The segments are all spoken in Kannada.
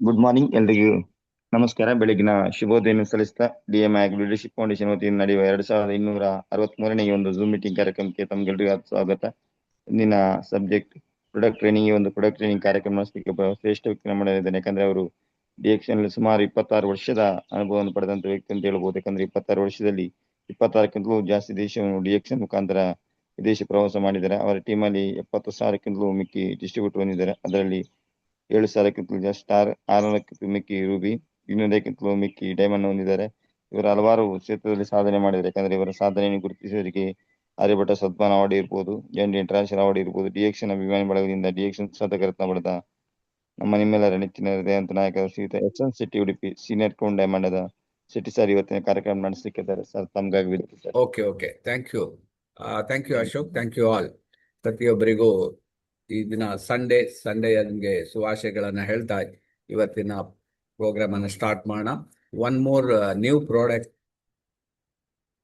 ಗುಡ್ ಮಾರ್ನಿಂಗ್ ಎಲ್ರಿಗೂ ನಮಸ್ಕಾರ. ಬೆಳಗಿನ ಶುಭೋದಯವನ್ನು ಸಲ್ಲಿಸ್ತಾ ಡಿಎಂ ಆಗ್ರೋ ಲೀಡರ್ಶಿಪ್ ಫೌಂಡೇಶನ್ ವತಿಯಿಂದ ನಡೆಯುವ 2263ನೇ ಒಂದು ಝೂಮ್ ಮೀಟಿಂಗ್ ಕಾರ್ಯಕ್ರಮಕ್ಕೆ ತಮ್ಗೆಲ್ರಿಗೂ ಸ್ವಾಗತ. ಇಂದಿನ ಸಬ್ಜೆಕ್ಟ್ ಪ್ರೊಡಕ್ಟ್ ಟ್ರೈನಿಂಗ್. ಒಂದು ಪ್ರೊಡಕ್ಟ್ ಟ್ರೈನಿಂಗ್ ಕಾರ್ಯಕ್ರಮ ನಡೆಸಲಿಕ್ಕೆ ಶ್ರೇಷ್ಠ ವ್ಯಕ್ತಿ ಮಾಡಿದ್ದೇನೆ. ಯಾಕಂದ್ರೆ ಅವರು ಡಿಎಕ್ಸನ್ ಸುಮಾರು 26 ವರ್ಷದ ಅನುಭವವನ್ನು ಪಡೆದಂತ ವ್ಯಕ್ತಿ ಅಂತ ಹೇಳ್ಬೋದು. ಯಾಕಂದ್ರೆ 26 ವರ್ಷದಲ್ಲಿ 26ಕ್ಕಿಂತಲೂ ಜಾಸ್ತಿ ದೇಶವನ್ನು ಡಿಎಕ್ಸನ್ ಮುಖಾಂತರ ವಿದೇಶಿ ಪ್ರವಾಸ ಮಾಡಿದ್ದಾರೆ. ಅವರ ಟೀಮಲ್ಲಿ 70,000ಕ್ಕಿಂತಲೂ ಮಿಕ್ಕಿ ಡಿಸ್ಟ್ರಿಬ್ಯೂಟರ್ ಹೊಂದಿದ್ದಾರೆ. ಅದರಲ್ಲಿ 7,000ಕ್ಕಿಂತಲೂ ಜಾಸ್ತಿ ಸ್ಟಾರ್, 600ಕ್ಕಿಂತಲೂ ಮಿಕ್ಕಿ ರೂಬಿ, 200ಕ್ಕಿಂತಲೂ ಮಿಕ್ಕಿ ಡೈಮಂಡ್ ಹೊಂದಿದ್ದಾರೆ. ಇವರು ಹಲವಾರು ಕ್ಷೇತ್ರದಲ್ಲಿ ಸಾಧನೆ ಮಾಡಿದ್ದಾರೆ. ಯಾಕಂದ್ರೆ ಇವರ ಸಾಧನೆಯನ್ನು ಗುರುತಿಸೋದಕ್ಕೆ ಆರ್ಯಭಟ ಸದ್ಮಾನ ಅವಾರ್ಡ್ ಇರ್ಬೋದು, ಜಂಡಿ ಇಂಟರ್ನ್ಯಾಷನಲ್ ಅವಾರ್ಡ್ ಇರ್ಬೋದು, ಡಿಎಕ್ಸನ್ ಅಭಿಮಾನಿ ಬಳಗದಿಂದ ಡಿಎಕ್ಸನ್ ಸಾಧಕರತ್ನ ಪಡೆದ ನಮ್ಮ ನಿಮ್ಮೆಲ್ಲರ ನೆಚ್ಚಿನ ಹೃದಯಂತ ನಾಯಕ Shriyuta SN Shetty Udupi senior crown diamond Shetty sir ಇವತ್ತಿನ ಕಾರ್ಯಕ್ರಮ ನಡೆಸಲಿಕ್ಕಿದ್ದಾರೆ. ಸರ್ ತಮ್ಗಾಗಿ ವಿನಂತಿ sir. Okay thank you Ashok. Thank you all. ಪ್ರತಿಯೊಬ್ಬರಿಗೂ ಈ ದಿನ ಸಂಡೇ ನಿಮಗೆ ಶುಭಾಶಯಗಳನ್ನ ಹೇಳ್ತಾ ಇವತ್ತಿನ ಪ್ರೋಗ್ರಾಮ್ ಅನ್ನು ಸ್ಟಾರ್ಟ್ ಮಾಡೋಣ. One more new product.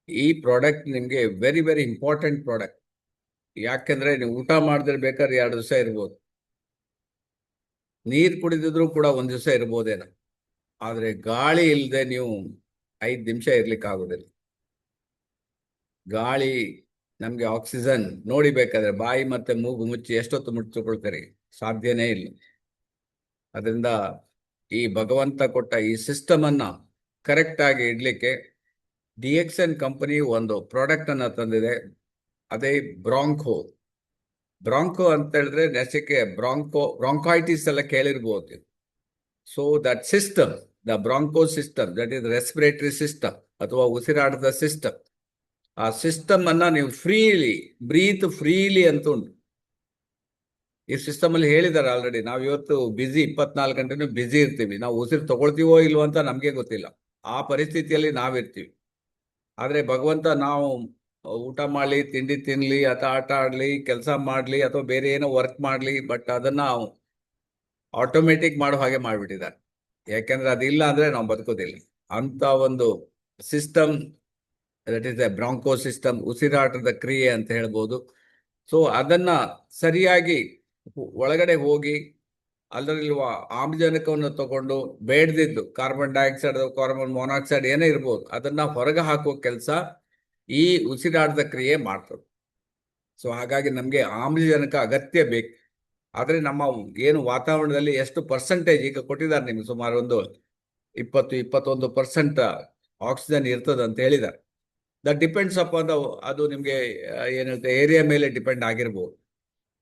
ಈ ಪ್ರಾಡಕ್ಟ್ ನಿಮಗೆ ವೆರಿ ವೆರಿ ಇಂಪಾರ್ಟೆಂಟ್ ಪ್ರಾಡಕ್ಟ್. ಯಾಕೆಂದ್ರೆ ನೀವು ಊಟ ಮಾಡದಿರ್ಬೇಕಾದ್ರೆ 2 ದಿವಸ ಇರ್ಬೋದು, ನೀರು ಕುಡಿದಿದ್ರು ಕೂಡ 1 ದಿವಸ ಇರ್ಬೋದೇನೋ, ಆದ್ರೆ ಗಾಳಿ ಇಲ್ಲದೆ ನೀವು 5 ನಿಮಿಷ ಇರ್ಲಿಕ್ಕೆ ಆಗೋದಿಲ್ಲ. ಗಾಳಿ ನಮ್ಗೆ ಆಕ್ಸಿಜನ್ ನೋಡಿ ಬೇಕಾದ್ರೆ ಬಾಯಿ ಮತ್ತೆ ಮೂಗು ಮುಚ್ಚಿ ಎಷ್ಟೊತ್ತು ಮುಚ್ಚಿಕೊಳ್ತೀರಿ? ಸಾಧ್ಯನೇ ಇಲ್ಲ. ಅದರಿಂದ ಈ ಭಗವಂತ ಕೊಟ್ಟ ಈ ಸಿಸ್ಟಮ್ ಅನ್ನ ಕರೆಕ್ಟ್ ಆಗಿ ಇಡ್ಲಿಕ್ಕೆ ಡಿಎಕ್ಸನ್ ಕಂಪನಿ ಒಂದು ಪ್ರಾಡಕ್ಟ್ ಅನ್ನ ತಂದಿದೆ. ಅದೇ ಬ್ರಾಂಕೋ ಅಂತ ಹೇಳಿದ್ರೆ ನೆಸಕ್ಕೆ ಬ್ರಾಂಕೈಟಿಸ್ ಎಲ್ಲ ಕೇಳಿರ್ಬೋದು. So that system, the broncho system, that is respiratory system ಅಥವಾ ಉಸಿರಾಟದ ಸಿಸ್ಟಮ್. ಆ ಸಿಸ್ಟಮ್ ಅನ್ನ ನೀವು ಬ್ರೀತ್ ಫ್ರೀಲಿ ಅಂತ ಉಂಟು. ಈ ಸಿಸ್ಟಮ್ ಅಲ್ಲಿ ಹೇಳಿದ್ದಾರೆ ಆಲ್ರೆಡಿ. ನಾವು ಇವತ್ತು ಬಿಸಿ 24 ಗಂಟೆನೂ ಬಿಸಿ ಇರ್ತೀವಿ. ನಾವು ಉಸಿರು ತಗೊಳ್ತೀವೋ ಇಲ್ವೋ ಅಂತ ನಮ್ಗೆ ಗೊತ್ತಿಲ್ಲ. ಆ ಪರಿಸ್ಥಿತಿಯಲ್ಲಿ ನಾವಿರ್ತೀವಿ. ಆದ್ರೆ ಭಗವಂತ ನಾವು ಊಟ ಮಾಡ್ಲಿ, ತಿಂಡಿ ತಿನ್ಲಿ, ಅಥವಾ ಆಟ ಆಡ್ಲಿ, ಕೆಲಸ ಮಾಡ್ಲಿ, ಅಥವಾ ಬೇರೆ ಏನೋ ವರ್ಕ್ ಮಾಡ್ಲಿ, ಬಟ್ ಅದನ್ನ ಆಟೋಮೆಟಿಕ್ ಮಾಡೋ ಹಾಗೆ ಮಾಡ್ಬಿಟ್ಟಿದ್ದಾರೆ. ಯಾಕೆಂದ್ರೆ ಅದಿಲ್ಲ ಅಂದ್ರೆ ನಾವು ಬದುಕೋದಿಲ್ಲ. ಅಂತ ಒಂದು system that is a broncho system, ಉಸಿರಾಟದ ಕ್ರಿಯೆ ಅಂತ ಹೇಳ್ಬೋದು. ಸೊ ಅದನ್ನ ಸರಿಯಾಗಿ ಒಳಗಡೆ ಹೋಗಿ ಅದರಲ್ಲಿರುವ ಆಮ್ಲಜನಕವನ್ನು ತಗೊಂಡು ಬೇಡದಿದ್ದು ಕಾರ್ಬನ್ ಡೈಆಕ್ಸೈಡ್, ಕಾರ್ಬನ್ ಮೊನಾಕ್ಸೈಡ್ ಏನೇ ಇರ್ಬೋದು, ಅದನ್ನ ಹೊರಗೆ ಹಾಕುವ ಕೆಲಸ ಈ ಉಸಿರಾಟದ ಕ್ರಿಯೆ ಮಾಡ್ತದೆ. ಸೊ ಹಾಗಾಗಿ ನಮ್ಗೆ ಆಮ್ಲಜನಕ ಅಗತ್ಯ ಬೇಕು. ಆದ್ರೆ ನಮ್ಮ ಏನು ವಾತಾವರಣದಲ್ಲಿ ಎಷ್ಟು ಪರ್ಸೆಂಟೇಜ್ ಈಗ ಕೊಟ್ಟಿದ್ದಾರೆ ನಿಮ್ಗೆ, ಸುಮಾರು ಒಂದು 20-21% ಆಕ್ಸಿಜನ್ ಇರ್ತದೆ ಅಂತ ಹೇಳಿದ್ದಾರೆ. ದಟ್ ಡಿಪೆಂಡ್ಸ್ ಅಪಾನ್ ಅದು ನಿಮ್ಗೆ ಏನ್ ಹೇಳ್ತಾರೆ ಏರಿಯಾ ಮೇಲೆ ಡಿಪೆಂಡ್ ಆಗಿರ್ಬೋದು.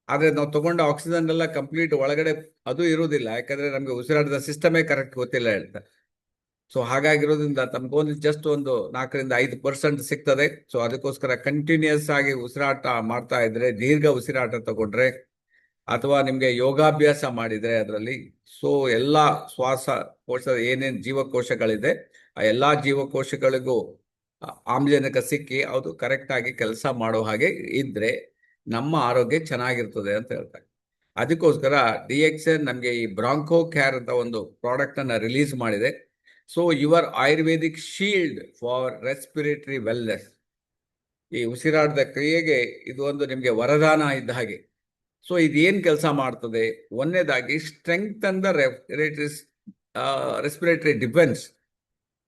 ಆದ್ರೆ ನಾವು ತಗೊಂಡ ಆಕ್ಸಿಜನ್ ಎಲ್ಲ ಕಂಪ್ಲೀಟ್ ಒಳಗಡೆ ಅದು ಇರುವುದಿಲ್ಲ. ಯಾಕಂದ್ರೆ ನಮ್ಗೆ ಉಸಿರಾಟದ ಸಿಸ್ಟಮೇ ಕರೆಕ್ಟ್ ಗೊತ್ತಿಲ್ಲ ಹೇಳ್ತಾರೆ. ಸೊ ಹಾಗಾಗಿರೋದ್ರಿಂದ ತಮ್ಗೊಂದು ಜಸ್ಟ್ ಒಂದು 4-5% ಸಿಗ್ತದೆ. ಸೊ ಅದಕ್ಕೋಸ್ಕರ ಕಂಟಿನ್ಯೂಸ್ ಆಗಿ ಉಸಿರಾಟ ಮಾಡ್ತಾ ಇದ್ರೆ, ದೀರ್ಘ ಉಸಿರಾಟ ತಗೊಂಡ್ರೆ, ಅಥವಾ ನಿಮ್ಗೆ ಯೋಗಾಭ್ಯಾಸ ಮಾಡಿದ್ರೆ ಅದರಲ್ಲಿ, ಸೊ ಎಲ್ಲಾ ಶ್ವಾಸಕೋಶ ಏನೇನು ಜೀವಕೋಶಗಳಿದೆ ಆ ಎಲ್ಲಾ ಜೀವಕೋಶಗಳಿಗೂ ಆಮ್ಲಜನಕ ಸಿಕ್ಕಿ ಅದು ಕರೆಕ್ಟ್ ಆಗಿ ಕೆಲಸ ಮಾಡೋ ಹಾಗೆ ಇದ್ರೆ ನಮ್ಮ ಆರೋಗ್ಯ ಚೆನ್ನಾಗಿರ್ತದೆ ಅಂತ ಹೇಳ್ತಾರೆ. ಅದಕ್ಕೋಸ್ಕರ ಡಿಎಕ್ಸನ್ ನಮ್ಗೆ ಈ ಬ್ರಾಂಕೋ ಕ್ಯಾರ್ ಅಂತ ಒಂದು ಪ್ರಾಡಕ್ಟ್ ಅನ್ನ ರಿಲೀಸ್ ಮಾಡಿದೆ. So your Ayurvedic shield for respiratory wellness. ಈ ಉಸಿರಾಟದ ಕ್ರಿಯೆಗೆ ಇದು ಒಂದು ನಿಮ್ಗೆ ವರದಾನ ಇದ್ದ ಹಾಗೆ. ಸೊ ಇದೇನ್ ಕೆಲಸ ಮಾಡ್ತದೆ? ಒಂದನೇದಾಗಿ ಸ್ಟ್ರೆಂಗ್ಥನ್ ದ ರೆಸ್ಪಿರೇಟರಿ ಡಿಫೆನ್ಸ್.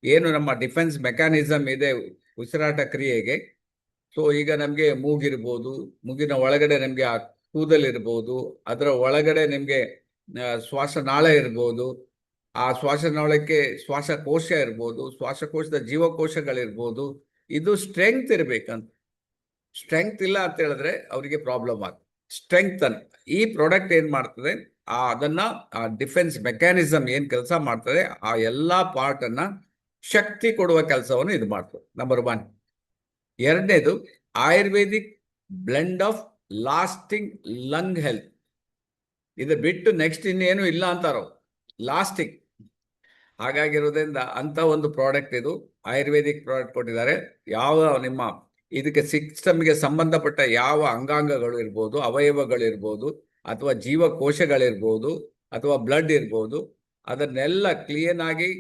ಏನು ನಮ್ಮ ಡಿಫೆನ್ಸ್ ಮೆಕ್ಯಾನಿಸಮ್ ಇದೆ ಉಸಿರಾಟ ಕ್ರಿಯೆಗೆ. ಸೊ ಈಗ ನಮ್ಗೆ ಮೂಗಿರ್ಬೋದು, ಮೂಗಿನ ಒಳಗಡೆ ನಮ್ಗೆ ಆ ಕೂದಲಿರ್ಬೋದು, ಅದರ ಒಳಗಡೆ ನಿಮ್ಗೆ ಶ್ವಾಸನಾಳ ಇರ್ಬೋದು, ಆ ಶ್ವಾಸನಾಳಕ್ಕೆ ಶ್ವಾಸಕೋಶ ಇರ್ಬೋದು, ಶ್ವಾಸಕೋಶದ ಜೀವಕೋಶಗಳಿರ್ಬೋದು. ಇದು ಸ್ಟ್ರೆಂಗ್ತ್ ಇರ್ಬೇಕಂತ. ಸ್ಟ್ರೆಂಗ್ತ್ ಇಲ್ಲ ಅಂತ ಹೇಳಿದ್ರೆ ಅವರಿಗೆ ಪ್ರಾಬ್ಲಮ್ ಆಗ್ತದೆ. ಸ್ಟ್ರೆಂಗ್ತ್ ಈ ಪ್ರಾಡಕ್ಟ್ ಏನ್ ಮಾಡ್ತದೆ, ಅದನ್ನ ಆ ಡಿಫೆನ್ಸ್ ಮೆಕ್ಯಾನಿಸಮ್ ಏನ್ ಕೆಲಸ ಮಾಡ್ತದೆ ಆ ಎಲ್ಲಾ ಪಾರ್ಟ್ ಅನ್ನ ಶಕ್ತಿ ಕೊಡುವ ಕೆಲಸವನ್ನು ಇದು ಮಾಡ್ತದೆ. ನಂಬರ್ 1. ಎರಡನೇದು Ayurvedic blend of lasting lung health. ಇದು ಬಿಟ್ಟು ನೆಕ್ಸ್ಟ್ ಇನ್ನೇನು ಇಲ್ಲ ಅಂತಾರೋ, ಲಾಸ್ಟಿಂಗ್. ಹಾಗಾಗಿರೋದ್ರಿಂದ ಅಂತ ಒಂದು ಪ್ರಾಡಕ್ಟ್ ಇದು ಆಯುರ್ವೇದಿಕ್ ಪ್ರಾಡಕ್ಟ್ ಕೊಟ್ಟಿದ್ದಾರೆ. ಯಾವ ನಿಮ್ಮ ಇದಕ್ಕೆ ಸಿಸ್ಟಮ್ಗೆ ಸಂಬಂಧಪಟ್ಟ ಯಾವ ಅಂಗಾಂಗಗಳು ಇರ್ಬೋದು, ಅವಯವಗಳಿರ್ಬೋದು, ಅಥವಾ ಜೀವಕೋಶಗಳಿರ್ಬೋದು, ಅಥವಾ ಬ್ಲಡ್ ಇರ್ಬೋದು, ಅದನ್ನೆಲ್ಲ ಕ್ಲೀನ್ ಆಗಿ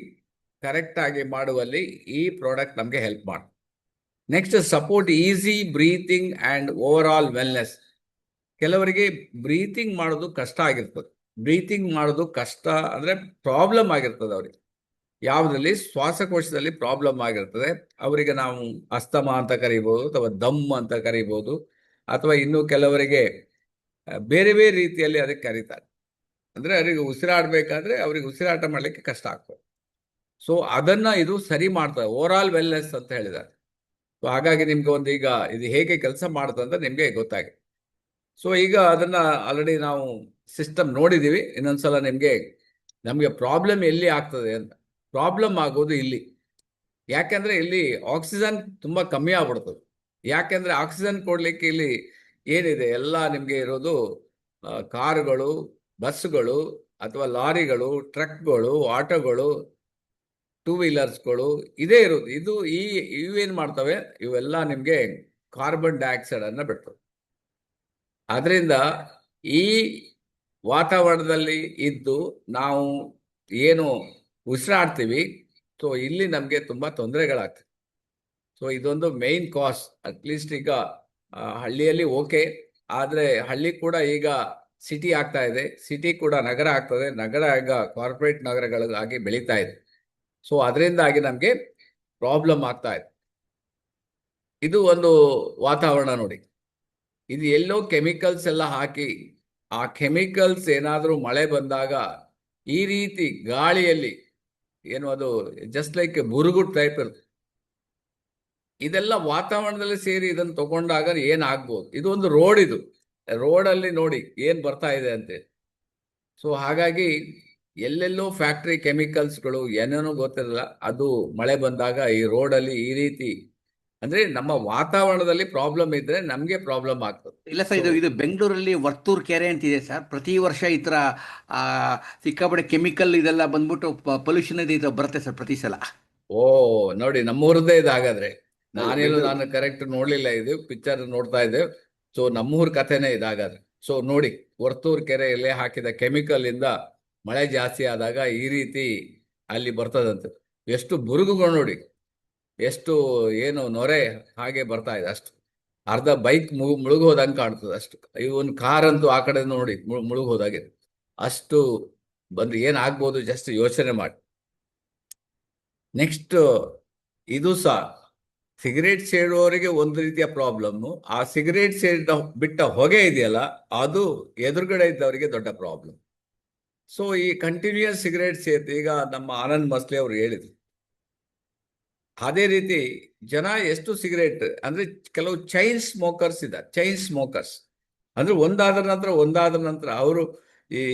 ಕರೆಕ್ಟ್ ಆಗಿ ಮಾಡುವಲ್ಲಿ ಈ ಪ್ರಾಡಕ್ಟ್ ನಮಗೆ ಹೆಲ್ಪ್ ಮಾಡುತ್ತೆ. Next, support easy breathing and over all wellness. ಕೆಲವರಿಗೆ ಬ್ರೀತಿಂಗ್ ಮಾಡೋದು ಕಷ್ಟ ಆಗಿರ್ತದೆ. ಬ್ರೀತಿಂಗ್ ಮಾಡೋದು ಕಷ್ಟ ಅಂದರೆ ಪ್ರಾಬ್ಲಮ್ ಆಗಿರ್ತದೆ ಅವರಿಗೆ. ಯಾವುದರಲ್ಲಿ? ಶ್ವಾಸಕೋಶದಲ್ಲಿ ಪ್ರಾಬ್ಲಮ್ ಆಗಿರ್ತದೆ ಅವರಿಗೆ. ನಾವು ಅಸ್ತಮಾ ಅಂತ ಕರಿಬೋದು, ಅಥವಾ ದಮ್ ಅಂತ ಕರಿಬೋದು, ಅಥವಾ ಇನ್ನು ಕೆಲವರಿಗೆ ಬೇರೆ ಬೇರೆ ರೀತಿಯಲ್ಲಿ ಅದಕ್ಕೆ ಕರೀತಾರೆ. ಅಂದರೆ ಅವರಿಗೆ ಉಸಿರಾಡಬೇಕಾದ್ರೆ ಅವರಿಗೆ ಉಸಿರಾಟ ಮಾಡಲಿಕ್ಕೆ ಕಷ್ಟ ಆಗ್ತದೆ. ಸೊ ಅದನ್ನ ಇದು ಸರಿ ಮಾಡ್ತದೆ, ಓವರ್ ಆಲ್ ವೆಲ್ನೆಸ್ ಅಂತ ಹೇಳಿದ್ದಾರೆ. ಸೊ ಹಾಗಾಗಿ ನಿಮ್ಗೆ ಒಂದು ಈಗ ಇದು ಹೇಗೆ ಕೆಲಸ ಮಾಡುತ್ತೆ ಅಂತ ನಿಮಗೆ ಗೊತ್ತಾಗಿದೆ. ಸೊ ಈಗ ಅದನ್ನ ಆಲ್ರೆಡಿ ನಾವು ಸಿಸ್ಟಮ್ ನೋಡಿದ್ದೀವಿ. ಇನ್ನೊಂದ್ಸಲ ನಮಗೆ ಪ್ರಾಬ್ಲಮ್ ಎಲ್ಲಿ ಆಗ್ತದೆ ಅಂತ. ಪ್ರಾಬ್ಲಮ್ ಆಗೋದು ಇಲ್ಲಿ. ಯಾಕೆಂದ್ರೆ ಇಲ್ಲಿ ಆಕ್ಸಿಜನ್ ತುಂಬಾ ಕಮ್ಮಿ ಆಗ್ಬಿಡ್ತದೆ. ಯಾಕೆಂದ್ರೆ ಆಕ್ಸಿಜನ್ ಕೊಡ್ಲಿಕ್ಕೆ ಇಲ್ಲಿ ಏನಿದೆ ಎಲ್ಲ ನಿಮಗೆ ಇರೋದು ಕಾರುಗಳು, ಬಸ್ಗಳು, ಅಥವಾ ಲಾರಿಗಳು, ಟ್ರಕ್ಗಳು, ಆಟೋಗಳು, ಟೂ ವೀಲರ್ಸ್ಗಳು ಇದೇ ಇರೋದು. ಇವೇನು ಮಾಡ್ತವೆ? ಇವೆಲ್ಲ ನಿಮಗೆ ಕಾರ್ಬನ್ ಡೈಆಕ್ಸೈಡ್ ಅನ್ನ ಬಿಡ್ತವೆ. ಅದರಿಂದ ಈ ವಾತಾವರಣದಲ್ಲಿ ಇದ್ದು ನಾವು ಏನು ಉಸಿರಾಡ್ತೀವಿ, ಸೊ ಇಲ್ಲಿ ನಮಗೆ ತುಂಬ ತೊಂದರೆಗಳಾಗ್ತದೆ. ಸೊ ಇದೊಂದು ಮೇನ್ ಕಾಸ್. ಅಟ್ಲೀಸ್ಟ್ ಈಗ ಹಳ್ಳಿಯಲ್ಲಿ ಓಕೆ, ಆದರೆ ಹಳ್ಳಿ ಕೂಡ ಈಗ ಸಿಟಿ ಆಗ್ತಾ ಇದೆ, ಸಿಟಿ ಕೂಡ ನಗರ ಆಗ್ತದೆ, ನಗರ ಈಗ ಕಾರ್ಪೊರೇಟ್ ನಗರಗಳಾಗಿ ಬೆಳೀತಾ ಇದೆ. ಸೊ ಅದರಿಂದಾಗಿ ನಮಗೆ ಪ್ರಾಬ್ಲಮ್ ಆಗ್ತಾ ಇದೆ. ಇದು ಒಂದು ವಾತಾವರಣ ನೋಡಿ. ಇದು ಎಲ್ಲೋ ಕೆಮಿಕಲ್ಸ್ ಎಲ್ಲ ಹಾಕಿ, ಆ ಕೆಮಿಕಲ್ಸ್ ಏನಾದರೂ ಮಳೆ ಬಂದಾಗ ಈ ರೀತಿ ಗಾಳಿಯಲ್ಲಿ ಏನು ಅದು ಜಸ್ಟ್ ಲೈಕ್ ಬುರುಗುಟ್ ಟೈಪ್ ಇರುತ್ತೆ. ಇದೆಲ್ಲ ವಾತಾವರಣದಲ್ಲಿ ಸೇರಿ ಇದನ್ನು ತಗೊಂಡಾಗ ಏನಾಗ್ಬೋದು? ಇದು ಒಂದು ರೋಡ್, ಇದು ರೋಡಲ್ಲಿ ನೋಡಿ ಏನು ಬರ್ತಾ ಇದೆ ಅಂತೇಳಿ. ಸೊ ಹಾಗಾಗಿ ಎಲ್ಲೆಲ್ಲೋ ಫ್ಯಾಕ್ಟ್ರಿ ಕೆಮಿಕಲ್ಸ್ಗಳು ಏನೇನೋ ಗೊತ್ತಿರಲ್ಲ, ಅದು ಮಳೆ ಬಂದಾಗ ಈ ರೋಡಲ್ಲಿ ಈ ರೀತಿ, ಅಂದ್ರೆ ನಮ್ಮ ವಾತಾವರಣದಲ್ಲಿ ಪ್ರಾಬ್ಲಮ್ ಇದ್ರೆ ನಮಗೆ ಪ್ರಾಬ್ಲಮ್ ಆಗ್ತದೆ. ಇಲ್ಲ ಸರ್, ಇದು ಬೆಂಗಳೂರಲ್ಲಿ ವರ್ತೂರ್ ಕೆರೆ ಅಂತಿದೆ ಸರ್. ಪ್ರತಿ ವರ್ಷ ಈ ಥರ ಸಿಕ್ಕಾಪಟ್ಟೆ ಕೆಮಿಕಲ್ ಇದೆಲ್ಲ ಬಂದ್ಬಿಟ್ಟು ಪೊಲ್ಯೂಷನ್ ಇದು ಬರುತ್ತೆ ಸರ್ ಪ್ರತಿ ಸಲ. ಓ ನೋಡಿ, ನಮ್ಮೂರದ್ದೇ ಇದು. ಹಾಗಾದ್ರೆ ನಾನು ಕರೆಕ್ಟ್ ನೋಡ್ಲಿಲ್ಲ, ಇದು ಪಿಕ್ಚರ್ ನೋಡ್ತಾ ಇದ್ದೆ. ಸೊ ನಮ್ಮೂರ ಕಥೆನೇ ಇದಾಗಾದ್ರೆ. ಸೊ ನೋಡಿ, ವರ್ತೂರ್ ಕೆರೆಯಲ್ಲಿ ಹಾಕಿದ ಕೆಮಿಕಲ್ ಇಂದ ಮಳೆ ಜಾಸ್ತಿ ಆದಾಗ ಈ ರೀತಿ ಅಲ್ಲಿ ಬರ್ತದಂತೆ. ಎಷ್ಟು ಬುರುಗುಗಳು ನೋಡಿ, ಎಷ್ಟು ಏನು ನೊರೆ ಹಾಗೆ ಬರ್ತಾ ಇದೆ. ಅಷ್ಟು ಅರ್ಧ ಬೈಕ್ ಮುಳುಗೋದಂಗೆ ಕಾಣ್ತದೆ. ಅಷ್ಟು ಇವನ್ ಕಾರ್ ಅಂತೂ ಆ ಕಡೆ ನೋಡಿ ಮುಳುಗೋದಾಗಿದೆ. ಅಷ್ಟು ಬಂದು ಏನಾಗ್ಬೋದು ಜಸ್ಟ್ ಯೋಚನೆ ಮಾಡಿ. ನೆಕ್ಸ್ಟ್, ಇದು ಸಹ ಸಿಗರೇಟ್ ಸೇಡುವವರಿಗೆ ಒಂದು ರೀತಿಯ ಪ್ರಾಬ್ಲಮ್ಮು. ಆ ಸಿಗರೇಟ್ ಬಿಟ್ಟ ಹೊಗೆ ಇದೆಯಲ್ಲ, ಅದು ಎದುರುಗಡೆ ಇದ್ದವರಿಗೆ ದೊಡ್ಡ ಪ್ರಾಬ್ಲಮ್. ಸೊ ಈ ಕಂಟಿನ್ಯೂಯಸ್ ಸಿಗರೇಟ್ ಸೇರ್ತು, ಈಗ ನಮ್ಮ ಆನಂದ್ ಮಸ್ಲಿ ಅವರು ಹೇಳಿದ್ರು, ಅದೇ ರೀತಿ ಜನ ಎಷ್ಟು ಸಿಗರೇಟ್ ಅಂದ್ರೆ ಕೆಲವು ಚೈನ್ ಸ್ಮೋಕರ್ಸ್ ಇದ್ದಾರೆ. ಚೈನ್ ಸ್ಮೋಕರ್ಸ್ ಅಂದ್ರೆ ಒಂದಾದ ನಂತರ ಅವರು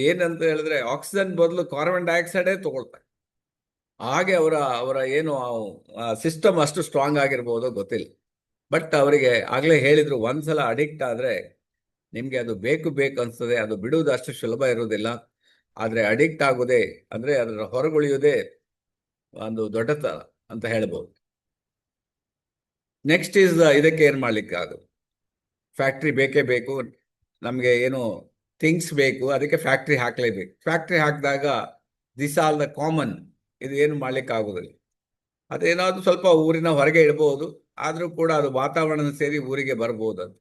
ಏನಂತ ಹೇಳಿದ್ರೆ ಆಕ್ಸಿಜನ್ ಬದಲು ಕಾರ್ಬನ್ ಡೈಆಕ್ಸೈಡೇ ತಗೊಳ್ತಾರೆ. ಹಾಗೆ ಅವರ ಏನು ಸಿಸ್ಟಮ್ ಅಷ್ಟು ಸ್ಟ್ರಾಂಗ್ ಆಗಿರ್ಬೋದು ಗೊತ್ತಿಲ್ಲ. ಬಟ್ ಅವರಿಗೆ ಆಗ್ಲೇ ಹೇಳಿದ್ರು, ಒಂದ್ಸಲ ಅಡಿಕ್ಟ್ ಆದ್ರೆ ನಿಮ್ಗೆ ಅದು ಬೇಕು ಅನ್ಸ್ತದೆ, ಅದು ಬಿಡುವುದು ಅಷ್ಟು ಸುಲಭ ಇರುವುದಿಲ್ಲ. ಆದ್ರೆ ಅಡಿಕ್ಟ್ ಆಗೋದೇ ಅಂದ್ರೆ ಅದರ ಹೊರಗುಳಿಯುವುದೇ ಒಂದು ದೊಡ್ಡತನ ಅಂತ ಹೇಳ್ಬೋದು. ನೆಕ್ಸ್ಟ್ ಇದಕ್ಕೆ ಏನು ಮಾಡ್ಲಿಕ್ಕೆ ಆಗೋದು? ಫ್ಯಾಕ್ಟ್ರಿ ಬೇಕೇ ಬೇಕು, ನಮಗೆ ಏನು ಥಿಂಗ್ಸ್ ಬೇಕು, ಅದಕ್ಕೆ ಫ್ಯಾಕ್ಟ್ರಿ ಹಾಕ್ಲೇಬೇಕು. ಫ್ಯಾಕ್ಟ್ರಿ ಹಾಕಿದಾಗ ದಿಸ್ ಆಲ್ ದ ಕಾಮನ್, ಇದು ಏನು ಮಾಡ್ಲಿಕ್ಕೆ ಆಗೋದಿಲ್ಲ. ಅದೇನಾದ್ರು ಸ್ವಲ್ಪ ಊರಿನ ಹೊರಗೆ ಇಡ್ಬೋದು, ಆದ್ರೂ ಕೂಡ ಅದು ವಾತಾವರಣ ಸೇರಿ ಊರಿಗೆ ಬರ್ಬೋದು ಅದು.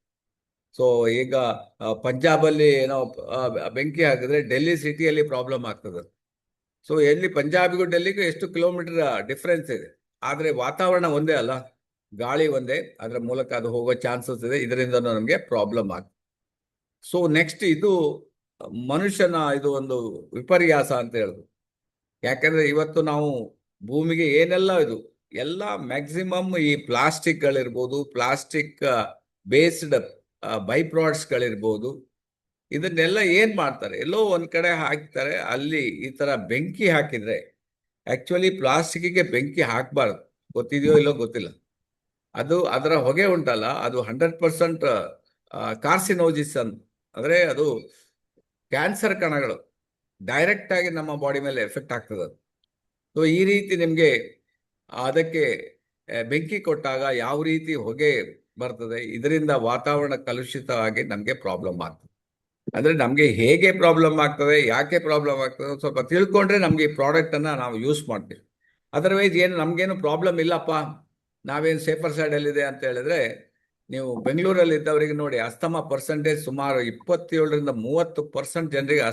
ಸೊ ಈಗ ಪಂಜಾಬಲ್ಲಿ ಏನೋ ಬೆಂಕಿ ಹಾಕಿದ್ರೆ ಡೆಲ್ಲಿ ಸಿಟಿಯಲ್ಲಿ ಪ್ರಾಬ್ಲಮ್ ಆಗ್ತದೆ. ಸೊ ಎಲ್ಲಿ ಪಂಜಾಬಿಗೂ ಡೆಲ್ಲಿಗೂ ಎಷ್ಟು ಕಿಲೋಮೀಟರ್ ಡಿಫ್ರೆನ್ಸ್ ಇದೆ, ಆದರೆ ವಾತಾವರಣ ಒಂದೇ ಅಲ್ಲ, ಗಾಳಿ ಒಂದೇ, ಅದರ ಮೂಲಕ ಅದು ಹೋಗೋ ಚಾನ್ಸಸ್ ಇದೆ. ಇದರಿಂದ ನಮಗೆ ಪ್ರಾಬ್ಲಮ್ ಆಗ್ತದೆ. ಸೊ ನೆಕ್ಸ್ಟ್, ಇದು ಮನುಷ್ಯನ ಇದು ಒಂದು ವಿಪರ್ಯಾಸ ಅಂತ ಹೇಳುದು. ಯಾಕಂದ್ರೆ ಇವತ್ತು ನಾವು ಭೂಮಿಗೆ ಏನೆಲ್ಲ ಇದು ಎಲ್ಲ ಮ್ಯಾಕ್ಸಿಮಮ್ ಈ ಪ್ಲಾಸ್ಟಿಕ್ಗಳಿರ್ಬೋದು, ಪ್ಲಾಸ್ಟಿಕ್ ಬೇಸ್ಡ್ ಬೈ ಪ್ರಾಡಕ್ಟ್ಸ್ಗಳಿರ್ಬೋದು, ಇದನ್ನೆಲ್ಲ ಏನ್ ಮಾಡ್ತಾರೆ, ಎಲ್ಲೋ ಒಂದ್ ಕಡೆ ಹಾಕ್ತಾರೆ. ಅಲ್ಲಿ ಈ ತರ ಬೆಂಕಿ ಹಾಕಿದ್ರೆ, ಆಕ್ಚುಲಿ ಪ್ಲಾಸ್ಟಿಕ್ಗೆ ಬೆಂಕಿ ಹಾಕಬಾರ್ದು, ಗೊತ್ತಿದೆಯೋ ಇಲ್ಲೋ ಗೊತ್ತಿಲ್ಲ. ಅದರ ಹೊಗೆ ಉಂಟಲ್ಲ, ಅದು 100% ಕಾರ್ಸಿನೋಜಿಸ್ ಅಂದ್ರೆ ಅದು ಕ್ಯಾನ್ಸರ್ ಕಣಗಳು ಡೈರೆಕ್ಟ್ ಆಗಿ ನಮ್ಮ ಬಾಡಿ ಮೇಲೆ ಎಫೆಕ್ಟ್ ಆಗ್ತದೆ. ಸೊ ಈ ರೀತಿ ನಿಮಗೆ ಅದಕ್ಕೆ ಬೆಂಕಿ ಕೊಟ್ಟಾಗ ಯಾವ ರೀತಿ ಹೊಗೆ ಬರ್ತದೆ, ಇದರಿಂದ ವಾತಾವರಣ ಕಲುಷಿತವಾಗಿ ನಮಗೆ ಪ್ರಾಬ್ಲಮ್ ಆಗ್ತದೆ. ಅಂದ್ರೆ ನಮಗೆ ಹೇಗೆ ಪ್ರಾಬ್ಲಮ್ ಆಗ್ತದೆ, ಯಾಕೆ ಪ್ರಾಬ್ಲಮ್ ಆಗ್ತದೆ ಸ್ವಲ್ಪ ತಿಳ್ಕೊಂಡ್ರೆ ನಮ್ಗೆ ಈ ಪ್ರಾಡಕ್ಟ್ ಅನ್ನ ನಾವು ಯೂಸ್ ಮಾಡ್ತೀವಿ. ಅದರ್ವೈಸ್ ಏನು ನಮ್ಗೇನು ಪ್ರಾಬ್ಲಮ್ ಇಲ್ಲಪ್ಪ, ನಾವೇನು ಸೇಫರ್ ಸೈಡಲ್ಲಿದೆ ಅಂತ ಹೇಳಿದ್ರೆ ನೀವು ಬೆಂಗಳೂರಲ್ಲಿ ಇದ್ದವರಿಗೆ ನೋಡಿ, ಅಸ್ತಮಾ ಪರ್ಸೆಂಟೇಜ್ ಸುಮಾರು 27ರಿಂದ 30% ಜನರಿಗೆ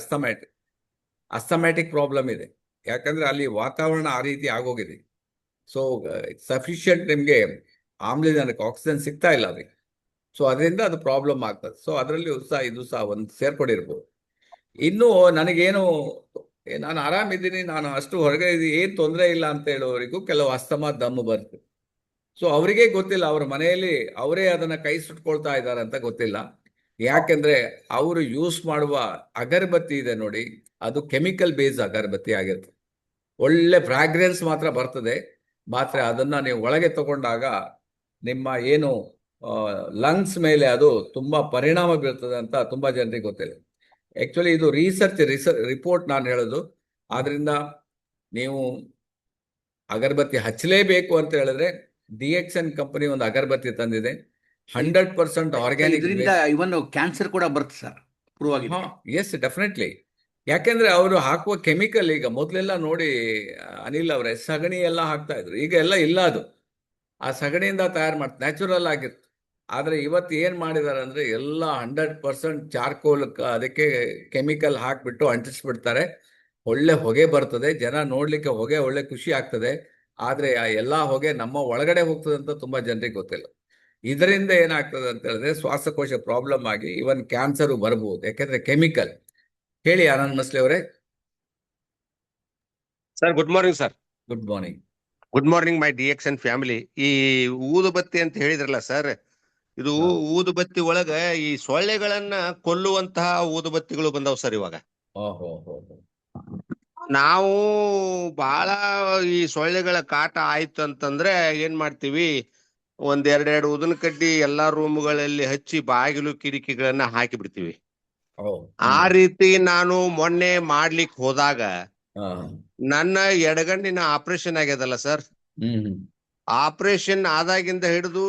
ಅಸ್ತಮ್ಯಾಟಿಕ್ ಪ್ರಾಬ್ಲಮ್ ಇದೆ. ಯಾಕಂದ್ರೆ ಅಲ್ಲಿ ವಾತಾವರಣ ಆ ರೀತಿ ಆಗೋಗಿದೆ. ಸೊ ಸಫಿಷಿಯಂಟ್ ನಿಮಗೆ ಆಮ್ಲಜನಕ ಆಕ್ಸಿಜನ್ ಸಿಗ್ತಾ ಇಲ್ಲ ಅವ್ರಿಗೆ. ಸೊ ಅದರಿಂದ ಅದು ಪ್ರಾಬ್ಲಮ್ ಆಗ್ತದೆ. ಸೊ ಅದರಲ್ಲಿ ಸಹ ಇದು ಸಹ ಒಂದು ಸೇರ್ಕೊಂಡಿರ್ಬೋದು. ಇನ್ನು ನನಗೇನು, ನಾನು ಆರಾಮಿದ್ದೀನಿ, ನಾನು ಅಷ್ಟು ಹೊರಗೆ ಏನು ತೊಂದರೆ ಇಲ್ಲ ಅಂತ ಹೇಳೋವರಿಗೂ ಕೆಲವು ಅಸ್ತಮಾ ದಮ್ಮು ಬರ್ತದೆ. ಸೊ ಅವರಿಗೆ ಗೊತ್ತಿಲ್ಲ, ಅವ್ರ ಮನೆಯಲ್ಲಿ ಅವರೇ ಅದನ್ನ ಕೈ ಸುಟ್ಕೊಳ್ತಾ ಇದ್ದಾರೆ ಅಂತ ಗೊತ್ತಿಲ್ಲ. ಯಾಕೆಂದ್ರೆ ಅವರು ಯೂಸ್ ಮಾಡುವ ಅಗರಬತ್ತಿ ಇದೆ ನೋಡಿ, ಅದು ಕೆಮಿಕಲ್ ಬೇಸ್ ಅಗರಬತ್ತಿ ಆಗಿರ್ತದೆ. ಒಳ್ಳೆ ಫ್ರಾಗ್ರೆನ್ಸ್ ಮಾತ್ರ ಬರ್ತದೆ, ಮಾತ್ರ ಅದನ್ನ ನೀವು ಒಳಗೆ ತಗೊಂಡಾಗ ನಿಮ್ಮ ಏನು ಲಂಗ್ಸ್ ಮೇಲೆ ಅದು ತುಂಬಾ ಪರಿಣಾಮ ಬೀರ್ತದೆ ಅಂತ ತುಂಬಾ ಜನರಿಗೆ ಗೊತ್ತಿಲ್ಲ. ಆಕ್ಚುಲಿ ಇದು ರಿಪೋರ್ಟ್ ನಾನು ಹೇಳೋದು. ಆದ್ರಿಂದ ನೀವು ಅಗರಬತ್ತಿ ಹಚ್ಚಲೇಬೇಕು ಅಂತ ಹೇಳಿದ್ರೆ DXN ಕಂಪನಿ ಒಂದು ಅಗರಬತ್ತಿ ತಂದಿದೆ, 100% ಆರ್ಗ್ಯಾನಿಕ್. ಇದರಿಂದ ಇವನ್ ಕ್ಯಾನ್ಸರ್ ಕೂಡ ಬರುತ್ತೆ ಸರ್, ಪ್ರೂವ್ ಆಗಿದೆ. Yes, definitely. ಯಾಕೆಂದ್ರೆ ಅವರು ಹಾಕುವ ಕೆಮಿಕಲ್, ಈಗ ಮೊದಲೆಲ್ಲ ನೋಡಿ ಅನಿಲ್ ಅವರೇ, ಸಗಣಿ ಎಲ್ಲ ಹಾಕ್ತಾ ಇದ್ರು, ಈಗ ಎಲ್ಲ ಇಲ್ಲ. ಅದು ಆ ಸಗಣಿಯಿಂದ ತಯಾರು ಮಾಡ್ತಾರೆ, ನ್ಯಾಚುರಲ್ ಆಗಿತ್ತು. ಆದ್ರೆ ಇವತ್ತು ಏನ್ ಮಾಡಿದಾರೆ ಅಂದ್ರೆ ಎಲ್ಲ 100% ಚಾರ್ಕೋಲ್, ಅದಕ್ಕೆ ಕೆಮಿಕಲ್ ಹಾಕ್ಬಿಟ್ಟು ಅಂಟಿಸ್ಬಿಡ್ತಾರೆ. ಒಳ್ಳೆ ಹೊಗೆ ಬರ್ತದೆ, ಜನ ನೋಡ್ಲಿಕ್ಕೆ ಹೊಗೆ ಒಳ್ಳೆ ಖುಷಿ ಆಗ್ತದೆ. ಆದ್ರೆ ಆ ಎಲ್ಲಾ ಹೊಗೆ ನಮ್ಮ ಒಳಗಡೆ ಹೋಗ್ತದೆ ಅಂತ ತುಂಬಾ ಜನರಿಗೆ ಗೊತ್ತಿಲ್ಲ. ಇದರಿಂದ ಏನಾಗ್ತದೆ ಅಂತ ಹೇಳಿದ್ರೆ ಶ್ವಾಸಕೋಶ ಪ್ರಾಬ್ಲಮ್ ಆಗಿ ಇವನ್ ಕ್ಯಾನ್ಸರ್ ಬರಬಹುದು, ಯಾಕೆಂದ್ರೆ ಕೆಮಿಕಲ್. ಹೇಳಿ ಆನಂದ್ ಮಸ್ಲಿ ಅವರೇ. Sir, good morning sir. Good morning. Good morning ಮೈ DXN ಫ್ಯಾಮಿಲಿ. ಈ ಊದುಬತ್ತಿ ಅಂತ ಹೇಳಿದ್ರಲ್ಲ ಸರ್, ಇದು ಊದುಬತ್ತಿ ಒಳಗ ಈ ಸೊಳ್ಳೆಗಳನ್ನ ಕೊಲ್ಲುವಂತಹ ಊದುಬತ್ತಿಗಳು ಬಂದವ್ ಸರ್ ಇವಾಗ. ನಾವು ಬಹಳ ಈ ಸೊಳ್ಳೆಗಳ ಕಾಟ ಆಯ್ತು ಅಂತಂದ್ರೆ ಏನ್ ಮಾಡ್ತೀವಿ, ಎರಡೆರಡು ಉದಿನ ಕಡ್ಡಿ ಎಲ್ಲಾ ರೂಮ್ಗಳಲ್ಲಿ ಹಚ್ಚಿ ಬಾಗಿಲು ಕಿಟಕಿಗಳನ್ನ ಹಾಕಿ ಬಿಡ್ತೀವಿ. ಆ ರೀತಿ ನಾನು ಮೊನ್ನೆ ಮಾಡ್ಲಿಕ್ಕೆ ಹೋದಾಗ ನನ್ನ ಎಡಗಣ್ಣಿನ ಆಪರೇಷನ್ ಆಗ್ಯದಲ್ಲ ಸರ್, ಆಪರೇಷನ್ ಆದಾಗಿಂದ ಹಿಡಿದು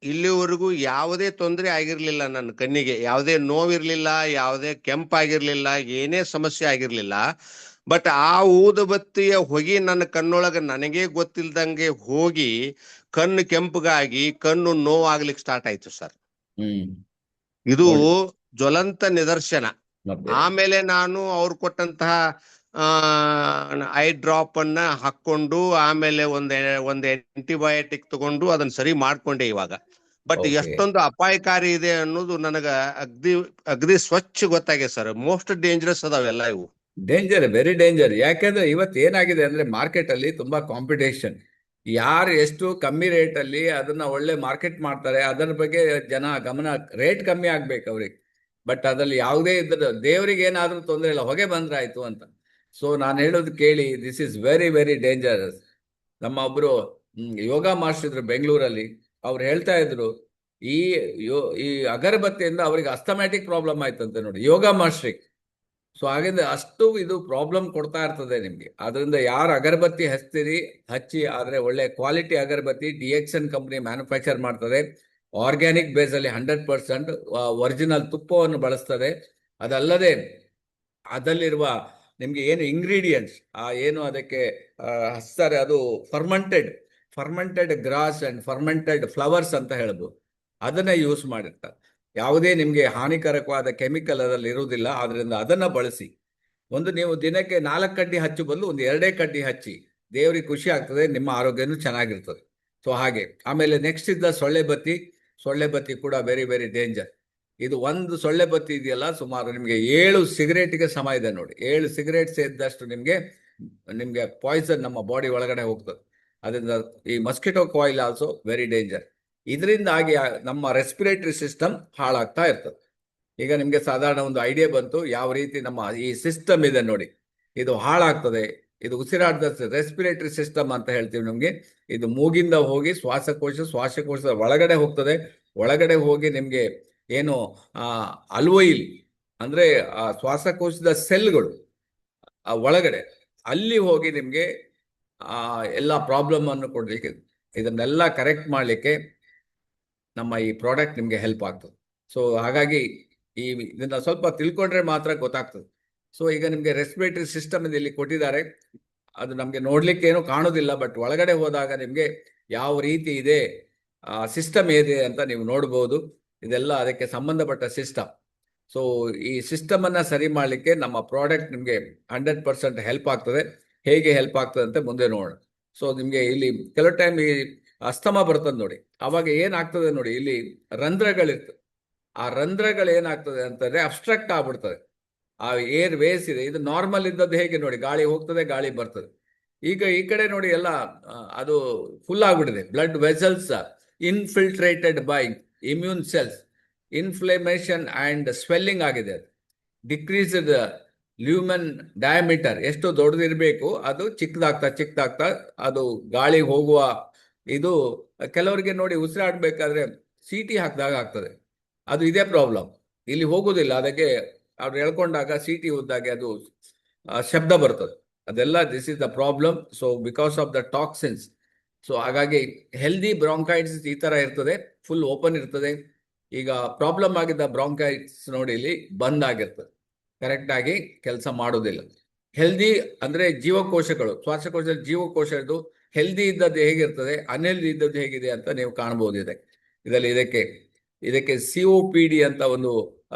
ಇಲ್ಲಿವರೆಗೂ ಯಾವುದೇ ತೊಂದರೆ ಆಗಿರ್ಲಿಲ್ಲ. ನನ್ನ ಕಣ್ಣಿಗೆ ಯಾವುದೇ ನೋವಿರ್ಲಿಲ್ಲ, ಯಾವುದೇ ಕೆಂಪಾಗಿರ್ಲಿಲ್ಲ, ಏನೇ ಸಮಸ್ಯೆ ಆಗಿರ್ಲಿಲ್ಲ. ಬಟ್ ಆ ಊದುಬತ್ತಿಯ ಹೊಗೆ ನನ್ನ ಕಣ್ಣೊಳಗ ನನಗೆ ಗೊತ್ತಿಲ್ದಂಗೆ ಹೋಗಿ ಕಣ್ಣು ಕೆಂಪಗಾಗಿ ಕಣ್ಣು ನೋವಾಗ್ಲಿಕ್ಕೆ ಸ್ಟಾರ್ಟ್ ಆಯ್ತು ಸರ್. ಇದು ಜ್ವಲಂತ ನಿದರ್ಶನ. ಆಮೇಲೆ ನಾನು ಅವ್ರು ಕೊಟ್ಟಂತಹ ಐ ಡ್ರಾಪ್ ಅನ್ನ ಹಾಕೊಂಡು ಆಮೇಲೆ ಒಂದ್ ಆಂಟಿಬಯೋಟಿಕ್ ತಗೊಂಡು ಅದನ್ನ ಸರಿ ಮಾಡ್ಕೊಂಡೆ ಇವಾಗ. ಬಟ್ ಎಷ್ಟೊಂದು ಅಪಾಯಕಾರಿ ಇದೆ ಅನ್ನೋದು ನನಗ ಅಗ್ದಿ ಸ್ವಚ್ಛ ಗೊತ್ತಾಗಿದೆ ಸರ್. ಮೋಸ್ಟ್ ಡೇಂಜರಸ್ ಅದಾವೆಲ್ಲ ಇವು. Danger, very danger. ಯಾಕೆಂದ್ರೆ ಇವತ್ತು ಏನಾಗಿದೆ ಅಂದ್ರೆ ಮಾರ್ಕೆಟ್ ಅಲ್ಲಿ ತುಂಬಾ ಕಾಂಪಿಟೇಷನ್. ಯಾರು ಎಷ್ಟು ಕಮ್ಮಿ ರೇಟ್ ಅಲ್ಲಿ ಅದನ್ನ ಒಳ್ಳೆ ಮಾರ್ಕೆಟ್ ಮಾಡ್ತಾರೆ, ಅದರ ಬಗ್ಗೆ ಜನ ಗಮನ, ರೇಟ್ ಕಮ್ಮಿ ಆಗ್ಬೇಕು ಅವ್ರಿಗೆ. ಬಟ್ ಅದ್ರಲ್ಲಿ ಯಾವುದೇ ಇದ್ರ ದೇವರಿಗೆ ಏನಾದ್ರೂ ತೊಂದರೆ ಇಲ್ಲ, ಹೊಗೆ ಬಂದ್ರೆ ಆಯ್ತು ಅಂತ. ಸೊ ನಾನು ಹೇಳೋದು ಕೇಳಿ, this is very very dangerous. ನಮ್ಮ ಒಬ್ರು ಯೋಗ ಮಾಸ್ಟರ್ ಇದ್ರು ಬೆಂಗಳೂರಲ್ಲಿ, ಅವ್ರು ಹೇಳ್ತಾ ಇದ್ರು ಈ ಅಗರಬತ್ತಿಯಿಂದ ಅವ್ರಿಗೆ ಅಸ್ತಮ್ಯಾಟಿಕ್ ಪ್ರಾಬ್ಲಮ್ ಆಯ್ತಂತೆ ನೋಡಿ, ಯೋಗ ಮಾಸ್ಟ್ರಿಗೆ. ಸೊ ಹಾಗಿಂದ ಅಷ್ಟು ಇದು ಪ್ರಾಬ್ಲಮ್ ಕೊಡ್ತಾ ಇರ್ತದೆ ನಿಮ್ಗೆ. ಅದರಿಂದ ಯಾರು ಅಗರಬತ್ತಿ ಹಚ್ಚಿ, ಆದ್ರೆ ಒಳ್ಳೆ ಕ್ವಾಲಿಟಿ ಅಗರಬತ್ತಿ DXN ಕಂಪನಿ ಮ್ಯಾನುಫ್ಯಾಕ್ಚರ್ ಮಾಡ್ತದೆ. ಆರ್ಗ್ಯಾನಿಕ್ ಬೇಸ್ ಅಲ್ಲಿ 100% ಒರಿಜಿನಲ್ ತುಪ್ಪವನ್ನು ಬಳಸ್ತದೆ. ಅದಲ್ಲದೆ ಅದರಲ್ಲಿರುವ ನಿಮ್ಗೆ ಏನು ಇಂಗ್ರೀಡಿಯೆಂಟ್ಸ್, ಏನು ಅದಕ್ಕೆ ಹಚ್ತಾರೆ, ಅದು fermented grass and fermented flowers ಅಂತ ಹೇಳ್ಬೋದು, ಅದನ್ನ ಯೂಸ್ ಮಾಡಿರ್ತಾರೆ. ಯಾವುದೇ ನಿಮ್ಗೆ ಹಾನಿಕರಕವಾದ ಕೆಮಿಕಲ್ ಅದರಲ್ಲಿ ಇರುವುದಿಲ್ಲ. ಆದ್ರಿಂದ ಅದನ್ನ ಬಳಸಿ. ನೀವು ದಿನಕ್ಕೆ 4 ಕಡ್ಡಿ ಹಚ್ಚು ಬದಲು 2 ಕಡ್ಡಿ ಹಚ್ಚಿ, ದೇವ್ರಿಗೆ ಖುಷಿ ಆಗ್ತದೆ, ನಿಮ್ಮ ಆರೋಗ್ಯನೂ ಚೆನ್ನಾಗಿರ್ತದೆ. ಸೊ ಹಾಗೆ ಆಮೇಲೆ ನೆಕ್ಸ್ಟ್ ಇದ್ದ ಸೊಳ್ಳೆ ಬತ್ತಿ ಕೂಡ ವೆರಿ ವೆರಿ ಡೇಂಜರ್. ಇದು ಒಂದು ಸೊಳ್ಳೆ ಬತ್ತಿ ಇದೆಯಲ್ಲ, ಸುಮಾರು ನಿಮ್ಗೆ 7 ಸಿಗರೇಟ್ಗೆ ಸಮ ಇದೆ ನೋಡಿ. 7 ಸಿಗರೇಟ್ ಸೇರಿದಷ್ಟು ನಿಮ್ಗೆ ಪಾಯ್ಸನ್ ನಮ್ಮ ಬಾಡಿ ಒಳಗಡೆ ಹೋಗ್ತದೆ. ಅದರಿಂದ ಈ mosquito coil also very danger. ಇದರಿಂದಾಗಿ ನಮ್ಮ ರೆಸ್ಪಿರೇಟರಿ ಸಿಸ್ಟಮ್ ಹಾಳಾಗ್ತಾ ಇರ್ತದೆ. ಈಗ ನಿಮ್ಗೆ ಸಾಧಾರಣ ಒಂದು ಐಡಿಯಾ ಬಂತು ಯಾವ ರೀತಿ ನಮ್ಮ ಈ ಸಿಸ್ಟಮ್ ಇದೆ ನೋಡಿ, ಇದು ಹಾಳಾಗ್ತದೆ. ಇದು ಉಸಿರಾಟದ ರೆಸ್ಪಿರೇಟರಿ ಸಿಸ್ಟಮ್ ಅಂತ ಹೇಳ್ತೀವಿ ನಮ್ಗೆ. ಇದು ಮೂಗಿಂದ ಹೋಗಿ ಶ್ವಾಸಕೋಶದ ಒಳಗಡೆ ಹೋಗ್ತದೆ. ಒಳಗಡೆ ಹೋಗಿ ನಿಮ್ಗೆ ಏನು ಅಲ್ವೋಯಿಲ್ ಅಂದ್ರೆ ಆ ಶ್ವಾಸಕೋಶದ ಸೆಲ್ಗಳು ಒಳಗಡೆ ಅಲ್ಲಿ ಹೋಗಿ ನಿಮ್ಗೆ ಎಲ್ಲ ಪ್ರಾಬ್ಲಮ್ ಅನ್ನು ಕೊಡ್ಲಿಕ್ಕೆ, ಇದನ್ನೆಲ್ಲ ಕರೆಕ್ಟ್ ಮಾಡ್ಲಿಕ್ಕೆ ನಮ್ಮ ಈ ಪ್ರಾಡಕ್ಟ್ ನಿಮ್ಗೆ ಹೆಲ್ಪ್ ಆಗ್ತದೆ. ಸೊ ಹಾಗಾಗಿ ಇದನ್ನ ಸ್ವಲ್ಪ ತಿಳ್ಕೊಂಡ್ರೆ ಮಾತ್ರ ಗೊತ್ತಾಗ್ತದೆ. ಸೊ ಈಗ ನಿಮ್ಗೆ ರೆಸ್ಪಿರೇಟರಿ ಸಿಸ್ಟಮ್ ಇಲ್ಲಿ ಕೊಟ್ಟಿದ್ದಾರೆ. ಅದು ನಮ್ಗೆ ನೋಡ್ಲಿಕ್ಕೆ ಏನೂ ಕಾಣೋದಿಲ್ಲ, ಬಟ್ ಒಳಗಡೆ ಹೋದಾಗ ನಿಮ್ಗೆ ಯಾವ ರೀತಿ ಇದೆ ಸಿಸ್ಟಮ್ ಏನಿದೆ ಅಂತ ನೀವು ನೋಡ್ಬೋದು. ಇದೆಲ್ಲ ಅದಕ್ಕೆ ಸಂಬಂಧಪಟ್ಟ ಸಿಸ್ಟಮ್. ಸೊ ಈ ಸಿಸ್ಟಮ್ ಅನ್ನ ಸರಿ ಮಾಡಲಿಕ್ಕೆ ನಮ್ಮ ಪ್ರಾಡಕ್ಟ್ ನಿಮಗೆ 100% ಹೆಲ್ಪ್ ಆಗ್ತದೆ. ಹೇಗೆ ಹೆಲ್ಪ್ ಆಗ್ತದೆ ಅಂತ ಮುಂದೆ ನೋಡೋಣ. ಸೊ ನಿಮಗೆ ಇಲ್ಲಿ ಕೆಲವು ಟೈಮ್ ಈ ಅಸ್ತಮ ಬರ್ತದೆ ನೋಡಿ, ಅವಾಗ ಏನಾಗ್ತದೆ ನೋಡಿ, ಇಲ್ಲಿ ರಂಧ್ರಗಳಿರ್ತದೆ. ಆ ರಂಧ್ರಗಳು ಏನಾಗ್ತದೆ ಅಂತಂದ್ರೆ ಅಬ್ಸ್ಟ್ರಕ್ಟ್ ಆಗ್ಬಿಡ್ತದೆ. ಆ ಏರ್ ವೇಸ್ ಇದೆ, ಇದು ನಾರ್ಮಲ್ ಇದ್ದದ್ದು ಹೇಗೆ ನೋಡಿ, ಗಾಳಿ ಹೋಗ್ತದೆ, ಗಾಳಿ ಬರ್ತದೆ. ಈಗ ಈ ಕಡೆ ನೋಡಿ ಎಲ್ಲ ಅದು ಫುಲ್ ಆಗ್ಬಿಟ್ಟಿದೆ. Blood vessels infiltrated by immune cells, inflammation and swelling ಆಗಿದೆ. ಡಿಕ್ರೀಸ್ಡ್ ಲ್ಯೂಮನ್ ಡಯಾಮೀಟರ್, ಎಷ್ಟು ದೊಡ್ಡದಿರಬೇಕು ಅದು ಚಿಕ್ಕದಾಗ್ತಾ ಅದು ಗಾಳಿಗೆ ಹೋಗುವ ಇದು. ಕೆಲವರಿಗೆ ನೋಡಿ ಉಸಿರಾಡ್ಬೇಕಾದ್ರೆ ಸೀಟಿ ಹಾಕಿದಾಗ ಆಗ್ತದೆ. ಅದು ಇದೇ ಪ್ರಾಬ್ಲಮ್, ಇಲ್ಲಿ ಹೋಗುದಿಲ್ಲ. ಅದಕ್ಕೆ ಅವ್ರು ಎಳ್ಕೊಂಡಾಗ ಸೀಟಿ ಉದ್ದಾಗೆ ಅದು ಶಬ್ದ ಬರ್ತದೆ. ಅದೆಲ್ಲ this is the problem. So because of the toxins. So ಹಾಗಾಗಿ ಹೆಲ್ದಿ ಬ್ರಾಂಕೈಟಿಸ್ ಈ ತರ ಇರ್ತದೆ, ಫುಲ್ ಓಪನ್ ಇರ್ತದೆ. ಈಗ ಪ್ರಾಬ್ಲಮ್ ಆಗಿದ್ದ ಬ್ರಾಂಕೈಟಿಸ್ ನೋಡಿ ಇಲ್ಲಿ ಬಂದ್ ಆಗಿರ್ತದೆ, ಕರೆಕ್ಟ್ ಆಗಿ ಕೆಲಸ ಮಾಡೋದಿಲ್ಲ. ಹೆಲ್ದಿ ಅಂದ್ರೆ ಜೀವಕೋಶಗಳು, ಶ್ವಾಸಕೋಶದ ಜೀವಕೋಶದ್ದು ಹೆಲ್ದಿ ಇದ್ದದ್ದು ಹೇಗಿರ್ತದೆ, ಅನ್ಹೆಲ್ದಿ ಇದ್ದದ್ದು ಹೇಗಿದೆ ಅಂತ ನೀವು ಕಾಣಬಹುದಿದೆ ಇದರಲ್ಲಿ. ಇದಕ್ಕೆ COPD ಅಂತ ಒಂದು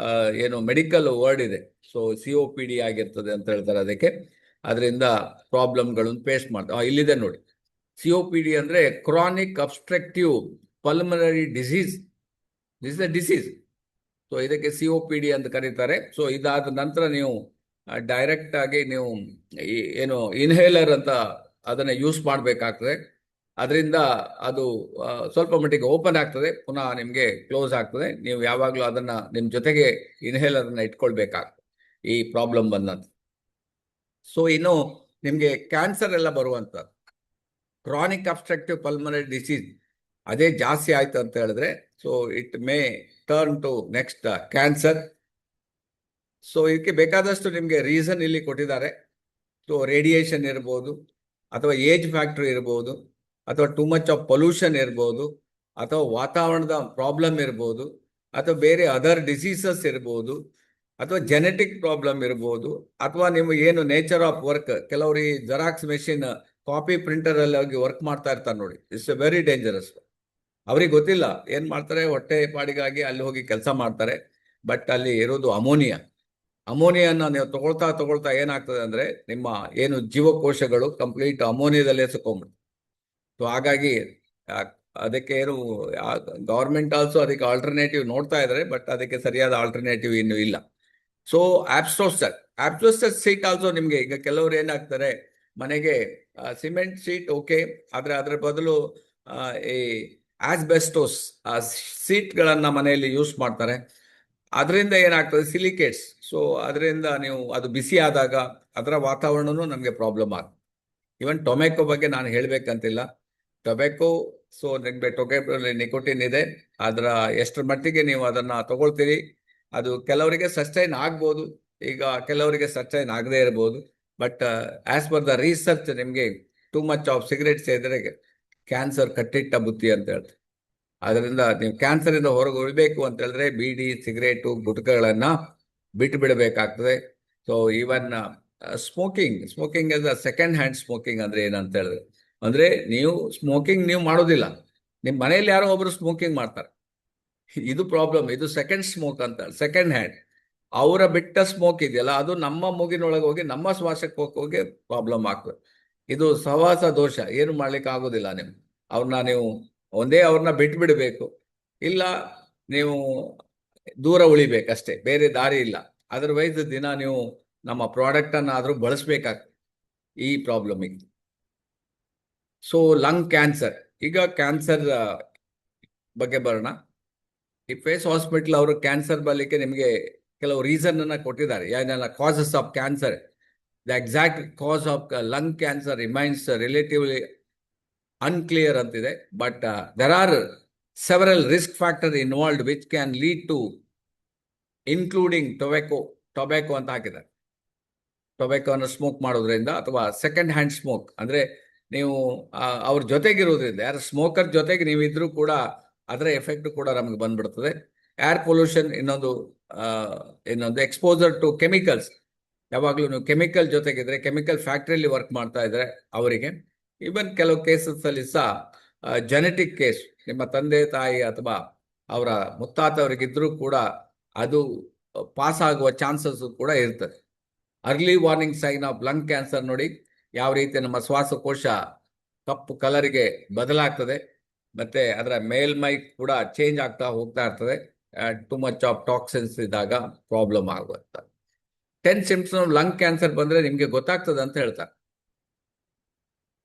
ಏನು ಮೆಡಿಕಲ್ ವರ್ಡ್ ಇದೆ. ಸೊ COPD ಆಗಿರ್ತದೆ ಅಂತ ಹೇಳ್ತಾರೆ ಅದಕ್ಕೆ. ಅದರಿಂದ ಪ್ರಾಬ್ಲಮ್ಗಳನ್ನು ಫೇಸ್ ಮಾಡ್ತಾರೆ. ಇಲ್ಲಿದೆ ನೋಡಿ, COPD ಅಂದ್ರೆ chronic obstructive pulmonary disease. This is the disease. So ಇದಕ್ಕೆ COPD ಅಂತ ಕರೀತಾರೆ. ಸೊ ಇದಾದ ನಂತರ ನೀವು ಡೈರೆಕ್ಟ್ ಆಗಿ ನೀವು ಏನು ಇನ್ಹೇಲರ್ ಅಂತ ಅದನ್ನ ಯೂಸ್ ಮಾಡಬೇಕಾಗ್ತದೆ. ಅದರಿಂದ ಅದು ಸ್ವಲ್ಪ ಮಟ್ಟಿಗೆ ಓಪನ್ ಆಗ್ತದೆ, ಪುನಃ ನಿಮಗೆ ಕ್ಲೋಸ್ ಆಗ್ತದೆ. ನೀವು ಯಾವಾಗಲೂ ಅದನ್ನ ನಿಮ್ಮ ಜೊತೆಗೆ ಇನ್ಹೇಲರ್ನ ಇಟ್ಕೊಳ್ಬೇಕಾಗ್ತದೆ ಈ ಪ್ರಾಬ್ಲಮ್ ಬಂದಂತ. ಸೊ ಇನ್ನು ನಿಮಗೆ ಕ್ಯಾನ್ಸರ್ ಎಲ್ಲ ಬರುವಂತ ಕ್ರಾನಿಕ್ ಅಬ್ಸ್ಟ್ರಕ್ಟಿವ್ ಪಲ್ಮನರಿ ಡಿಸೀಸ್ ಅದೇ ಜಾಸ್ತಿ ಆಯ್ತು ಅಂತ ಹೇಳಿದ್ರೆ, so it may turn to next cancer. So ಇದಕ್ಕೆ ಬೇಕಾದಷ್ಟು ನಿಮಗೆ ರೀಸನ್ ಇಲ್ಲಿ ಕೊಟ್ಟಿದ್ದಾರೆ. ಸೊ ರೇಡಿಯೇಷನ್ ಇರ್ಬೋದು, ಅಥವಾ ಏಜ್ ಫ್ಯಾಕ್ಟರ್ ಇರ್ಬೋದು, ಅಥವಾ ಟೂ ಮಚ್ ಆಫ್ ಪೊಲ್ಯೂಷನ್ ಇರ್ಬೋದು, ಅಥವಾ ವಾತಾವರಣದ ಪ್ರಾಬ್ಲಮ್ ಇರ್ಬೋದು, ಅಥವಾ ಬೇರೆ ಅದರ್ ಡಿಸೀಸಸ್ ಇರ್ಬೋದು, ಅಥವಾ ಜೆನೆಟಿಕ್ ಪ್ರಾಬ್ಲಮ್ ಇರ್ಬೋದು, ಅಥವಾ ನೀವು ಏನು ನೇಚರ್ ಆಫ್ ವರ್ಕ್, ಕೆಲವರು ಈ ಜೆರಾಕ್ಸ್ ಮೆಷಿನ್ ಕಾಪಿ ಪ್ರಿಂಟರ್ ಅಲ್ಲಿ ಹೋಗಿ ವರ್ಕ್ ಮಾಡ್ತಾ ಇರ್ತಾರೆ ನೋಡಿ, ಇಟ್ಸ್ ವೆರಿ ಡೇಂಜರಸ್. ಅವ್ರಿಗೆ ಗೊತ್ತಿಲ್ಲ ಏನ್ ಮಾಡ್ತಾರೆ, ಹೊಟ್ಟೆ ಪಾಡಿಗಾಗಿ ಅಲ್ಲಿ ಹೋಗಿ ಕೆಲಸ ಮಾಡ್ತಾರೆ. ಬಟ್ ಅಲ್ಲಿ ಇರೋದು ಅಮೋನಿಯಾನ ನೀವು ತಗೊಳ್ತಾ ಏನಾಗ್ತದೆ ಅಂದ್ರೆ ನಿಮ್ಮ ಏನು ಜೀವಕೋಶಗಳು ಕಂಪ್ಲೀಟ್ ಅಮೋನಿಯಾದಲ್ಲೇ ಸುಕೊಂಡ್ಬಿಡ್ತದೆ. ಸೊ ಹಾಗಾಗಿ ಅದಕ್ಕೆ ಏನು ಗವರ್ಮೆಂಟ್ ಆಲ್ಸೋ ಅದಕ್ಕೆ ಆಲ್ಟರ್ನೇಟಿವ್ ನೋಡ್ತಾ ಇದ್ದಾರೆ, ಬಟ್ ಅದಕ್ಕೆ ಸರಿಯಾದ ಆಲ್ಟರ್ನೇಟಿವ್ ಇನ್ನು ಇಲ್ಲ. ಸೊ ಆಬ್ಸೋಸ್ಟರ್ ಸೀಟ್ ಆಲ್ಸೋ ನಿಮಗೆ ಈಗ ಕೆಲವರು ಏನಾಗ್ತಾರೆ, ಮನೆಗೆ ಸಿಮೆಂಟ್ ಸೀಟ್ ಓಕೆ, ಆದ್ರೆ ಅದರ ಬದಲು ಈ ಆಸ್ಬೆಸ್ಟೋಸ್ ಸೀಟ್ಗಳನ್ನ ಮನೆಯಲ್ಲಿ ಯೂಸ್ ಮಾಡ್ತಾರೆ. ಅದರಿಂದ ಏನಾಗ್ತದೆ, ಸಿಲಿಕೇಟ್ಸ್. ಸೊ ಅದರಿಂದ ನೀವು ಅದು ಬಿಸಿ ಆದಾಗ ಅದರ ವಾತಾವರಣನೂ ನಮಗೆ ಪ್ರಾಬ್ಲಮ್ ಆಗ್ತದೆ. ಇವನ್ ಟೊಮೆಟೊ ಬಗ್ಗೆ ನಾನು ಹೇಳ್ಬೇಕಂತಿಲ್ಲ. ಟೊಬ್ಯಾಕೋ, ಸೊ ನಿಮಗೆ ಟೊಬ್ಯಾಕೋಲಿ ನಿಕೋಟಿನ್ ಇದೆ. ಅದರ ಎಷ್ಟರ ಮಟ್ಟಿಗೆ ನೀವು ಅದನ್ನ ತಗೊಳ್ತೀರಿ, ಅದು ಕೆಲವರಿಗೆ ಸಸ್ಟೈನ್ ಆಗ್ಬೋದು, ಈಗ ಕೆಲವರಿಗೆ ಸಸ್ಟೈನ್ ಆಗದೇ ಇರಬಹುದು. But as per the research ನಿಮಗೆ ಟೂ ಮಚ್ ಆಫ್ ಸಿಗರೇಟ್ಸ್ ಇದ್ರೆ ಕ್ಯಾನ್ಸರ್ ಕಟ್ಟಿಟ್ಟ ಬುತ್ತಿ ಅಂತ ಹೇಳ್ತಾರೆ. ಅದರಿಂದ ನೀವು ಕ್ಯಾನ್ಸರ್ ಇಂದ ಹೊರಗೆ ಉಳಿಬೇಕು ಅಂತ ಹೇಳಿದ್ರೆ ಬೀಡಿ, ಸಿಗರೇಟು, ಗುಟ್ಕಗಳನ್ನ ಬಿಟ್ಟು ಬಿಡಬೇಕಾಗ್ತದೆ. So even smoking is a second hand smoking ಅಂದ್ರೆ ಏನಂತ ಹೇಳಿದ್ರೆ, ಅಂದ್ರೆ ನೀವು ಸ್ಮೋಕಿಂಗ್ ನೀವು ಮಾಡೋದಿಲ್ಲ, ನಿಮ್ ಮನೆಯಲ್ಲಿ ಯಾರೋ ಒಬ್ರು ಸ್ಮೋಕಿಂಗ್ ಮಾಡ್ತಾರೆ, ಇದು ಪ್ರಾಬ್ಲಮ್. ಇದು ಸೆಕೆಂಡ್ ಸ್ಮೋಕ್ ಅಂತ, ಸೆಕೆಂಡ್ ಹ್ಯಾಂಡ್. ಅವರ ಬಿಟ್ಟ ಸ್ಮೋಕ್ ಇದೆಯಲ್ಲ, ಅದು ನಮ್ಮ ಮೂಗಿನೊಳಗೆ ಹೋಗಿ ನಮ್ಮ ಶ್ವಾಸಕ್ಕೆ ಹೋಗಿ ಪ್ರಾಬ್ಲಮ್ ಆಗ್ತದೆ. ಇದು ಸಹವಾಸ ದೋಷ, ಏನು ಮಾಡ್ಲಿಕ್ಕೆ ಆಗೋದಿಲ್ಲ. ನೀವು ಅವ್ರನ್ನ ಬಿಟ್ಟು ಬಿಡಬೇಕು, ಇಲ್ಲ ನೀವು ದೂರ ಉಳಿಬೇಕಷ್ಟೇ, ಬೇರೆ ದಾರಿ ಇಲ್ಲ. ಅದರ್ವೈಸ್ ದಿನ ನೀವು ನಮ್ಮ ಪ್ರಾಡಕ್ಟ್ ಅನ್ನ ಆದ್ರೂ ಬಳಸ್ಬೇಕಾಗ್ತದೆ ಈ ಪ್ರಾಬ್ಲಮಿಗೆ. ಸೊ ಲಂಗ್ ಕ್ಯಾನ್ಸರ್, ಈಗ ಕ್ಯಾನ್ಸರ್ ಬಗ್ಗೆ ಬರೋಣ. ಈ ಫೇಸ್ ಹಾಸ್ಪಿಟಲ್ ಅವರು ಕ್ಯಾನ್ಸರ್ ಬರ್ಲಿಕ್ಕೆ ನಿಮಗೆ ಕೆಲವು ರೀಸನ್ ಅನ್ನ ಕೊಟ್ಟಿದ್ದಾರೆ. ಏನೆಲ್ಲ causes of cancer. The exact cause of lung cancer remains relatively unclear ಅಂತಿದೆ. But there are several risk factor involved which can lead to including tobacco ಅಂತ ಹಾಕಿದ್ದಾರೆ. ಟೊಬ್ಯಾಕೋನ ಸ್ಮೋಕ್ ಮಾಡೋದ್ರಿಂದ, ಅಥವಾ ಸೆಕೆಂಡ್ ಹ್ಯಾಂಡ್ ಸ್ಮೋಕ್ ಅಂದ್ರೆ ನೀವು ಅವ್ರ ಜೊತೆಗಿರೋದ್ರಿಂದ, ಯಾರು ಸ್ಮೋಕರ್ ಜೊತೆಗೆ ನೀವಿದ್ರೂ ಕೂಡ ಅದರ ಎಫೆಕ್ಟ್ ಕೂಡ ನಮಗೆ ಬಂದ್ಬಿಡ್ತದೆ. ಏರ್ ಪೊಲ್ಯೂಷನ್ ಇನ್ನೊಂದು ಎಕ್ಸ್ಪೋಸರ್ ಟು ಕೆಮಿಕಲ್ಸ್. ಯಾವಾಗಲೂ ನೀವು ಕೆಮಿಕಲ್ ಜೊತೆಗಿದ್ರೆ, ಕೆಮಿಕಲ್ ಫ್ಯಾಕ್ಟ್ರಿಯಲ್ಲಿ ವರ್ಕ್ ಮಾಡ್ತಾ ಇದ್ರೆ ಅವರಿಗೆ, ಈವನ್ ಕೆಲವು ಕೇಸಸ್ ಅಲ್ಲಿ ಸಹ ಜೆನೆಟಿಕ್ ಕೇಸ್, ನಿಮ್ಮ ತಂದೆ ತಾಯಿ ಅಥವಾ ಅವರ ಮುತ್ತಾತವರಿಗಿದ್ರೂ ಕೂಡ ಅದು ಪಾಸ್ ಆಗುವ ಚಾನ್ಸಸ್ ಕೂಡ ಇರ್ತದೆ. Early warning sign of lung cancer ನೋಡಿ, ಯಾವ ರೀತಿ ನಮ್ಮ ಶ್ವಾಸಕೋಶ ಕಪ್ಪು ಕಲರ್ಗೆ ಬದಲಾಗ್ತದೆ, ಮತ್ತೆ ಅದರ ಮೇಲ್ಮೈ ಕೂಡ ಚೇಂಜ್ ಆಗ್ತಾ ಹೋಗ್ತಾ ಇರ್ತದೆ. ಟು ಮಚ್ ಆಫ್ ಟಾಕ್ಸಿನ್ಸ್ ಇದ್ದಾಗ ಪ್ರಾಬ್ಲಮ್ ಆಗುವಂತ 10 ಸಿಂಪ್ಟಮ್ಸ್ ಲಂಗ್ ಕ್ಯಾನ್ಸರ್ ಬಂದ್ರೆ ನಿಮ್ಗೆ ಗೊತ್ತಾಗ್ತದೆ ಅಂತ ಹೇಳ್ತಾರೆ.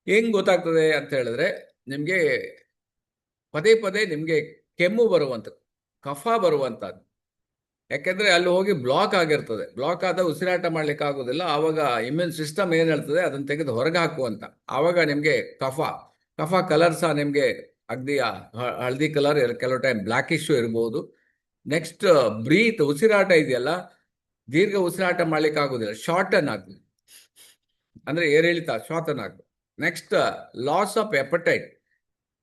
ಹೆಂಗ್ ಗೊತ್ತಾಗ್ತದೆ ಅಂತ ಹೇಳಿದ್ರೆ, ನಿಮ್ಗೆ ಪದೇ ಪದೇ ನಿಮ್ಗೆ ಕೆಮ್ಮು ಬರುವಂಥದ್ದು, ಕಫ ಬರುವಂತದ್ದು. ಯಾಕೆಂದ್ರೆ ಅಲ್ಲಿ ಹೋಗಿ ಬ್ಲಾಕ್ ಆಗಿರ್ತದೆ. ಬ್ಲಾಕ್ ಆದ ಉಸಿರಾಟ ಮಾಡ್ಲಿಕ್ಕೆ ಆಗೋದಿಲ್ಲ. ಆವಾಗ ಇಮ್ಯೂನ್ ಸಿಸ್ಟಮ್ ಏನ್ ಹೇಳ್ತದೆ ಅದನ್ನ ತೆಗೆದು ಹೊರಗೆ ಹಾಕುವಂತ. ಆವಾಗ ನಿಮ್ಗೆ ಕಫ ಕಲರ್ ಸಹ ನಿಮ್ಗೆ ಅಗ್ದಿ ಹಳದಿ ಕಲರ್, ಕೆಲವು ಟೈಮ್ ಬ್ಲಾಕಿಶ್ ಇರ್ಬೋದು. ನೆಕ್ಸ್ಟ್ ಬ್ರೀತ್, ಉಸಿರಾಟ ಇದೆಯಲ್ಲ, ದೀರ್ಘ ಉಸಿರಾಟ ಮಾಡ್ಲಿಕ್ಕೆ ಆಗೋದಿಲ್ಲ, ಶಾರ್ಟನ್ ಆಗ್ತದೆ, ಅಂದ್ರೆ ಏರಿಳಿತ ಶಾರ್ಟನ್ ಆಗ್ತದೆ. ನೆಕ್ಸ್ಟ್ ಲಾಸ್ ಆಫ್ ಎಪಟೈಟ್,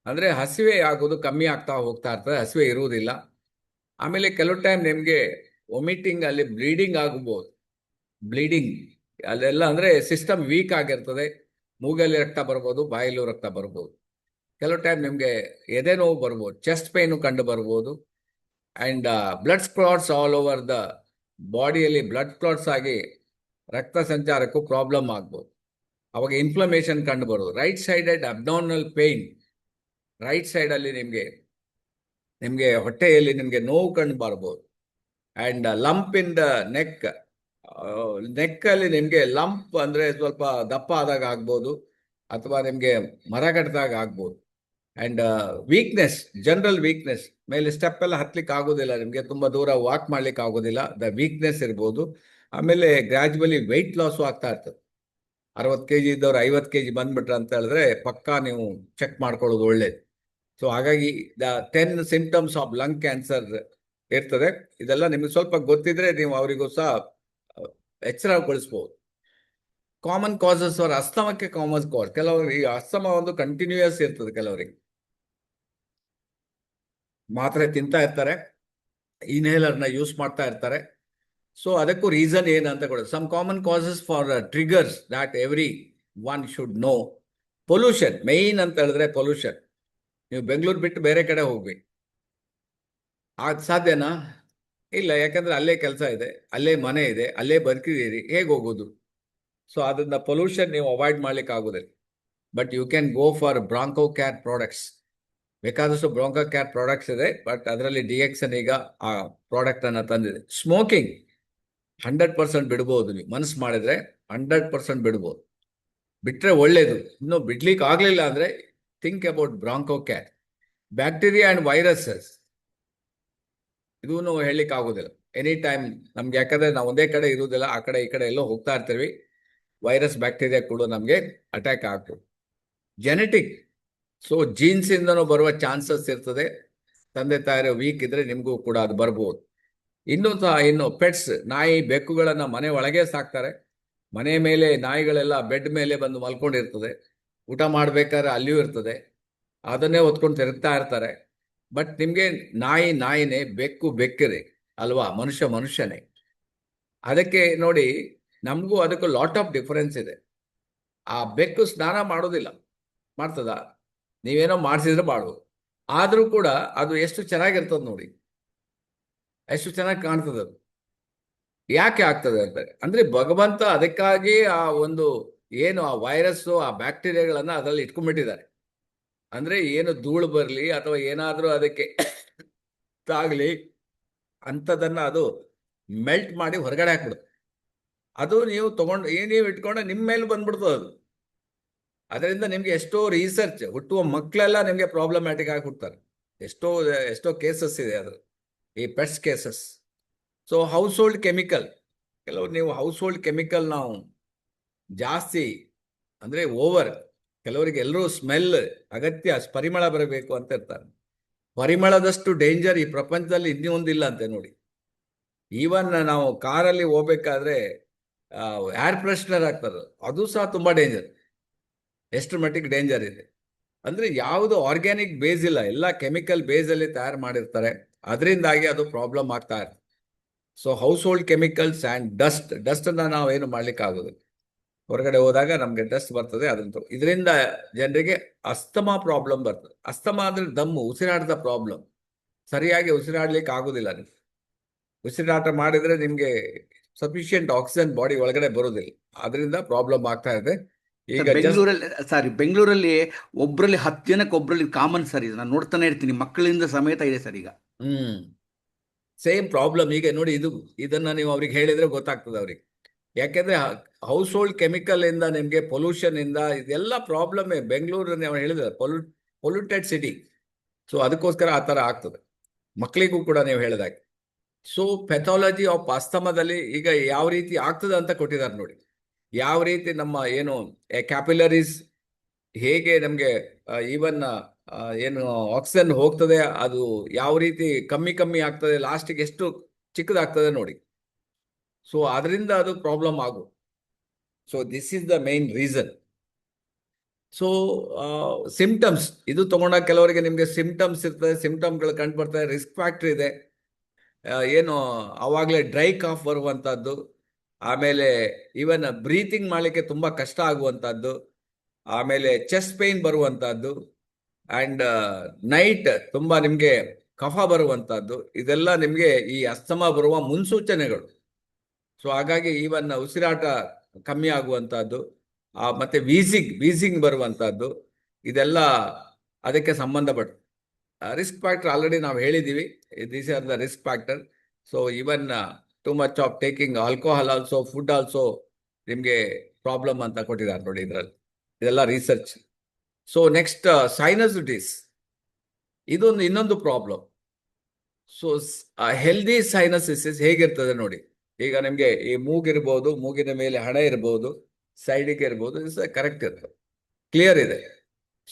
ಅಂದ್ರೆ ಹಸಿವೆ ಆಗೋದು ಕಮ್ಮಿ ಆಗ್ತಾ ಹೋಗ್ತಾ ಇರ್ತದೆ, ಹಸಿವೆ ಇರುವುದಿಲ್ಲ. ಆಮೇಲೆ ಕೆಲವು ಟೈಮ್ ನಿಮ್ಗೆ ವಾಮಿಟಿಂಗ್ ಅಲ್ಲಿ ಬ್ಲೀಡಿಂಗ್ ಆಗಬಹುದು. ಬ್ಲೀಡಿಂಗ್ ಅಲ್ಲೆಲ್ಲ ಅಂದ್ರೆ ಸಿಸ್ಟಮ್ ವೀಕ್ ಆಗಿರ್ತದೆ. ಮೂಗಲ್ಲಿ ರಕ್ತ ಬರ್ಬೋದು, ಬಾಯಲ್ಲೂ ರಕ್ತ ಬರ್ಬೋದು. ಕೆಲವು ಟೈಮ್ ನಿಮ್ಗೆ ಎದೆ ನೋವು ಬರ್ಬೋದು, ಚೆಸ್ಟ್ ಪೇನ್ ಕಂಡು ಬರ್ಬೋದು. And blood clots all over the ಬಾಡಿಯಲ್ಲಿ ಬ್ಲಡ್ ಕ್ಲಾಟ್ಸ್ ಆಗಿ ರಕ್ತ ಸಂಚಾರಕ್ಕೂ ಪ್ರಾಬ್ಲಮ್ ಆಗ್ಬೋದು. ಅವಾಗ ಇನ್ಫ್ಲಮೇಷನ್ ಕಂಡು ಬರೋದು. Right sided abdominal pain, right side ಅಲ್ಲಿ ನಿಮ್ಗೆ ಹೊಟ್ಟೆಯಲ್ಲಿ ನಿಮ್ಗೆ ನೋವು ಕಂಡು ಬರ್ಬೋದು. And lump in the neck ಅಲ್ಲಿ ನಿಮ್ಗೆ ಲಂಪ್ ಅಂದ್ರೆ ಸ್ವಲ್ಪ ದಪ್ಪ ಆದಾಗ ಆಗ್ಬೋದು, ಅಥವಾ ನಿಮ್ಗೆ ಮರ ಕಟ್ಟಿದಾಗ ಆಗ್ಬೋದು. ಅಂಡ್ ವೀಕ್ನೆಸ್, ಜನರಲ್ ವೀಕ್ನೆಸ್, ಮೇಲೆ ಸ್ಟೆಪ್ ಎಲ್ಲ ಹತ್ಲಿಕ್ಕೆ ಆಗೋದಿಲ್ಲ, ನಿಮ್ಗೆ ತುಂಬಾ ದೂರ ವಾಕ್ ಮಾಡ್ಲಿಕ್ಕೆ ಆಗೋದಿಲ್ಲ, ದ ವೀಕ್ನೆಸ್ ಇರ್ಬೋದು. ಆಮೇಲೆ ಗ್ರಾಜುವಲಿ ವೆಯ್ಟ್ ಲಾಸು ಆಗ್ತಾ ಇರ್ತದೆ. 60 kg ಇದ್ದವ್ರು 50 kg ಬಂದ್ಬಿಟ್ರೆ ಅಂತ ಹೇಳಿದ್ರೆ ಪಕ್ಕಾ ನೀವು ಚೆಕ್ ಮಾಡ್ಕೊಳ್ಳೋದು ಒಳ್ಳೇದು. ಸೊ ಹಾಗಾಗಿ the 10 symptoms of lung cancer ಇರ್ತದೆ. ಇದೆಲ್ಲ ನಿಮ್ಗೆ ಸ್ವಲ್ಪ ಗೊತ್ತಿದ್ರೆ ನೀವು ಅವರಿಗೂ ಸಹ ಎಚ್ಚರಗೊಳಿಸ್ಬೋದು. ಕಾಮನ್ ಕಾಸಸ್ ಫಾರ್ ಅಸ್ತಮಕ್ಕೆ ಕಾಮನ್ ಕಾಸ್, ಕೆಲವರಿಗೆ ಈ ಅಸ್ತಮ ಒಂದು ಕಂಟಿನ್ಯೂಯಸ್ ಇರ್ತದೆ, ಕೆಲವರಿಗೆ ಮಾತ್ರೆ ತಿಂತಾ ಇರ್ತಾರೆ, ಇನ್ಹೇಲರ್ನ ಯೂಸ್ ಮಾಡ್ತಾ ಇರ್ತಾರೆ. ಸೊ ಅದಕ್ಕೂ ರೀಸನ್ ಏನಂತ ಕೊಡೋದು. Some common causes for triggers that everyone should know. Pollution main ಅಂತ ಹೇಳಿದ್ರೆ ಪೊಲ್ಯೂಷನ್. ನೀವು ಬೆಂಗಳೂರು ಬಿಟ್ಟು ಬೇರೆ ಕಡೆ ಹೋಗ್ಬೇಕು, ಅದು ಸಾಧ್ಯನಾ? ಇಲ್ಲ, ಯಾಕಂದ್ರೆ ಅಲ್ಲೇ ಕೆಲಸ ಇದೆ, ಅಲ್ಲೇ ಮನೆ ಇದೆ, ಅಲ್ಲೇ ಬದುಕಿದ್ದೀರಿ, ಹೇಗೆ ಹೋಗೋದು? ಸೊ ಅದನ್ನ ಪೊಲ್ಯೂಷನ್ ನೀವು ಅವಾಯ್ಡ್ ಮಾಡ್ಲಿಕ್ಕೆ ಆಗೋದಿಲ್ಲ. But you can go for broncho care products. ಬೇಕಾದಷ್ಟು ಬ್ರಾಂಕೋ ಕೇರ್ ಪ್ರಾಡಕ್ಟ್ಸ್ ಇದೆ, ಬಟ್ ಅದರಲ್ಲಿ ಡಿಎಕ್ಸನ್ ಈಗ ಆ ಪ್ರಾಡಕ್ಟ್ ಅನ್ನ ತಂದಿದೆ. ಸ್ಮೋಕಿಂಗ್ 100% ಬಿಡ್ಬೋದು, ನೀವು ಮನಸ್ಸು ಮಾಡಿದ್ರೆ 100% ಬಿಡ್ಬೋದು. ಬಿಟ್ರೆ ಒಳ್ಳೇದು. ಇನ್ನು ಬಿಡ್ಲಿಕ್ಕೆ ಆಗ್ಲಿಲ್ಲ ಅಂದ್ರೆ think about broncho care. Bacteria and viruses ಇದೂ ಹೇಳಲಿಕ್ಕೆ ಆಗೋದಿಲ್ಲ ಎನಿ ಟೈಮ್ ನಮ್ಗೆ, ಯಾಕಂದ್ರೆ ನಾವು ಒಂದೇ ಕಡೆ ಇರುವುದಿಲ್ಲ, ಆ ಕಡೆ ಈ ಕಡೆ ಎಲ್ಲೋ ಹೋಗ್ತಾ ಇರ್ತೀವಿ. ವೈರಸ್ ಬ್ಯಾಕ್ಟೀರಿಯಾ ಕೂಡ ನಮಗೆ ಅಟ್ಯಾಕ್ ಆಗ್ತದೆ. ಜೆನೆಟಿಕ್, ಸೊ ಜೀನ್ಸ್ ಇಂದನೂ ಬರುವ ಚಾನ್ಸಸ್ ಇರ್ತದೆ. ತಂದೆ ತಾಯಿರ ವೀಕ್ ಇದ್ರೆ ನಿಮಗೂ ಕೂಡ ಅದು ಬರ್ಬೋದು. ಇನ್ನು ಪೆಟ್ಸ್, ನಾಯಿ ಬೆಕ್ಕುಗಳನ್ನ ಮನೆ ಒಳಗೆ ಸಾಕ್ತಾರೆ. ಮನೆ ಮೇಲೆ ನಾಯಿಗಳೆಲ್ಲ ಬೆಡ್ ಮೇಲೆ ಬಂದು ಮಲ್ಕೊಂಡಿರ್ತದೆ, ಊಟ ಮಾಡ್ಬೇಕಾದ್ರೆ ಅಲ್ಲಿಯೂ ಇರ್ತದೆ, ಅದನ್ನೇ ಹೊತ್ಕೊಂಡು ತಿರುಗ್ತಾ ಇರ್ತಾರೆ. ಬಟ್ ನಿಮ್ಗೆ ನಾಯಿನೇ, ಬೆಕ್ಕು ಬೆಕ್ಕರೆ ಅಲ್ವಾ, ಮನುಷ್ಯನೇ. ಅದಕ್ಕೆ ನೋಡಿ, ನಮಗೂ ಅದಕ್ಕೂ ಲಾಟ್ ಆಫ್ ಡಿಫರೆನ್ಸ್ ಇದೆ. ಆ ಬೆಕ್ಕು ಸ್ನಾನ ಮಾಡೋದಿಲ್ಲ, ಮಾಡ್ತದ? ನೀವೇನೋ ಮಾಡಿಸಿದ್ರೆ ಮಾಡ್ಬೋದು. ಆದ್ರೂ ಕೂಡ ಅದು ಎಷ್ಟು ಚೆನ್ನಾಗಿರ್ತದೆ ನೋಡಿ, ಎಷ್ಟು ಚೆನ್ನಾಗಿ ಕಾಣ್ತದೆ ಅದು. ಯಾಕೆ ಆಗ್ತದೆ ಅಂದ್ರೆ ಭಗವಂತ ಅದಕ್ಕಾಗಿ ಆ ಒಂದು ಏನು ಆ ವೈರಸ್ಸು, ಆ ಬ್ಯಾಕ್ಟೀರಿಯಾಗಳನ್ನ ಅದರಲ್ಲಿ ಇಟ್ಕೊಂಡ್ಬಿಟ್ಟಿದ್ದಾರೆ. ಅಂದ್ರೆ ಏನು ಧೂಳು ಬರಲಿ ಅಥವಾ ಏನಾದ್ರೂ ಅದಕ್ಕೆ ತಾಗ್ಲಿ ಅಂಥದನ್ನ ಅದು ಮೆಲ್ಟ್ ಮಾಡಿ ಹೊರಗಡೆ ಹಾಕ್ಬಿಡುತ್ತೆ. ಅದು ನೀವು ನೀವು ಇಟ್ಕೊಂಡ್ರೆ ನಿಮ್ಮ ಮೇಲೆ ಬಂದ್ಬಿಡ್ತದೆ ಅದು. ಅದರಿಂದ ನಿಮ್ಗೆ ಎಷ್ಟೋ ರಿಸರ್ಚ್, ಹುಟ್ಟುವ ಮಕ್ಕಳೆಲ್ಲ ನಿಮ್ಗೆ ಪ್ರಾಬ್ಲಮ್ಯಾಟಿಕ್ ಆಗಿ ಹುಡ್ತಾರೆ. ಎಷ್ಟೋ ಕೇಸಸ್ ಇದೆ ಅದ್ರ, ಈ pets cases. So house hold chemical, ಕೆಲವರು ನೀವು ಹೌಸ್ ಹೋಲ್ಡ್ ಕೆಮಿಕಲ್ ನಾವು ಜಾಸ್ತಿ ಅಂದ್ರೆ ಓವರ್, ಕೆಲವರಿಗೆ ಎಲ್ಲರೂ ಸ್ಮೆಲ್ ಅಗತ್ಯ, ಪರಿಮಳ ಬರಬೇಕು ಅಂತ ಇರ್ತಾರೆ. ಪರಿಮಳದಷ್ಟು ಡೇಂಜರ್ ಈ ಪ್ರಪಂಚದಲ್ಲಿ ಇನ್ನೊಂದಿಲ್ಲ ಅಂತೆ ನೋಡಿ. ಈವನ್ ನಾವು ಕಾರಲ್ಲಿ ಹೋಗ್ಬೇಕಾದ್ರೆ ಏರ್ ಫ್ರೆಶ್ನರ್ ಆಗ್ತದೆ, ಅದು ಸಹ ತುಂಬಾ ಡೇಂಜರ್. ಎಷ್ಟು ಮಟ್ಟಿಗೆ ಡೇಂಜರ್ ಇದೆ ಅಂದ್ರೆ ಯಾವುದು ಆರ್ಗ್ಯಾನಿಕ್ ಬೇಸ್ ಇಲ್ಲ, ಎಲ್ಲ ಕೆಮಿಕಲ್ ಬೇಸ್ ಅಲ್ಲಿ ತಯಾರು ಮಾಡಿರ್ತಾರೆ. ಅದರಿಂದಾಗಿ ಅದು ಪ್ರಾಬ್ಲಮ್ ಆಗ್ತಾ ಇರ್ತದೆ. So house hold chemicals and dust ಅನ್ನ ನಾವೇನು ಮಾಡ್ಲಿಕ್ಕೆ ಆಗೋದಿಲ್ಲ. ಹೊರಗಡೆ ಹೋದಾಗ ನಮ್ಗೆ ಡಸ್ಟ್ ಬರ್ತದೆ. ಇದರಿಂದ ಜನರಿಗೆ ಅಸ್ತಮಾ ಪ್ರಾಬ್ಲಮ್ ಬರ್ತದೆ. ಅಸ್ತಮಾ ಅಂದ್ರೆ ದಮ್ಮು, ಉಸಿರಾಟದ ಪ್ರಾಬ್ಲಮ್. ಸರಿಯಾಗಿ ಉಸಿರಾಡ್ಲಿಕ್ಕೆ ಆಗುದಿಲ್ಲ. ನೀವು ಉಸಿರಾಟ ಮಾಡಿದ್ರೆ ನಿಮ್ಗೆ ಸಫಿಶಿಯಂಟ್ ಆಕ್ಸಿಜನ್ ಬಾಡಿ ಒಳಗಡೆ ಬರೋದಿಲ್ಲ. ಅದರಿಂದ ಪ್ರಾಬ್ಲಮ್ ಆಗ್ತಾ ಇದೆ. ಈಗ ಬೆಂಗಳೂರಲ್ಲಿ ಒಬ್ರಲ್ಲಿ 10 ಜನಕ್ಕೆ ಒಬ್ರಲ್ಲಿ ಕಾಮನ್ ಸರ್. ಇದು ನಾನು ನೋಡ್ತಾನೆ ಇರ್ತೀನಿ, ಮಕ್ಕಳಿಂದ ಸಮೇತ ಇದೆ ಸರ್ ಈಗ. Same problem. ಈಗ ನೋಡಿ, ಇದನ್ನ ನೀವು ಅವ್ರಿಗೆ ಹೇಳಿದ್ರೆ ಗೊತ್ತಾಗ್ತದೆ ಅವ್ರಿಗೆ. ಯಾಕೆಂದ್ರೆ ಹೌಸ್ ಹೋಲ್ಡ್ ಕೆಮಿಕಲ್ ಇಂದ ನಿಮ್ಗೆ ಪೊಲ್ಯೂಷನ್ ಇಂದ ಇದೆಲ್ಲ ಪ್ರಾಬ್ಲಮ್. ಬೆಂಗಳೂರು ನಾವು ಹೇಳಿದ್ರೆ ಪೊಲ್ಯೂಟೆಡ್ ಸಿಟಿ. ಸೊ ಅದಕ್ಕೋಸ್ಕರ ಆ ತರ ಆಗ್ತದೆ. ಮಕ್ಕಳಿಗೂ ಕೂಡ ನೀವು ಹೇಳಿದಾಗ. ಸೊ ಪೆಥಾಲಜಿ ಆಫ್ ಅಸ್ತಮದಲ್ಲಿ ಈಗ ಯಾವ ರೀತಿ ಆಗ್ತದೆ ಅಂತ ಕೊಟ್ಟಿದ್ದಾರೆ ನೋಡಿ. ಯಾವ ರೀತಿ ನಮ್ಮ ಏನು ಕ್ಯಾಪಿಲರೀಸ್ ಹೇಗೆ ನಮ್ಗೆ ಈವನ್ ಏನು ಆಕ್ಸಿಜನ್ ಹೋಗ್ತದೆ, ಅದು ಯಾವ ರೀತಿ ಕಮ್ಮಿ ಆಗ್ತದೆ, ಲಾಸ್ಟಿಗೆ ಎಷ್ಟು ಚಿಕ್ಕದಾಗ್ತದೆ ನೋಡಿ. ಸೊ ಅದರಿಂದ ಅದು ಪ್ರಾಬ್ಲಮ್ ಆಗು. So this is the main reason. So symptoms ಇದು ತಗೊಂಡಾಗ ಕೆಲವರಿಗೆ ನಿಮ್ಗೆ ಸಿಂಪ್ಟಮ್ಸ್ ಇರ್ತದೆ, ಸಿಂಪ್ಟಮ್ಗಳು ಕಂಡು ಬರ್ತದೆ. ರಿಸ್ಕ್ ಫ್ಯಾಕ್ಟರ್ ಇದೆ. ಏನು ಅವಾಗಲೇ ಡ್ರೈ ಕಾಫ್ ಬರುವಂತಹದ್ದು, ಆಮೇಲೆ ಈವನ್ ಬ್ರೀತಿಂಗ್ ಮಾಡಲಿಕ್ಕೆ ತುಂಬಾ ಕಷ್ಟ ಆಗುವಂತಹದ್ದು, ಆಮೇಲೆ ಚೆಸ್ಟ್ ಪೇನ್ ಬರುವಂತಹದ್ದು, ಅಂಡ್ ನೈಟ್ ತುಂಬಾ ನಿಮ್ಗೆ ಕಫ ಬರುವಂತಹದ್ದು. ಇದೆಲ್ಲ ನಿಮ್ಗೆ ಈ ಅಸ್ತಮಾ ಬರುವ ಮುನ್ಸೂಚನೆಗಳು. ಸೊ ಹಾಗಾಗಿ ಈವನ್ ಉಸಿರಾಟ ಕಮ್ಮಿ ಆಗುವಂತಹದ್ದು, ಮತ್ತೆ ವೀಸಿಂಗ್ ಬರುವಂತಹದ್ದು, ಇದೆಲ್ಲ ಅದಕ್ಕೆ ಸಂಬಂಧಪಟ್ಟ ರಿಸ್ಕ್ ಫ್ಯಾಕ್ಟರ್. ಆಲ್ರೆಡಿ ನಾವು ಹೇಳಿದೀವಿ, these are the risk factor. So even too much of taking alcohol also, food also ನಿಮ್ಗೆ ಪ್ರಾಬ್ಲಮ್ ಅಂತ ಕೊಟ್ಟಿದ್ದಾರೆ ನೋಡಿ ಇದರಲ್ಲಿ. ಇದೆಲ್ಲ ರಿಸರ್ಚ್. ಸೊ ನೆಕ್ಸ್ಟ್ ಸೈನಸಿಟಿಸ್, ಇದೊಂದು ಇನ್ನೊಂದು ಪ್ರಾಬ್ಲಮ್. ಸೊ ಹೆಲ್ದಿ ಸೈನಸಿಸ್ ಹೇಗಿರ್ತದೆ ನೋಡಿ. ಈಗ ನಿಮ್ಗೆ ಈ ಮೂಗಿರ್ಬೋದು, ಮೂಗಿನ ಮೇಲೆ ಹಣ ಇರ್ಬೋದು, ಸೈಡಿಗೆ ಇರ್ಬೋದು, ಕರೆಕ್ಟ್ ಇರ್ತದೆ, ಕ್ಲಿಯರ್ ಇದೆ.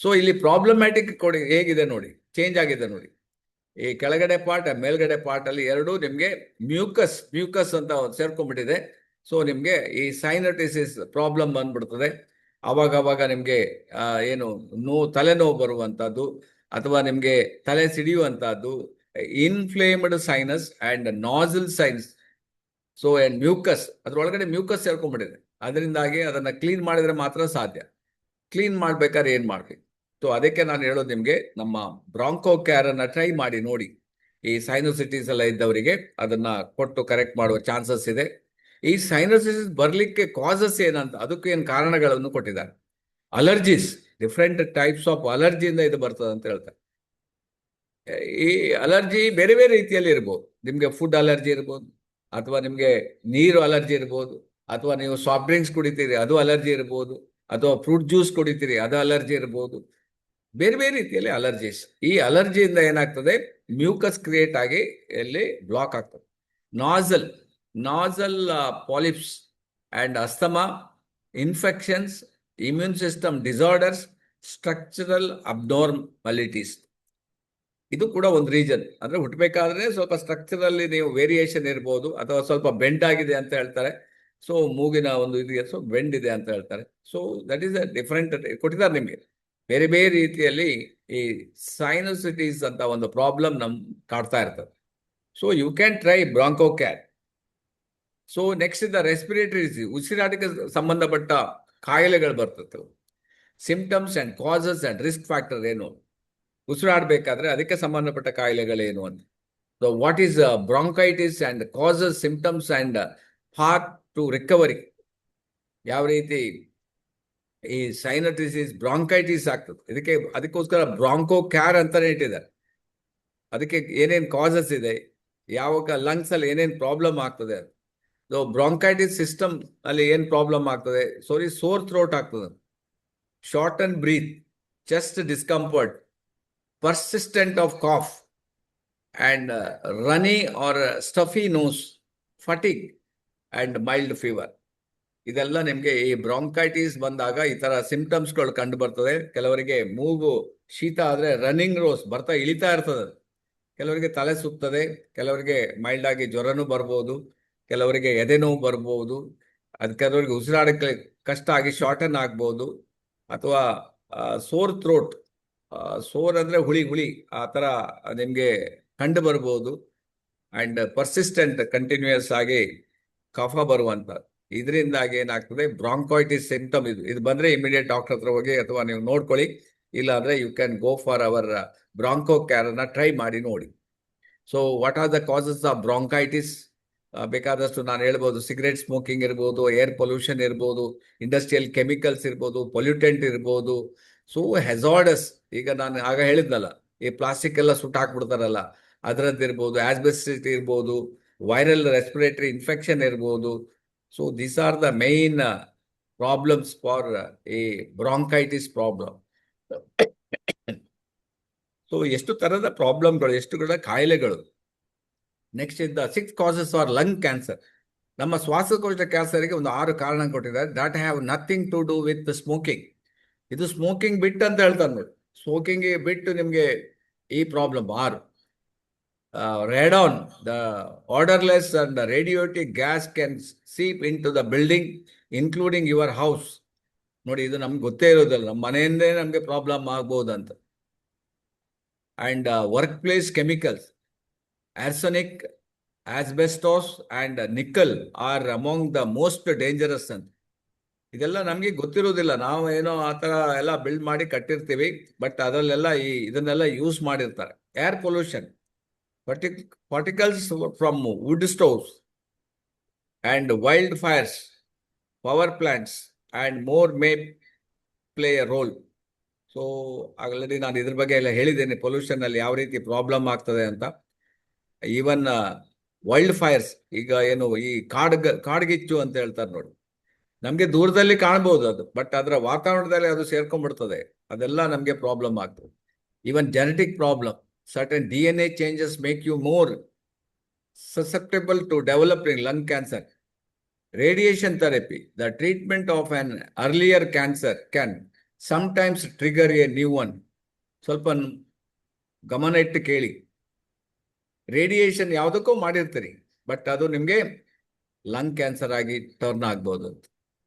ಸೊ ಇಲ್ಲಿ ಪ್ರಾಬ್ಲಮ್ಯಾಟಿಕ್ ಕೊಡಿ ಹೇಗಿದೆ ನೋಡಿ, ಚೇಂಜ್ ಆಗಿದೆ ನೋಡಿ. ಈ ಕೆಳಗಡೆ ಪಾರ್ಟ್, ಮೇಲ್ಗಡೆ ಪಾರ್ಟ್ ಅಲ್ಲಿ ಎರಡೂ ನಿಮ್ಗೆ ಮ್ಯೂಕಸ್ ಅಂತ ಸೇರ್ಕೊಂಡ್ಬಿಟ್ಟಿದೆ. ಸೊ ನಿಮ್ಗೆ ಈ ಸೈನಟಿಸಿಸ್ ಪ್ರಾಬ್ಲಮ್ ಬಂದ್ಬಿಡ್ತದೆ. ಅವಾಗ ನಿಮ್ಗೆ ಏನು ತಲೆನೋವು ಬರುವಂತಹದ್ದು, ಅಥವಾ ನಿಮ್ಗೆ ತಲೆ ಸಿಡಿಯುವಂತಹದ್ದು, inflamed sinus and nasal signs. So and mucus, ಅದ್ರೊಳಗಡೆ ಮ್ಯೂಕಸ್ ಸೇರ್ಕೊಂಡ್ಬಿಟ್ಟಿದೆ. ಅದರಿಂದಾಗಿ ಅದನ್ನ ಕ್ಲೀನ್ ಮಾಡಿದ್ರೆ ಮಾತ್ರ ಸಾಧ್ಯ. ಕ್ಲೀನ್ ಮಾಡ್ಬೇಕಾದ್ರೆ ಏನ್ ಮಾಡ್ಬೇಕು? ಸೊ ಅದಕ್ಕೆ ನಾನು ಹೇಳೋದು ನಿಮ್ಗೆ, ನಮ್ಮ ಬ್ರಾಂಕೋ ಕೇರ್ ಅನ್ನ ಟ್ರೈ ಮಾಡಿ ನೋಡಿ. ಈ ಸೈನೋಸಿಟೀಸ್ ಎಲ್ಲ ಇದ್ದವರಿಗೆ ಅದನ್ನ ಕೊಟ್ಟು ಕರೆಕ್ಟ್ ಮಾಡುವ ಚಾನ್ಸಸ್ ಇದೆ. ಈ ಸೈನೋಸಿಸ್ ಬರ್ಲಿಕ್ಕೆ ಕಾಸಸ್ ಏನಂತ, ಅದಕ್ಕೂ ಏನು ಕಾರಣಗಳನ್ನು ಕೊಟ್ಟಿದ್ದಾರೆ. ಅಲರ್ಜೀಸ್, ಡಿಫ್ರೆಂಟ್ ಟೈಪ್ಸ್ ಆಫ್ ಅಲರ್ಜಿಯಿಂದ ಇದು ಬರ್ತದೆ ಅಂತ ಹೇಳ್ತಾರೆ. ಈ ಅಲರ್ಜಿ ಬೇರೆ ಬೇರೆ ರೀತಿಯಲ್ಲಿ ಇರ್ಬೋದು. ನಿಮ್ಗೆ ಫುಡ್ ಅಲರ್ಜಿ ಇರ್ಬೋದು, ಅಥವಾ ನಿಮ್ಗೆ ನೀರು ಅಲರ್ಜಿ ಇರ್ಬೋದು, ಅಥವಾ ನೀವು ಸಾಫ್ಟ್ ಡ್ರಿಂಕ್ಸ್ ಕುಡಿತೀರಿ ಅದು ಅಲರ್ಜಿ ಇರ್ಬೋದು, ಅಥವಾ ಫ್ರೂಟ್ ಜ್ಯೂಸ್ ಕುಡಿತೀರಿ ಅದು ಅಲರ್ಜಿ ಇರ್ಬೋದು. ಬೇರೆ ಬೇರೆ ರೀತಿಯಲ್ಲಿ ಅಲರ್ಜೀಸ್. ಈ ಅಲರ್ಜಿಯಿಂದ ಏನಾಗ್ತದೆ, ಮ್ಯೂಕಸ್ ಕ್ರಿಯೇಟ್ ಆಗಿ ಇಲ್ಲಿ ಬ್ಲಾಕ್ ಆಗ್ತದೆ. Nasal polyps and asthma, infections, immune system disorders, structural abnormalities. ಇದು ಕೂಡ ಒಂದು ರೀಸನ್. ಅಂದ್ರೆ ಹುಟ್ಟಬೇಕಾದ್ರೆ ಸ್ವಲ್ಪ ಸ್ಟ್ರಕ್ಚರಲ್ಲಿ ನೀವು ವೇರಿಯೇಷನ್ ಇರ್ಬೋದು, ಅಥವಾ ಸ್ವಲ್ಪ ಬೆಂಡ್ ಆಗಿದೆ ಅಂತ ಹೇಳ್ತಾರೆ. ಸೊ ಮೂಗಿನ ಒಂದು ಇದು ಸೊ ಬೆಂಡ್ ಇದೆ ಅಂತ ಹೇಳ್ತಾರೆ. So that is a different ಕೊಟ್ಟಿದ್ದಾರೆ ನಿಮಗೆ. ಬೇರೆ ಬೇರೆ ರೀತಿಯಲ್ಲಿ ಈ ಸೈನೋಸಿಟೀಸ್ ಅಂತ ಒಂದು ಪ್ರಾಬ್ಲಮ್ ಕಾಡ್ತಾ ಇರ್ತದೆ. So you can try broncho care. So next ಇದ್ದ ರೆಸ್ಪಿರೇಟರಿ ಡಿಸೀಸ್, ಉಸಿರಾಟಕ್ಕೆ ಸಂಬಂಧಪಟ್ಟ ಕಾಯಿಲೆಗಳು ಬರ್ತದೆ. Symptoms and causes and risk factor ಏನು, ಉಸಿರಾಡಬೇಕಾದ್ರೆ ಅದಕ್ಕೆ ಸಂಬಂಧಪಟ್ಟ ಕಾಯಿಲೆಗಳೇನು ಅಂತ. So what is bronchitis and causes, symptoms and path to recovery. ಯಾವ ರೀತಿ ಈ ಸೈನಟಿಸಿಸ್, ಬ್ರಾಂಕೈಟಿಸ್ ಆಗ್ತದೆ, ಅದಕ್ಕೋಸ್ಕರ ಬ್ರಾಂಕೋ ಕ್ಯಾರ್ ಅಂತಾನೆ ಇಟ್ಟಿದ್ದಾರೆ. ಅದಕ್ಕೆ ಏನೇನು ಕಾಸಸ್ ಇದೆ, ಯಾವಾಗ ಲಂಗ್ಸ್ ಅಲ್ಲಿ ಏನೇನು ಪ್ರಾಬ್ಲಮ್ ಆಗ್ತದೆ. ಸೊ ಬ್ರಾಂಕೈಟಿಸ್ ಸಿಸ್ಟಮ್ ಅಲ್ಲಿ ಏನ್ ಪ್ರಾಬ್ಲಮ್ ಆಗ್ತದೆ, ಸೋರ್ ಥ್ರೋಟ್ ಆಗ್ತದೆ, short and breath, chest discomfort, persistent of cough, and runny or stuffy nose, fatigue and mild fever. ಇದೆಲ್ಲ ನಿಮ್ಗೆ ಈ ಬ್ರಾಂಕೈಟಿಸ್ ಬಂದಾಗ ಈ ತರ ಸಿಂಪ್ಟಮ್ಸ್ಗಳು ಕಂಡು ಬರ್ತದೆ. ಕೆಲವರಿಗೆ ಮೂಗು ಶೀತ ಆದ್ರೆ ರನ್ನಿಂಗ್ ರೋಸ್ ಬರ್ತಾ ಇಳಿತಾ ಇರ್ತದೆ. ಕೆಲವರಿಗೆ ತಲೆ ಸುತ್ತದೆ, ಕೆಲವರಿಗೆ ಮೈಲ್ಡ್ ಆಗಿ ಜ್ವರನೂ ಬರ್ಬೋದು, ಕೆಲವರಿಗೆ ಎದೆ ನೋವು ಬರ್ಬೋದು, ಕೆಲವರಿಗೆ ಉಸಿರಾಡಕ್ಕೆ ಕಷ್ಟ ಆಗಿ ಶಾರ್ಟನ್ ಆಗ್ಬೋದು, ಅಥವಾ ಸೋರ್ ಥ್ರೋಟ್, ಸೋರ್ ಅಂದ್ರೆ ಹುಳಿ ಆ ತರ ನಿಮ್ಗೆ ಕಂಡು ಬರ್ಬೋದು. ಅಂಡ್ ಪರ್ಸಿಸ್ಟೆಂಟ್ ಕಂಟಿನ್ಯೂಯಸ್ ಆಗಿ ಕಫ ಬರುವಂತ. ಇದರಿಂದಾಗಿ ಏನಾಗ್ತದೆ, ಬ್ರಾಂಕೈಟಿಸ್ ಸಿಂಪ್ಟಮ್ ಇದು ಬಂದ್ರೆ ಇಮಿಡಿಯೇಟ್ ಡಾಕ್ಟರ್ ಹತ್ರ ಹೋಗಿ ಅಥವಾ ನೀವು ನೋಡ್ಕೊಳ್ಳಿ. ಇಲ್ಲ ಅಂದ್ರೆ you can go for our broncho care ಅನ್ನ ಟ್ರೈ ಮಾಡಿ ನೋಡಿ. So what are the causes of bronchitis? ಬೇಕಾದಷ್ಟು ನಾನು ಹೇಳ್ಬೋದು. ಸಿಗರೇಟ್ ಸ್ಮೋಕಿಂಗ್ ಇರ್ಬೋದು, ಏರ್ ಪೊಲ್ಯೂಷನ್ ಇರ್ಬೋದು, ಇಂಡಸ್ಟ್ರಿಯಲ್ ಕೆಮಿಕಲ್ಸ್ ಇರ್ಬೋದು, ಪೊಲ್ಯೂಟೆಂಟ್ ಇರ್ಬೋದು. ಸೊ ಹೆಜಾರ್ಡಸ್, ಈಗ ನಾನು ಆಗ ಹೇಳಿದ್ನಲ್ಲ, ಈ ಪ್ಲಾಸ್ಟಿಕ್ ಎಲ್ಲ ಸುಟ್ಟು ಹಾಕ್ಬಿಡ್ತಾರಲ್ಲ, ಅದರದ್ದು ಇರ್ಬೋದು, ಆಸ್ಬೆಸ್ಟಿಸ್ ಇರ್ಬೋದು, ವೈರಲ್ ರೆಸ್ಪಿರೇಟರಿ ಇನ್ಫೆಕ್ಷನ್ ಇರ್ಬೋದು. So these are the main problems for ಈ ಬ್ರಾಂಕೈಟಿಸ್ ಪ್ರಾಬ್ಲಮ್. ಸೊ ಎಷ್ಟು ತರದ ಪ್ರಾಬ್ಲಮ್ಗಳು, ಎಷ್ಟು ಕಾಯಿಲೆಗಳು. ನೆಕ್ಸ್ಟ್ ಇದ್ದ 6 ಕಾಸಸ್ ಆರ್ ಲಂಗ್ ಕ್ಯಾನ್ಸರ್. ನಮ್ಮ ಶ್ವಾಸಕೋಶ ಕ್ಯಾನ್ಸರ್ಗೆ ಒಂದು 6 ಕಾರಣ ಕೊಟ್ಟಿದ್ದಾರೆ. That have nothing to do with smoking. ಇದು ಸ್ಮೋಕಿಂಗ್ ಬಿಟ್ಟು ಅಂತ ಹೇಳ್ತಾರೆ ನೋಡಿ. ಸ್ಮೋಕಿಂಗ್ ಬಿಟ್ಟು ನಿಮಗೆ ಈ problem 6. Radon, the odorless and radioactive gas can seep into the building, including your house. ನೋಡಿ, ಇದು ನಮ್ಗೆ ಗೊತ್ತೇ ಇರೋದಿಲ್ಲ, ನಮ್ಮ ಮನೆಯಿಂದೇ ನಮಗೆ ಪ್ರಾಬ್ಲಮ್ ಆಗ್ಬೋದಂತ. And workplace chemicals, arsenic, asbestos and nickel are among the most dangerous ಅಂತ. ಇದೆಲ್ಲ ನಮಗೆ ಗೊತ್ತಿರೋದಿಲ್ಲ. ನಾವು ಏನೋ ಆ ಥರ ಎಲ್ಲ ಬಿಲ್ಡ್ ಮಾಡಿ ಕಟ್ಟಿರ್ತೀವಿ, ಬಟ್ ಅದರಲ್ಲೆಲ್ಲ ಇದನ್ನೆಲ್ಲ ಯೂಸ್ ಮಾಡಿರ್ತಾರೆ. Air pollution, particles from wood stoves and wildfires, power plants and more may play a role. So already ನಾನು ಇದ್ರ ಬಗ್ಗೆ ಎಲ್ಲ ಹೇಳಿದ್ದೇನೆ, ಪೊಲ್ಯೂಷನ್ ಅಲ್ಲಿ ಯಾವ ರೀತಿ ಪ್ರಾಬ್ಲಮ್ ಆಗ್ತದೆ ಅಂತ. ಈವನ್ ವೈಲ್ಡ್ ಫೈರ್ಸ್, ಈಗ ಏನು ಈ ಕಾಡ್ಗಿಚ್ಚು ಅಂತ ಹೇಳ್ತಾರೆ ನೋಡಿ, ನಮ್ಗೆ ದೂರದಲ್ಲಿ ಕಾಣ್ಬೋದು ಅದು, ಬಟ್ ಅದರ ವಾತಾವರಣದಲ್ಲಿ ಅದು ಸೇರ್ಕೊಂಡ್ಬಿಡ್ತದೆ, ಅದೆಲ್ಲ ನಮ್ಗೆ ಪ್ರಾಬ್ಲಮ್ ಆಗ್ತದೆ. Even genetic problem, certain DNA changes make you more susceptible to developing lung cancer. Radiation therapy, the treatment of an earlier cancer, can sometimes trigger a new one. ಸ್ವಲ್ಪ ಗಮನ ಇಟ್ಟು ಕೇಳಿ. ರೇಡಿಯೇಷನ್ ಯಾವುದಕ್ಕೂ ಮಾಡಿರ್ತೀರಿ, ಬಟ್ ಅದು ನಿಮಗೆ ಲಂಗ್ ಕ್ಯಾನ್ಸರ್ ಆಗಿ ಟರ್ನ್ ಆಗ್ಬೋದು.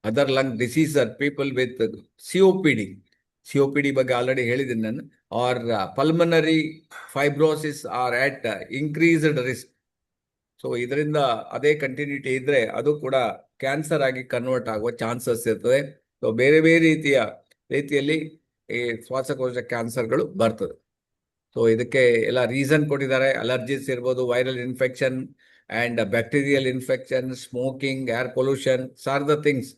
Other lung diseases, people with COPD ಬಗ್ಗೆ ಆಲ್ರೆಡಿ ಹೇಳಿದ್ದೀನಿ ನಾನು. Or pulmonary fibrosis are at increased risk. So ಇದರಿಂದ ಅದೇ ಕಂಟಿನ್ಯೂಟಿ ಇದ್ರೆ ಅದು ಕೂಡ ಕ್ಯಾನ್ಸರ್ ಆಗಿ ಕನ್ವರ್ಟ್ ಆಗುವ ಚಾನ್ಸಸ್ ಇರ್ತದೆ. ಸೊ ಬೇರೆ ಬೇರೆ ರೀತಿಯಲ್ಲಿ ಈ ಶ್ವಾಸಕೋಶ ಕ್ಯಾನ್ಸರ್ಗಳು ಬರ್ತದೆ. ಸೊ ಇದಕ್ಕೆ ಎಲ್ಲ ರೀಸನ್ ಕೊಟ್ಟಿದ್ದಾರೆ. ಅಲರ್ಜೀಸ್ ಇರ್ಬೋದು, viral infection and bacterial infection, smoking, air pollution are the things.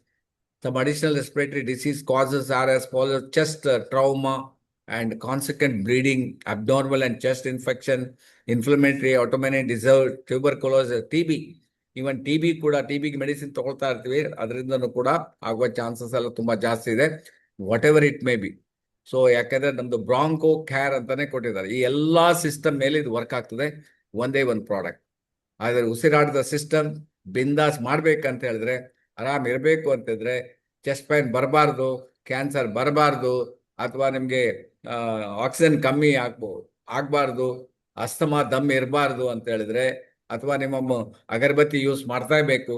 Some additional respiratory disease causes are as follows: chest trauma and consequent bleeding, abdominal and chest infection, inflammatory autoimmune disease, tuberculosis, TB. Even TB ಕೂಡ, TBಗೆ ಮೆಡಿಸಿನ್ ತಗೊಳ್ತಾ ಇರ್ತೀವಿ, ಅದರಿಂದನೂ ಕೂಡ ಆಗುವ ಚಾನ್ಸಸ್ ಎಲ್ಲ ತುಂಬಾ ಜಾಸ್ತಿ ಇದೆ, what ever it may be. So ಯಾಕಂದ್ರೆ ನಮ್ದು ಬ್ರಾಂಕೋ ಕೇರ್ ಅಂತಾನೆ ಕೊಟ್ಟಿದ್ದಾರೆ. ಈ ಎಲ್ಲಾ ಸಿಸ್ಟಮ್ ಮೇಲೆ ಇದು ವರ್ಕ್ ಆಗ್ತದೆ, ಒಂದೇ ಒಂದು ಪ್ರಾಡಕ್ಟ್. ಆದ್ರೆ ಉಸಿರಾಟದ ಸಿಸ್ಟಮ್ ಬಿಂದಾಸ್ ಮಾಡ್ಬೇಕಂತ ಹೇಳಿದ್ರೆ, ಆರಾಮ್ ಇರಬೇಕು ಅಂತಿದ್ರೆ, ಚೆಸ್ಟ್ ಪೈನ್ ಬರಬಾರ್ದು, ಕ್ಯಾನ್ಸರ್ ಬರಬಾರ್ದು, ಅಥವಾ ನಿಮಗೆ ಆಕ್ಸಿಜನ್ ಕಮ್ಮಿ ಆಗ್ಬಾರ್ದು, ಅಸ್ತಮಾ ದಮ್ ಇರಬಾರ್ದು ಅಂತ ಹೇಳಿದ್ರೆ, ಅಥವಾ ನಿಮ್ಮ ಅಗರಬತ್ತಿ ಯೂಸ್ ಮಾಡ್ತಾ ಇರಬೇಕು.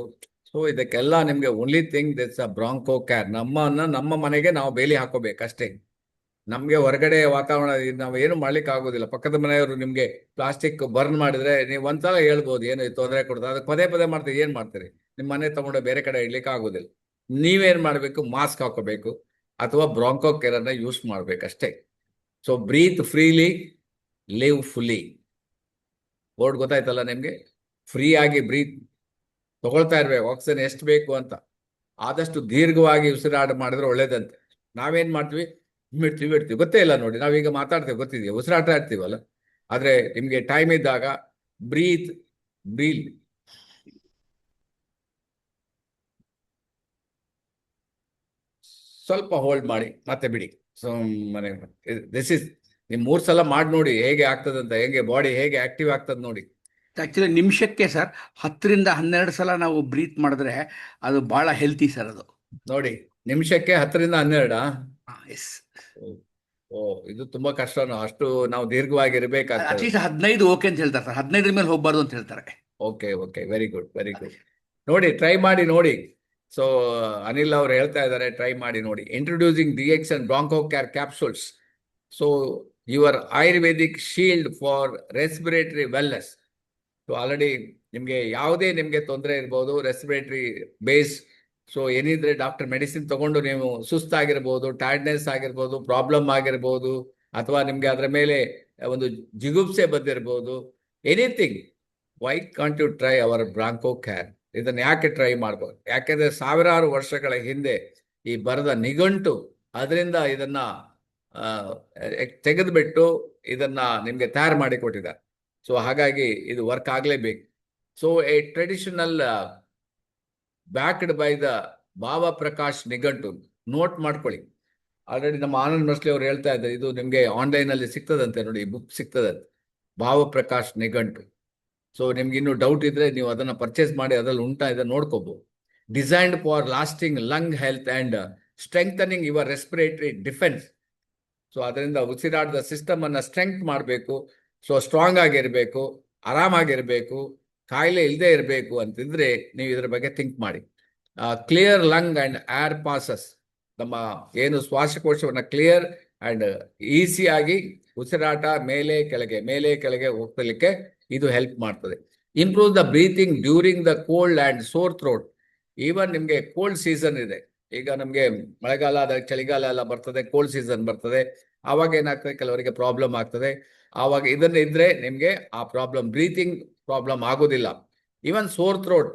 ಸೊ ಇದಕ್ಕೆಲ್ಲ ನಿಮ್ಗೆ ಓನ್ಲಿ ಥಿಂಗ್ ದಿಟ್ಸ್ ಅ ಬ್ರಾಂಕೋ ಕೇರ್. ನಮ್ಮ ಮನೆಗೆ ನಾವು ಬೇಲಿ ಹಾಕೋಬೇಕಷ್ಟೇ. ನಮ್ಗೆ ಹೊರಗಡೆ ವಾತಾವರಣ ನಾವು ಏನು ಮಾಡ್ಲಿಕ್ಕೆ ಆಗೋದಿಲ್ಲ. ಪಕ್ಕದ ಮನೆಯವರು ನಿಮ್ಗೆ ಪ್ಲಾಸ್ಟಿಕ್ ಬರ್ನ್ ಮಾಡಿದ್ರೆ ನೀವು ಒಂದ್ಸಲ ಹೇಳ್ಬೋದು, ಏನು ತೊಂದರೆ ಕೊಡ್ತಾರೆ, ಅದಕ್ಕೆ ಪದೇ ಮಾಡ್ತೀರಿ, ಏನ್ ಮಾಡ್ತೀರಿ? ನಿಮ್ಮ ಮನೆ ತಗೊಂಡು ಬೇರೆ ಕಡೆ ಇಡ್ಲಿಕ್ಕೆ ಆಗೋದಿಲ್ಲ. ನೀವೇನ್ ಮಾಡ್ಬೇಕು? ಮಾಸ್ಕ್ ಹಾಕೋಬೇಕು ಅಥವಾ ಬ್ರಾಂಕೋ ಕೇರ್ ಅನ್ನ ಯೂಸ್ ಮಾಡ್ಬೇಕಷ್ಟೇ. So breathe freely, live fully. Board ಗೊತ್ತಾಯ್ತಲ್ಲ ನಿಮ್ಗೆ? ಫ್ರೀ ಆಗಿ ಬ್ರೀತ್ ತಗೊಳ್ತಾ ಇರ್ಬೇಕು, ಆಕ್ಸಿಜನ್ ಎಷ್ಟು ಬೇಕು ಅಂತ. ಆದಷ್ಟು ದೀರ್ಘವಾಗಿ ಉಸಿರಾಟ ಮಾಡಿದ್ರೆ ಒಳ್ಳೇದಂತೆ. ನಾವೇನ್ ಮಾಡ್ತೀವಿ? ಬಿಡ್ತೀವಿ, ಗೊತ್ತೇ ಇಲ್ಲ ನೋಡಿ. ನಾವೀಗ ಮಾತಾಡ್ತೇವೆ, ಗೊತ್ತಿದೆಯಾ? ಉಸಿರಾಟ ಇರ್ತೀವಲ್ಲ. ಆದ್ರೆ ನಿಮ್ಗೆ ಟೈಮ್ ಇದ್ದಾಗ ಬ್ರೀತ್ ಸ್ವಲ್ಪ ಹೋಲ್ಡ್ ಮಾಡಿ ಮತ್ತೆ ಬಿಡಿ. ಸೊ ದಿಸ್ ಇಸ್ ನಿಮ್ 3 ಸಲ ಮಾಡಿ ನೋಡಿ ಹೇಗೆ ಆಗ್ತದಂತ, ಹೇಗೆ ಬಾಡಿ ಹೇಗೆ ಆಕ್ಟಿವ್ ಆಗ್ತದ ನೋಡಿ. ಆಕ್ಚುಲಿ ನಿಮಿಷಕ್ಕೆ ಸರ್ 10 ರಿಂದ 12 ಸಲ ನಾವು ಬ್ರೀತ್ ಮಾಡಿದ್ರೆ ಅದು ಬಹಳ ಹೆಲ್ತಿ ಸರ್. ಅದು ನೋಡಿ, ನಿಮಿಷಕ್ಕೆ 10 ರಿಂದ 12. ಎಸ್. ಓ, ಇದು ತುಂಬಾ ಕಷ್ಟನೋ? ಅಷ್ಟು ನಾವು ದೀರ್ಘವಾಗಿ ಇರಬೇಕಾಗ್ತದೆ. ಅಟ್ಲೀಸ್ಟ್ 15 ಓಕೆ ಅಂತ ಹೇಳ್ತಾರೆ ಸರ್, 15 ಮೇಲೆ ಹೋಗ್ಬಾರ್ದು ಅಂತ ಹೇಳ್ತಾರೆ. Okay, very good. ನೋಡಿ, ಟ್ರೈ ಮಾಡಿ ನೋಡಿ. ಸೊ ಅನಿಲ್ ಅವರು ಹೇಳ್ತಾ ಇದ್ದಾರೆ, ಟ್ರೈ ಮಾಡಿ ನೋಡಿ. Introducing DX and broncho care capsules. So your Ayurvedic shield for respiratory wellness. So already ನಿಮ್ಗೆ ಯಾವುದೇ ತೊಂದರೆ ಇರ್ಬೋದು, ರೆಸ್ಪಿರೇಟರಿ ಬೇಸ್ ಸೊ ಏನಿದ್ರೆ ಡಾಕ್ಟರ್ ಮೆಡಿಸಿನ್ ತಗೊಂಡು ನೀವು ಸುಸ್ತಾಗಿರ್ಬೋದು, ಟೈರ್ಡ್ನೆಸ್ ಆಗಿರ್ಬೋದು, ಪ್ರಾಬ್ಲಮ್ ಆಗಿರ್ಬೋದು, ಅಥವಾ ನಿಮ್ಗೆ ಅದರ ಮೇಲೆ ಒಂದು ಜಿಗುಪ್ಸೆ ಬಂದಿರ್ಬೋದು, anything, why can't you try our broncho care? ಇದನ್ನ ಯಾಕೆ ಟ್ರೈ ಮಾಡ್ಬೋದು? ಯಾಕೆಂದ್ರೆ ಸಾವಿರಾರು ವರ್ಷಗಳ ಹಿಂದೆ ಈ ಬರದ ನಿಘಂಟು ಅದರಿಂದ ಇದನ್ನ ತೆಗೆದುಬಿಟ್ಟು ಇದನ್ನ ನಿಮ್ಗೆ ತಯಾರು ಮಾಡಿ ಕೊಟ್ಟಿದ್ದಾರೆ. ಸೊ ಹಾಗಾಗಿ ಇದು ವರ್ಕ್ ಆಗ್ಲೇಬೇಕು. So a traditional backed by the Bhava Prakash ನಿಘಂಟು, ನೋಟ್ ಮಾಡ್ಕೊಳ್ಳಿ. ಆಲ್ರೆಡಿ ನಮ್ಮ ಆನಂದ್ ಮಸ್ಲಿ ಅವ್ರು ಹೇಳ್ತಾ ಇದ್ದಾರೆ, ಇದು ನಿಮ್ಗೆ ಆನ್ಲೈನ್ ಅಲ್ಲಿ ಸಿಗ್ತದಂತೆ, ನೋಡಿ ಬುಕ್ ಸಿಗ್ತದಂತೆ, ಭಾವ ಪ್ರಕಾಶ್ ನಿಘಂಟು. ಸೊ ನಿಮ್ಗೆ ಇನ್ನೂ ಡೌಟ್ ಇದ್ರೆ ನೀವು ಅದನ್ನ ಪರ್ಚೇಸ್ ಮಾಡಿ, ಅದ್ರಲ್ಲಿ ಉಂಟಾ ಇದನ್ನ ನೋಡ್ಕೋಬಹುದು. Designed for lasting lung health and strengthening your respiratory defence. So ಅದರಿಂದ ಉಸಿರಾಟದ ಸಿಸ್ಟಮ್ ಅನ್ನ ಸ್ಟ್ರೆಂತ್ ಮಾಡಬೇಕು. ಸೊ ಸ್ಟ್ರಾಂಗ್ ಆಗಿರ್ಬೇಕು, ಆರಾಮಾಗಿರ್ಬೇಕು, ಕಾಯಿಲೆ ಇಲ್ಲದೆ ಇರಬೇಕು ಅಂತಿದ್ರೆ ನೀವು ಇದ್ರ ಬಗ್ಗೆ ಥಿಂಕ್ ಮಾಡಿ. Clear lung and air passes, ನಮ್ಮ ಏನು ಶ್ವಾಸಕೋಶವನ್ನ ಕ್ಲಿಯರ್ ಅಂಡ್ ಈಸಿಯಾಗಿ ಉಸಿರಾಟ ಮೇಲೆ ಕೆಳಗೆ ಹೋಗ್ಲಿಕ್ಕೆ ಇದು ಹೆಲ್ಪ್ ಮಾಡ್ತದೆ. Improve the breathing during the cold and sore throat. Even ನಿಮ್ಗೆ ಕೋಲ್ಡ್ ಸೀಸನ್ ಇದೆ, ಈಗ ನಮ್ಗೆ ಮಳೆಗಾಲ ಚಳಿಗಾಲ ಎಲ್ಲ ಬರ್ತದೆ, ಕೋಲ್ಡ್ ಸೀಸನ್ ಬರ್ತದೆ, ಆವಾಗ ಏನಾಗ್ತದೆ, ಕೆಲವರಿಗೆ ಪ್ರಾಬ್ಲಮ್ ಆಗ್ತದೆ. ಆವಾಗ ಇದನ್ನ ಇದ್ರೆ ನಿಮ್ಗೆ ಆ ಪ್ರಾಬ್ಲಮ್, ಬ್ರೀತಿಂಗ್ ಪ್ರಾಬ್ಲಮ್ ಆಗೋದಿಲ್ಲ. ಈವನ್ ಸೋರ್ ಥ್ರೋಟ್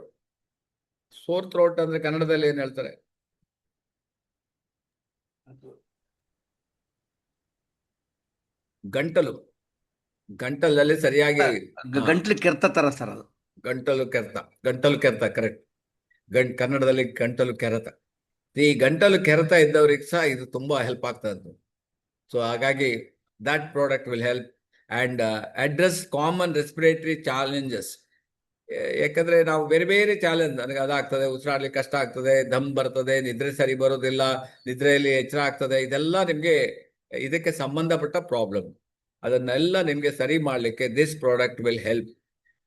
ಅಂದ್ರೆ ಕನ್ನಡದಲ್ಲಿ ಏನ್ ಹೇಳ್ತಾರೆ? ಗಂಟಲಲ್ಲಿ ಸರಿಯಾಗಿ ಗಂಟ್ಲು ಕೆರ್ತ ತರ ಸರ್ ಅದು. ಗಂಟಲು ಕೆರೆತ ಕರೆಕ್ಟ್. ಕನ್ನಡದಲ್ಲಿ ಗಂಟಲು ಕೆರೆತ. ಈ ಗಂಟಲು ಕೆರೆತ ಇದ್ದವ್ರಿಗೆ ಸಹ ಇದು ತುಂಬಾ ಹೆಲ್ಪ್ ಆಗ್ತದೆ. ಸೊ ಹಾಗಾಗಿ that product will help and address common respiratory challenges. ಯಾಕಂದ್ರೆ ನಾವು ಬೇರೆ ಬೇರೆ ಚಾಲೆಂಜ್, ನನಗೆ ಅದಾಗ್ತದೆ, ಉಸಿರಾಡ್ಲಿಕ್ಕೆ ಕಷ್ಟ ಆಗ್ತದೆ, ದಮ್ ಬರ್ತದೆ, ನಿದ್ರೆ ಸರಿ ಬರೋದಿಲ್ಲ, ನಿದ್ರೆಯಲ್ಲಿ ಎಚ್ಚರ ಆಗ್ತದೆ, ಇದೆಲ್ಲ ನಿಮ್ಗೆ ಇದಕ್ಕೆ ಸಂಬಂಧಪಟ್ಟ ಪ್ರಾಬ್ಲಮ್. ಅದನ್ನೆಲ್ಲ ನಿಮ್ಗೆ ಸರಿ ಮಾಡ್ಲಿಕ್ಕೆ this product will help.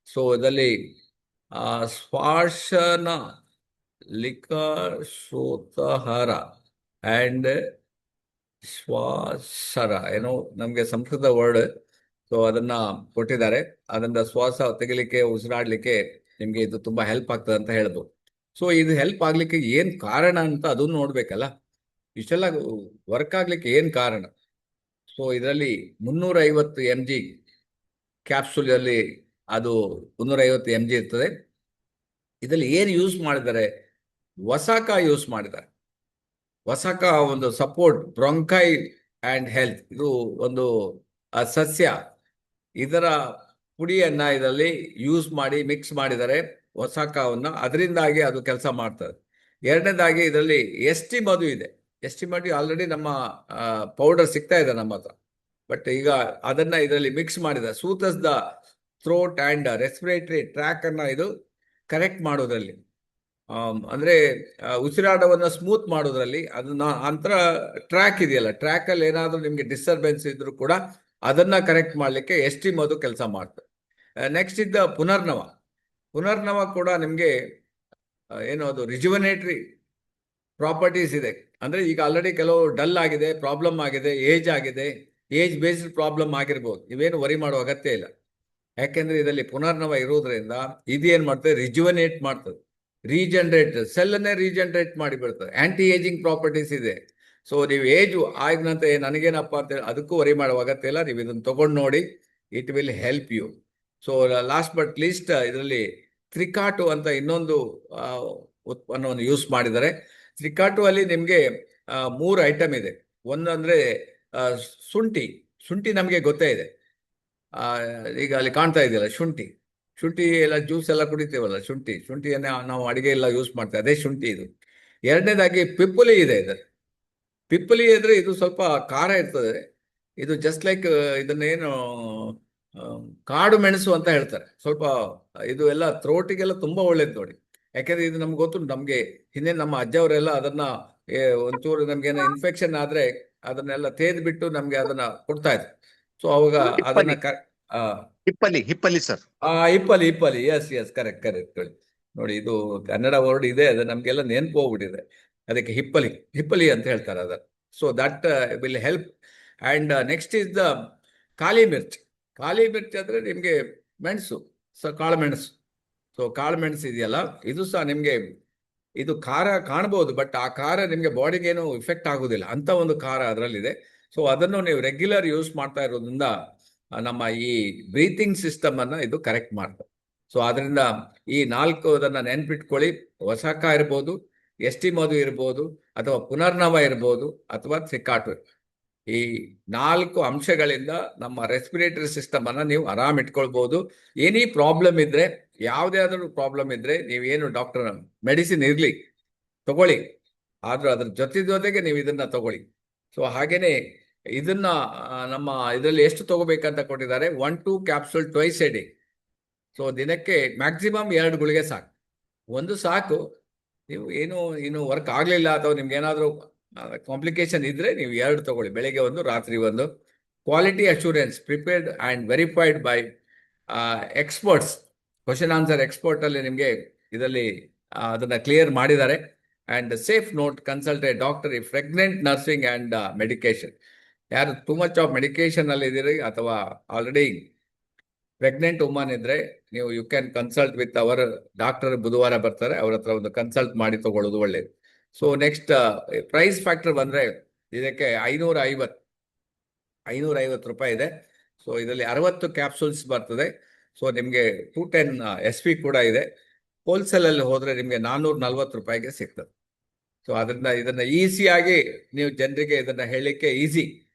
So ಇದರಲ್ಲಿ ಶ್ವಾಸನ ಲಿಖೋತಹಾರ ಅಂಡ್ ಶ್ವಾಸರ, ಏನೋ ನಮ್ಗೆ ಸಂಸ್ಕೃತ ವರ್ಡ್, ಸೊ ಅದನ್ನ ಕೊಟ್ಟಿದ್ದಾರೆ. ಅದನ್ನ ಶ್ವಾಸ ತೆಗಿಲಿಕ್ಕೆ, ಉಸಿರಾಡ್ಲಿಕ್ಕೆ ನಿಮ್ಗೆ ಇದು ತುಂಬಾ ಹೆಲ್ಪ್ ಆಗ್ತದೆ ಅಂತ ಹೇಳ್ಬೋದು. ಸೊ ಇದು ಹೆಲ್ಪ್ ಆಗ್ಲಿಕ್ಕೆ ಏನ್ ಕಾರಣ ಅಂತ ಅದನ್ನು ನೋಡ್ಬೇಕಲ್ಲ, ಇಷ್ಟೆಲ್ಲ ವರ್ಕ್ ಆಗ್ಲಿಕ್ಕೆ ಏನ್ ಕಾರಣ? ಸೊ ಇದರಲ್ಲಿ 350 mg ಕ್ಯಾಪ್ಸೂಲ್ ಅಲ್ಲಿ, ಅದು 350 mg ಇರ್ತದೆ. ಇದರಲ್ಲಿ ಏನು ಯೂಸ್ ಮಾಡಿದ್ದಾರೆ? ವಸಾಕ ಯೂಸ್ ಮಾಡಿದ್ದಾರೆ. ವಸಾಕ ಒಂದು ಸಪೋರ್ಟ್ ಬ್ರೊಂಕೈ ಅಂಡ್ ಹೆಲ್ತ್, ಇದು ಒಂದು ಸಸ್ಯ, ಇದರ ಪುಡಿಯನ್ನ ಇದರಲ್ಲಿ ಯೂಸ್ ಮಾಡಿ ಮಿಕ್ಸ್ ಮಾಡಿದ್ದಾರೆ ವಸಾಕವನ್ನ, ಅದರಿಂದಾಗಿ ಅದು ಕೆಲಸ ಮಾಡ್ತದೆ. ಎರಡನೇದಾಗಿ ಇದರಲ್ಲಿ ಎಸ್ಟಿ ಮಧು ಇದೆ. ಎಸ್ಟಿ ಮಧು ಆಲ್ರೆಡಿ ನಮ್ಮ ಪೌಡರ್ ಸಿಗ್ತಾ ಇದೆ ನಮ್ಮ ಹತ್ರ, ಬಟ್ ಈಗ ಅದನ್ನ ಇದರಲ್ಲಿ ಮಿಕ್ಸ್ ಮಾಡಿದ್ದಾರೆ. Soothes the throat and respiratory tract ಅನ್ನ ಇದು ಕರೆಕ್ಟ್ ಮಾಡೋದ್ರಲ್ಲಿ, ಅಂದ್ರೆ ಉಸಿರಾಟವನ್ನು ಸ್ಮೂತ್ ಮಾಡೋದ್ರಲ್ಲಿ, ಅದನ್ನ ಅಂತರ ಟ್ರ್ಯಾಕ್ ಇದೆಯಲ್ಲ, ಟ್ರ್ಯಾಕ್ ಅಲ್ಲಿ ಏನಾದ್ರೂ ನಿಮ್ಗೆ ಡಿಸ್ಟರ್ಬೆನ್ಸ್ ಇದ್ರೂ ಕೂಡ ಅದನ್ನ ಕರೆಕ್ಟ್ ಮಾಡ್ಲಿಕ್ಕೆ ಎಸ್ಟಿ ಮಧು ಕೆಲಸ ಮಾಡ್ತದೆ. ನೆಕ್ಸ್ಟ್ ಇದ್ದ ಪುನರ್ನವ ಕೂಡ ನಿಮ್ಗೆ ಏನು, ಅದು ರಿಜುವನೇಟರಿ ಪ್ರಾಪರ್ಟೀಸ್ ಇದೆ. ಅಂದ್ರೆ ಈಗ ಆಲ್ರೆಡಿ ಕೆಲವು ಡಲ್ ಆಗಿದೆ, ಪ್ರಾಬ್ಲಮ್ ಆಗಿದೆ, ಏಜ್ ಬೇಸ್ಡ್ ಪ್ರಾಬ್ಲಮ್ ಆಗಿರ್ಬೋದು, ನೀವೇನು ವರಿ ಮಾಡೋ ಅಗತ್ಯ ಇಲ್ಲ. ಯಾಕೆಂದ್ರೆ ಇದರಲ್ಲಿ ಪುನರ್ನವ ಇರೋದ್ರಿಂದ ಇದೇನ್ ಮಾಡ್ತದೆ, ರಿಜುವನೇಟ್ ಮಾಡ್ತದೆ, ರೀಜನರೇಟ್, ಸೆಲ್ ಅನ್ನೇ ರೀಜನರೇಟ್ ಮಾಡಿ ಬಿಡ್ತದೆ. ಆಂಟಿ ಏಜಿಂಗ್ ಪ್ರಾಪರ್ಟೀಸ್ ಇದೆ. ಸೊ ನೀವು ಏಜ್ ಆಗಿನಂತೆ ನನಗೇನಪ್ಪ ಅಂತ ಹೇಳಿ ಅದಕ್ಕೂ ವರಿ ಮಾಡುವ ಅಗತ್ಯ ಇಲ್ಲ, ನೀವು ಇದನ್ನ ತಗೊಂಡು ನೋಡಿ, it will help you. So last but least ಇದರಲ್ಲಿ ತ್ರಿಕಾಟು ಅಂತ ಇನ್ನೊಂದು ಉತ್ಪನ್ನವನ್ನು ಯೂಸ್ ಮಾಡಿದ್ದಾರೆ. ತ್ರಿಕಾಟು ಅಲ್ಲಿ ನಿಮ್ಗೆ 3 ಐಟಮ್ ಇದೆ. ಒಂದು ಅಂದ್ರೆ ಶುಂಠಿ ನಮ್ಗೆ ಗೊತ್ತೇ ಇದೆ, ಈಗ ಅಲ್ಲಿ ಕಾಣ್ತಾ ಇದೆಯಲ್ಲ ಶುಂಠಿ ಎಲ್ಲ ಜ್ಯೂಸ್ ಎಲ್ಲ ಕುಡಿತೀವಲ್ಲ, ಶುಂಠಿಯನ್ನ ನಾವು ಅಡಿಗೆ ಎಲ್ಲ ಯೂಸ್ ಮಾಡ್ತೇವೆ, ಅದೇ ಶುಂಠಿ ಇದು. ಎರಡನೇದಾಗಿ ಪಿಪ್ಪಲಿ ಇದೆ. ಪಿಪ್ಪಲಿ ಇದ್ರೆ ಇದು ಸ್ವಲ್ಪ ಖಾರ ಇರ್ತದೆ. ಇದು ಜಸ್ಟ್ ಲೈಕ್ ಇದನ್ನೇನು ಕಾಡು ಮೆಣಸು ಅಂತ ಹೇಳ್ತಾರೆ. ಸ್ವಲ್ಪ ಇದು ಎಲ್ಲ ಥ್ರೋಟಿಗೆಲ್ಲ ತುಂಬಾ ಒಳ್ಳೇದು ನೋಡಿ. ಯಾಕೆಂದ್ರೆ ಇದು ನಮ್ಗೆ ಗೊತ್ತು, ನಮ್ಗೆ ಹಿಂದೆ ನಮ್ಮ ಅಜ್ಜವರೆಲ್ಲ ಅದನ್ನ ಒಂಚೂರು ನಮ್ಗೇನೋ ಇನ್ಫೆಕ್ಷನ್ ಆದ್ರೆ ಅದನ್ನೆಲ್ಲ ಬಿಟ್ಟು ನಮ್ಗೆ ಅದನ್ನ ಕೊಡ್ತಾ ಇದ್ರು. ಸೊ ಅವಾಗ ಅದನ್ನ ಹಿಪ್ಪಲಿ ಸರ್, ಹಿಪ್ಪಲಿ ಎಸ್ ಕರೆಕ್ಟ್ ನೋಡಿ, ಇದು ಕನ್ನಡ ವರ್ಡ್ ಇದೆ, ಅದು ನಮ್ಗೆಲ್ಲ ನೆನ್ಪು ಹೋಗ್ಬಿಟ್ಟಿದೆ. ಅದಕ್ಕೆ ಹಿಪ್ಪಲಿ ಅಂತ ಹೇಳ್ತಾರೆ ಅದನ್ನ. So that will help. And next is the kali mirch ಅಂದ್ರೆ ನಿಮ್ಗೆ ಮೆಣಸು, ಕಾಳು ಮೆಣಸು. ಸೊ ಕಾಳು ಮೆಣಸು ಇದೆಯಲ್ಲ, ಇದು ಸಹ ನಿಮ್ಗೆ ಇದು ಖಾರ ಕಾಣ್ಬೋದು, ಬಟ್ ಆ ಖಾರ ನಿಮಗೆ ಬಾಡಿಗೆ ಏನು ಇಫೆಕ್ಟ್ ಆಗೋದಿಲ್ಲ ಅಂತ ಒಂದು ಖಾರ ಅದರಲ್ಲಿದೆ. ಸೊ ಅದನ್ನು ನೀವು ರೆಗ್ಯುಲರ್ ಯೂಸ್ ಮಾಡ್ತಾ ಇರೋದ್ರಿಂದ ನಮ್ಮ ಈ ಬ್ರೀತಿಂಗ್ ಸಿಸ್ಟಮ್ ಅನ್ನ ಇದು ಕರೆಕ್ಟ್ ಮಾಡ್ತದೆ. ಸೊ ಅದರಿಂದ ಈ 4 ಅದನ್ನ ನೆನ್ಪಿಟ್ಕೊಳ್ಳಿ. ವಸಕ ಇರ್ಬೋದು, ಎಸ್ಟಿಮೋದು ಇರ್ಬೋದು, ಅಥವಾ ಪುನರ್ನವ ಇರ್ಬೋದು, ಅಥವಾ ಸಿಕ್ಕಾಟು. ಈ 4 ಅಂಶಗಳಿಂದ ನಮ್ಮ ರೆಸ್ಪಿರೇಟರಿ ಸಿಸ್ಟಮ್ ಅನ್ನ ನೀವು ಆರಾಮ್ ಇಟ್ಕೊಳ್ಬಹುದು. ಏನೇ ಪ್ರಾಬ್ಲಮ್ ಇದ್ರೆ, ಯಾವುದೇ ಆದ್ರೂ ಪ್ರಾಬ್ಲಮ್ ಇದ್ರೆ, ನೀವೇನು ಡಾಕ್ಟರ್ ಮೆಡಿಸಿನ್ ಇರ್ಲಿ ತಗೊಳ್ಳಿ, ಆದ್ರೂ ಅದ್ರ ಜೊತೆಗೆ ನೀವು ಇದನ್ನ ತಗೊಳ್ಳಿ. ಸೊ ಹಾಗೇನೆ ಇದನ್ನ ನಮ್ಮ ಇದರಲ್ಲಿ ಎಷ್ಟು ತಗೋಬೇಕಂತ ಕೊಟ್ಟಿದ್ದಾರೆ, 1-2 capsule twice A day. So ದಿನಕ್ಕೆ ಮ್ಯಾಕ್ಸಿಮಮ್ 2 ಗುಳಿಗೆ ಸಾಕು. ಒಂದು ಸಾಕು. ನೀವು ಏನು ವರ್ಕ್ ಆಗ್ಲಿಲ್ಲ ಅಥವಾ ನಿಮ್ಗೆ ಏನಾದರೂ ಕಾಂಪ್ಲಿಕೇಶನ್ ಇದ್ರೆ ನೀವು 2 ತಗೊಳ್ಳಿ, ಬೆಳಿಗ್ಗೆ 1, ರಾತ್ರಿ 1. Quality assurance prepared and verified by experts. Question answer expert ಅಲ್ಲಿ ನಿಮಗೆ ಇದರಲ್ಲಿ ಅದನ್ನ ಕ್ಲಿಯರ್ ಮಾಡಿದ್ದಾರೆ. And safe note, consult a doctor if pregnant, nursing and medication. ಯಾರು ಟೂ ಮಚ್ ಆಫ್ ಮೆಡಿಕೇಶನ್ ಅಲ್ಲಿ ಇದ್ದೀರಿ ಅಥವಾ ಆಲ್ರೆಡಿ ಪ್ರೆಗ್ನೆಂಟ್ ವುಮನ್ ಇದ್ರೆ, ನೀವು you can consult with our doctor. ಬುಧವಾರ ಬರ್ತಾರೆ, ಅವ್ರ ಹತ್ರ ಒಂದು ಕನ್ಸಲ್ಟ್ ಮಾಡಿ ತಗೊಳ್ಳೋದು ಒಳ್ಳೇದು. ಸೊ ನೆಕ್ಸ್ಟ್ ಪ್ರೈಸ್ ಫ್ಯಾಕ್ಟರ್ ಬಂದ್ರೆ ಇದಕ್ಕೆ 550 ರೂಪಾಯಿ ಇದೆ. ಸೊ ಇದರಲ್ಲಿ 60 ಕ್ಯಾಪ್ಸೂಲ್ಸ್ ಬರ್ತದೆ. ಸೊ ನಿಮಗೆ 210 SP ಕೂಡ ಇದೆ. ಹೋಲ್ಸೇಲ್ ಅಲ್ಲಿ ಹೋದ್ರೆ ನಿಮಗೆ 440 ರೂಪಾಯಿಗೆ ಸಿಗ್ತದೆ. ಸೊ ಅದರಿಂದ ಇದನ್ನ ಈಸಿಯಾಗಿ ನೀವು ಜನರಿಗೆ ಇದನ್ನ ಹೇಳಲಿಕ್ಕೆ ಈಸಿ.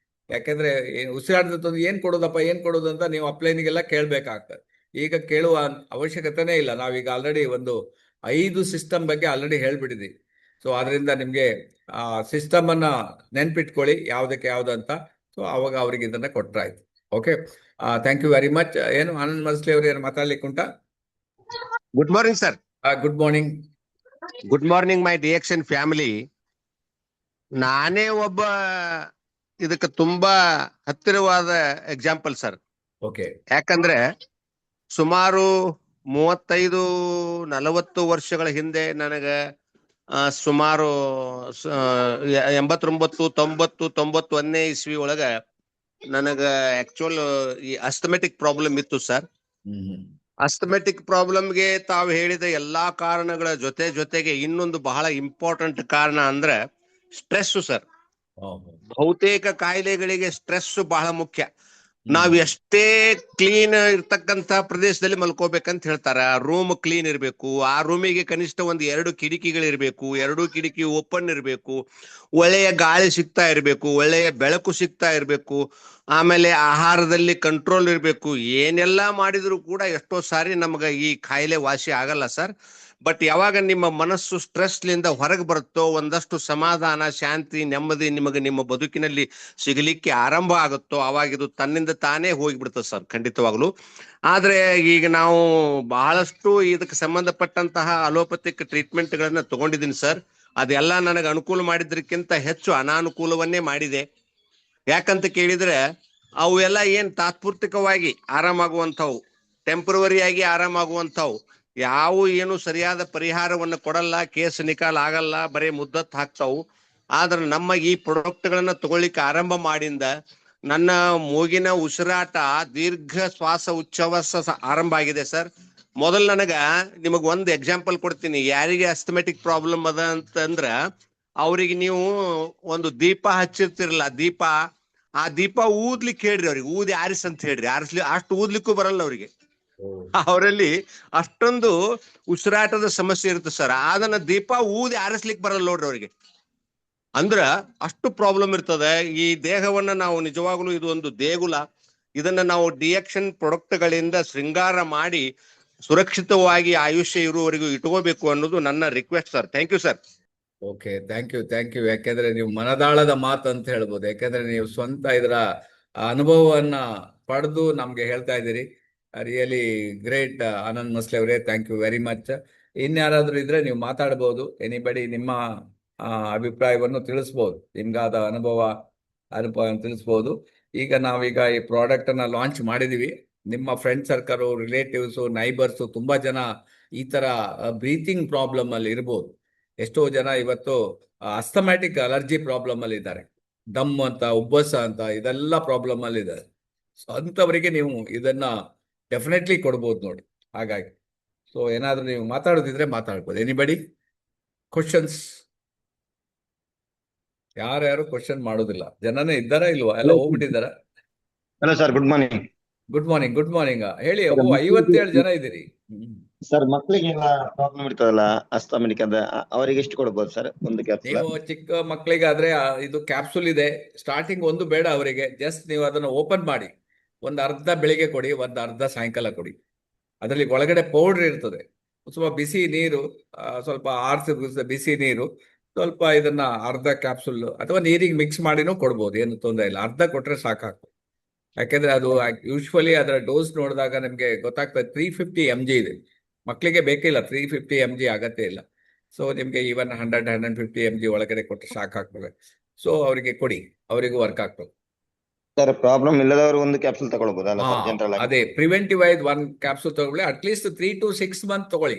ಯಾಕೆಂದ್ರೆ ಉಸಿರಾಟದ ಏನ್ ಕೊಡೋದು ಅಂತ ನೀವು ಅಪ್ಲೈನಿಗೆಲ್ಲ ಕೇಳ್ಬೇಕಾಗ್ತದೆ. ಈಗ ಕೇಳುವ ಅವಶ್ಯಕತೆನೇ ಇಲ್ಲ. ನಾವೀಗ ಆಲ್ರೆಡಿ ಒಂದು 5 ಸಿಸ್ಟಮ್ ಬಗ್ಗೆ ಆಲ್ರೆಡಿ ಹೇಳ್ಬಿಟ್ಟಿದ್ದೀವಿ. ಸೊ ಅದರಿಂದ ನಿಮ್ಗೆ ಆ ಸಿಸ್ಟಮ್ ಅನ್ನ ನೆನ್ಪಿಟ್ಕೊಳ್ಳಿ, ಯಾವ್ದಕ್ಕೆ ಯಾವ್ದು ಅಂತ. ಸೊ ಅವಾಗ ಅವ್ರಿಗೆ ಇದನ್ನ ಕೊಟ್ರಾಯ್ತು. Okay, thank you very much. ಏನು ಆನಂದ್ ಮಸ್ಲಿ ಅವರು ಏನು ಮಾತಾಡ್ಲಿಕ್ಕೆ ಉಂಟಾ? Good morning sir. Good morning. Good morning my DXN family. ನಾನೇ ಒಬ್ಬ ಇದಕ್ಕೆ ತುಂಬಾ ಹತ್ತಿರವಾದ ಎಕ್ಸಾಂಪಲ್ ಸರ್. ಓಕೆ. ಯಾಕಂದ್ರೆ ಸುಮಾರು 35-40 ವರ್ಷಗಳ ಹಿಂದೆ ನನಗ ಸುಮಾರು 89, 90, 91ನೇ ಇಸ್ವಿ ಒಳಗ ನನಗ ಆಕ್ಚುಲ್ ಈ ಅಸ್ಥಮೆಟಿಕ್ ಪ್ರಾಬ್ಲಮ್ ಇತ್ತು ಸರ್. ಅಸ್ಥಮೆಟಿಕ್ ಪ್ರಾಬ್ಲಮ್ಗೆ ತಾವು ಹೇಳಿದ ಎಲ್ಲಾ ಕಾರಣಗಳ ಜೊತೆಗೆ ಇನ್ನೊಂದು ಬಹಳ ಇಂಪಾರ್ಟೆಂಟ್ ಕಾರಣ ಅಂದ್ರೆ ಸ್ಟ್ರೆಸ್ ಸರ್. ಬಹುತೇಕ ಕಾಯಿಲೆಗಳಿಗೆ ಸ್ಟ್ರೆಸ್ ಬಹಳ ಮುಖ್ಯ. ನಾವ್ ಎಷ್ಟೇ ಕ್ಲೀನ್ ಇರ್ತಕ್ಕಂತ ಪ್ರದೇಶದಲ್ಲಿ ಮಲ್ಕೋಬೇಕಂತ ಹೇಳ್ತಾರ. ರೂಮ್ ಕ್ಲೀನ್ ಇರಬೇಕು. ಆ ರೂಮಿಗೆ ಕನಿಷ್ಠ 2 ಕಿಟಕಿಗಳಿರ್ಬೇಕು. 2 ಕಿಟಕಿ ಓಪನ್ ಇರಬೇಕು. ಒಳ್ಳೆಯ ಗಾಳಿ ಸಿಗ್ತಾ ಇರಬೇಕು. ಒಳ್ಳೆಯ ಬೆಳಕು ಸಿಗ್ತಾ ಇರಬೇಕು. ಆಮೇಲೆ ಆಹಾರದಲ್ಲಿ ಕಂಟ್ರೋಲ್ ಇರಬೇಕು. ಏನೆಲ್ಲಾ ಮಾಡಿದ್ರು ಕೂಡ ಎಷ್ಟೋ ಸಾರಿ ನಮಗ ಈ ಕಾಯಿಲೆ ವಾಸಿ ಆಗಲ್ಲ ಸರ್. ಬಟ್ ಯಾವಾಗ ನಿಮ್ಮ ಮನಸ್ಸು ಸ್ಟ್ರೆಸ್ಲಿಂದ ಹೊರಗೆ ಬರುತ್ತೋ, ಒಂದಷ್ಟು ಸಮಾಧಾನ, ಶಾಂತಿ, ನೆಮ್ಮದಿ ನಿಮಗೆ ನಿಮ್ಮ ಬದುಕಿನಲ್ಲಿ ಸಿಗಲಿಕ್ಕೆ ಆರಂಭ ಆಗುತ್ತೋ, ಅವಾಗ ಇದು ತನ್ನಿಂದ ತಾನೇ ಹೋಗಿಬಿಡ್ತದೆ ಸರ್, ಖಂಡಿತವಾಗ್ಲು. ಆದ್ರೆ ಈಗ ನಾವು ಬಹಳಷ್ಟು ಇದಕ್ಕೆ ಸಂಬಂಧಪಟ್ಟಂತಹ ಅಲೋಪತಿಕ್ ಟ್ರೀಟ್ಮೆಂಟ್ಗಳನ್ನ ತಗೊಂಡಿದ್ದೀನಿ ಸರ್. ಅದೆಲ್ಲ ನನಗೆ ಅನುಕೂಲ ಮಾಡಿದ್ರಕ್ಕಿಂತ ಹೆಚ್ಚು ಅನಾನುಕೂಲವನ್ನೇ ಮಾಡಿದೆ. ಯಾಕಂತ ಕೇಳಿದ್ರೆ ಅವು ಎಲ್ಲ ಏನ್ ತಾತ್ಪೂರ್ತಿಕವಾಗಿ ಆರಾಮಾಗುವಂಥವು, ಟೆಂಪರವರಿಯಾಗಿ ಆರಾಮಾಗುವಂಥವು, ಏನು ಸರಿಯಾದ ಪರಿಹಾರವನ್ನು ಕೊಡಲ್ಲ. ಕೇಸ್ ನಿಕಾಲ್ ಆಗಲ್ಲ, ಬರೀ ಮುದ್ದತ್ ಹಾಕ್ತಾವು. ಆದ್ರೆ ನಮ್ಮ ಈ ಪ್ರಾಡಕ್ಟ್ಗಳನ್ನ ತಗೊಳ್ಳಿಕ್ಕೆ ಆರಂಭ ಮಾಡಿಂದ ನನ್ನ ಮೂಗಿನ ಉಸಿರಾಟ ದೀರ್ಘ ಶ್ವಾಸ ಉಚ್ಛ್ವಾಸ ಆರಂಭ ಆಗಿದೆ ಸರ್. ಮೊದಲು ನನಗ ನಿಮಗ್ ಒಂದು ಎಕ್ಸಾಂಪಲ್ ಕೊಡ್ತೀನಿ. ಯಾರಿಗೆ ಅಸ್ಥಮೆಟಿಕ್ ಪ್ರಾಬ್ಲಮ್ ಅದ ಅಂತಂದ್ರ ಅವ್ರಿಗೆ ನೀವು ಒಂದು ದೀಪ ಹಚ್ಚಿರ್ತಿರಲ್ಲ, ಆ ದೀಪ ಊದ್ಲಿಕ್ಕೆ ಹೇಳ್ರಿ ಅವ್ರಿಗೆ, ಊದಿ ಆರಿಸ್ ಅಂತ ಹೇಳ್ರಿ. ಅಷ್ಟು ಊದ್ಲಿಕ್ಕೂ ಬರಲ್ಲ ಅವ್ರಿಗೆ. ಅವರಲ್ಲಿ ಅಷ್ಟೊಂದು ಉಸಿರಾಟದ ಸಮಸ್ಯೆ ಇರುತ್ತೆ ಸರ್. ಅದನ್ನ ದೀಪ ಊದಿ ಆರಿಸ್ಲಿಕ್ಕೆ ಬರಲ್ಲ ನೋಡ್ರಿ ಅವ್ರಿಗೆ. ಅಂದ್ರ ಅಷ್ಟು ಪ್ರಾಬ್ಲಮ್ ಇರ್ತದೆ. ಈ ದೇಹವನ್ನ ನಾವು ನಿಜವಾಗ್ಲೂ ಇದು ಒಂದು ದೇಗುಲ. ಇದನ್ನ ನಾವು ಡಿಎಕ್ಷನ್ ಪ್ರಾಡಕ್ಟ್ಗಳಿಂದ ಶೃಂಗಾರ ಮಾಡಿ ಸುರಕ್ಷಿತವಾಗಿ ಆಯುಷ್ಯ ಇರುವವರೆಗೂ ಇಟ್ಕೋಬೇಕು ಅನ್ನೋದು ನನ್ನ request sir. Thank you sir. Okay, thank you. ಯಾಕೆಂದ್ರೆ ನೀವು ಮನದಾಳದ ಮಾತು ಅಂತ ಹೇಳ್ಬೋದು. ಯಾಕೆಂದ್ರೆ ನೀವು ಸ್ವಂತ ಇದರ ಅನುಭವವನ್ನ ಪಡೆದು ನಮ್ಗೆ ಹೇಳ್ತಾ ಇದ್ದೀರಿ. ರಿಯಲಿ ಗ್ರೇಟ್ ಆನಂದ್ ಮಸ್ಲಿ ಅವರೇ, ಥ್ಯಾಂಕ್ ಯು ವೆರಿ ಮಚ್. ಇನ್ಯಾರಾದ್ರೂ ಇದ್ರೆ ನೀವು ಮಾತಾಡ್ಬೋದು. ಎನಿಬಡಿ ನಿಮ್ಮ ಅಭಿಪ್ರಾಯವನ್ನು ತಿಳಿಸ್ಬೋದು, ನಿಮ್ಗಾದ ಅನುಭವ ತಿಳಿಸ್ಬೋದು. ಈಗ ನಾವೀಗ ಈ ಪ್ರಾಡಕ್ಟ್ ಅನ್ನ ಲಾಂಚ್ ಮಾಡಿದೀವಿ. ನಿಮ್ಮ ಫ್ರೆಂಡ್ ಸರ್ಕಲ್, ರಿಲೇಟಿವ್ಸ್, ನೈಬರ್ಸ್ ತುಂಬಾ ಜನ ಈ ತರ ಬ್ರೀತಿಂಗ್ ಪ್ರಾಬ್ಲಮ್ ಅಲ್ಲಿ ಇರ್ಬೋದು. ಎಷ್ಟೋ ಜನ ಇವತ್ತು ಅಸ್ಥಮ್ಯಾಟಿಕ್ ಅಲರ್ಜಿ ಪ್ರಾಬ್ಲಮ್ ಅಲ್ಲಿ ಇದ್ದಾರೆ. ದಮ್ ಅಂತ, ಉಬ್ಬಸ ಅಂತ, ಇದೆಲ್ಲ ಪ್ರಾಬ್ಲಮ್ ಅಲ್ಲಿ ಇದ್ದಾರೆ. ಸೊ ಅಂಥವರಿಗೆ ನೀವು ಇದನ್ನ ಡೆಫಿನೆಟ್ಲಿ ಕೊಡ್ಬೋದು ನೋಡಿ. ಹಾಗಾಗಿ ಸೊ ಏನಾದ್ರೂ ನೀವು ಮಾತಾಡೋದಿದ್ರೆ ಮಾತಾಡ್ಬೋದು. ಎನಿಬಡಿ? ಕ್ವಶನ್ಸ್? ಯಾರ್ಯಾರು ಕ್ವಶನ್ ಮಾಡೋದಿಲ್ಲ? ಜನನೇ ಇದ್ದಾರಾ ಇಲ್ವಾ? ಎಲ್ಲ ಹೋಗ್ಬಿಟ್ಟಿದ್ದಾರ? Hello sir, good morning. Good morning, good morning. ಹೇಳಿ. ಸರ್, 57 ಜನ ಇದ್ದೀರಿ. ಸರ್, ಮಕ್ಕಳಿಗೆಲ್ಲ ಪ್ರಾಬ್ಲಮ್ ಇರ್ತದಲ್ಲ, ಅಸ್ತಮೆಟಿಕ್ ಅದ, ಅವರಿಗೆ ಎಷ್ಟು ಕೊಡ್ಬೋದು ಸರ್ ಒಂದು ಕ್ಯಾಪ್ಸೂಲ್? ನೀವು ಚಿಕ್ಕ ಮಕ್ಕಳಿಗಾದ್ರೆ ಇದು ಕ್ಯಾಪ್ಸೂಲ್ ಇದೆ. ಸ್ಟಾರ್ಟಿಂಗ್ ಒಂದು ಬೇಡ ಅವರಿಗೆ. ಜಸ್ಟ್ ನೀವು ಅದನ್ನು ಓಪನ್ ಮಾಡಿ ಒಂದು ಅರ್ಧ ಬೆಳಿಗ್ಗೆ ಕೊಡಿ, ಒಂದು ಅರ್ಧ ಸಾಯಂಕಾಲ ಕೊಡಿ. ಅದರಲ್ಲಿ ಒಳಗಡೆ ಪೌಡರ್ ಇರ್ತದೆ. ಸ್ವಲ್ಪ ಬಿಸಿ ನೀರು, ಸ್ವಲ್ಪ ಆರ್ಸಿ ಬಿಸಿ ನೀರು, ಸ್ವಲ್ಪ ಇದನ್ನ ಅರ್ಧ ಕ್ಯಾಪ್ಸೂಲ್ ಅಥವಾ ನೀರಿಗೆ ಮಿಕ್ಸ್ ಮಾಡಿನೂ ಕೊಡ್ಬೋದು, ಏನು ತೊಂದರೆ ಇಲ್ಲ. ಅರ್ಧ ಕೊಟ್ರೆ ಸಾಕಾಗ್ತದೆ. ಯಾಕೆಂದ್ರೆ ಅದು ಯೂಶ್ವಲಿ ಅದರ ಡೋಸ್ ನೋಡಿದಾಗ ನಿಮ್ಗೆ ಗೊತ್ತಾಗ್ತದೆ. 350 mg ಇದೆ. ಮಕ್ಕಳಿಗೆ ಬೇಕಿಲ್ಲ 350 mg, ಅಗತ್ಯ ಇಲ್ಲ. ಸೊ ನಿಮ್ಗೆ ಈವನ್ 100-150 mg ಒಳಗಡೆ ಕೊಟ್ಟರೆ ಸಾಕಾಗ್ತದೆ. ಸೊ ಅವರಿಗೆ ಕೊಡಿ, ಅವರಿಗೂ ವರ್ಕ್ ಆಗ್ತದೆ. ಸರ್, ಪ್ರಾಬ್ಲಮ್ ಇಲ್ಲದವರು ಒಂದು ಕ್ಯಾಪ್ಸೂಲ್ ತಗೊಳ್ಬೋದಲ್ಲ ಸರ್, ಜನರಲ್ ಆಗಿ? ಅದೇ ಪ್ರಿವೆಂಟಿವ್ ಆಗಿ 1 ಕ್ಯಾಪ್ಸೂಲ್ ತಗೊಳ್ಳಿ. ಅಟ್ಲೀಸ್ಟ್ 3 to 6 ಮಂತ್ ತಗೊಳ್ಳಿ.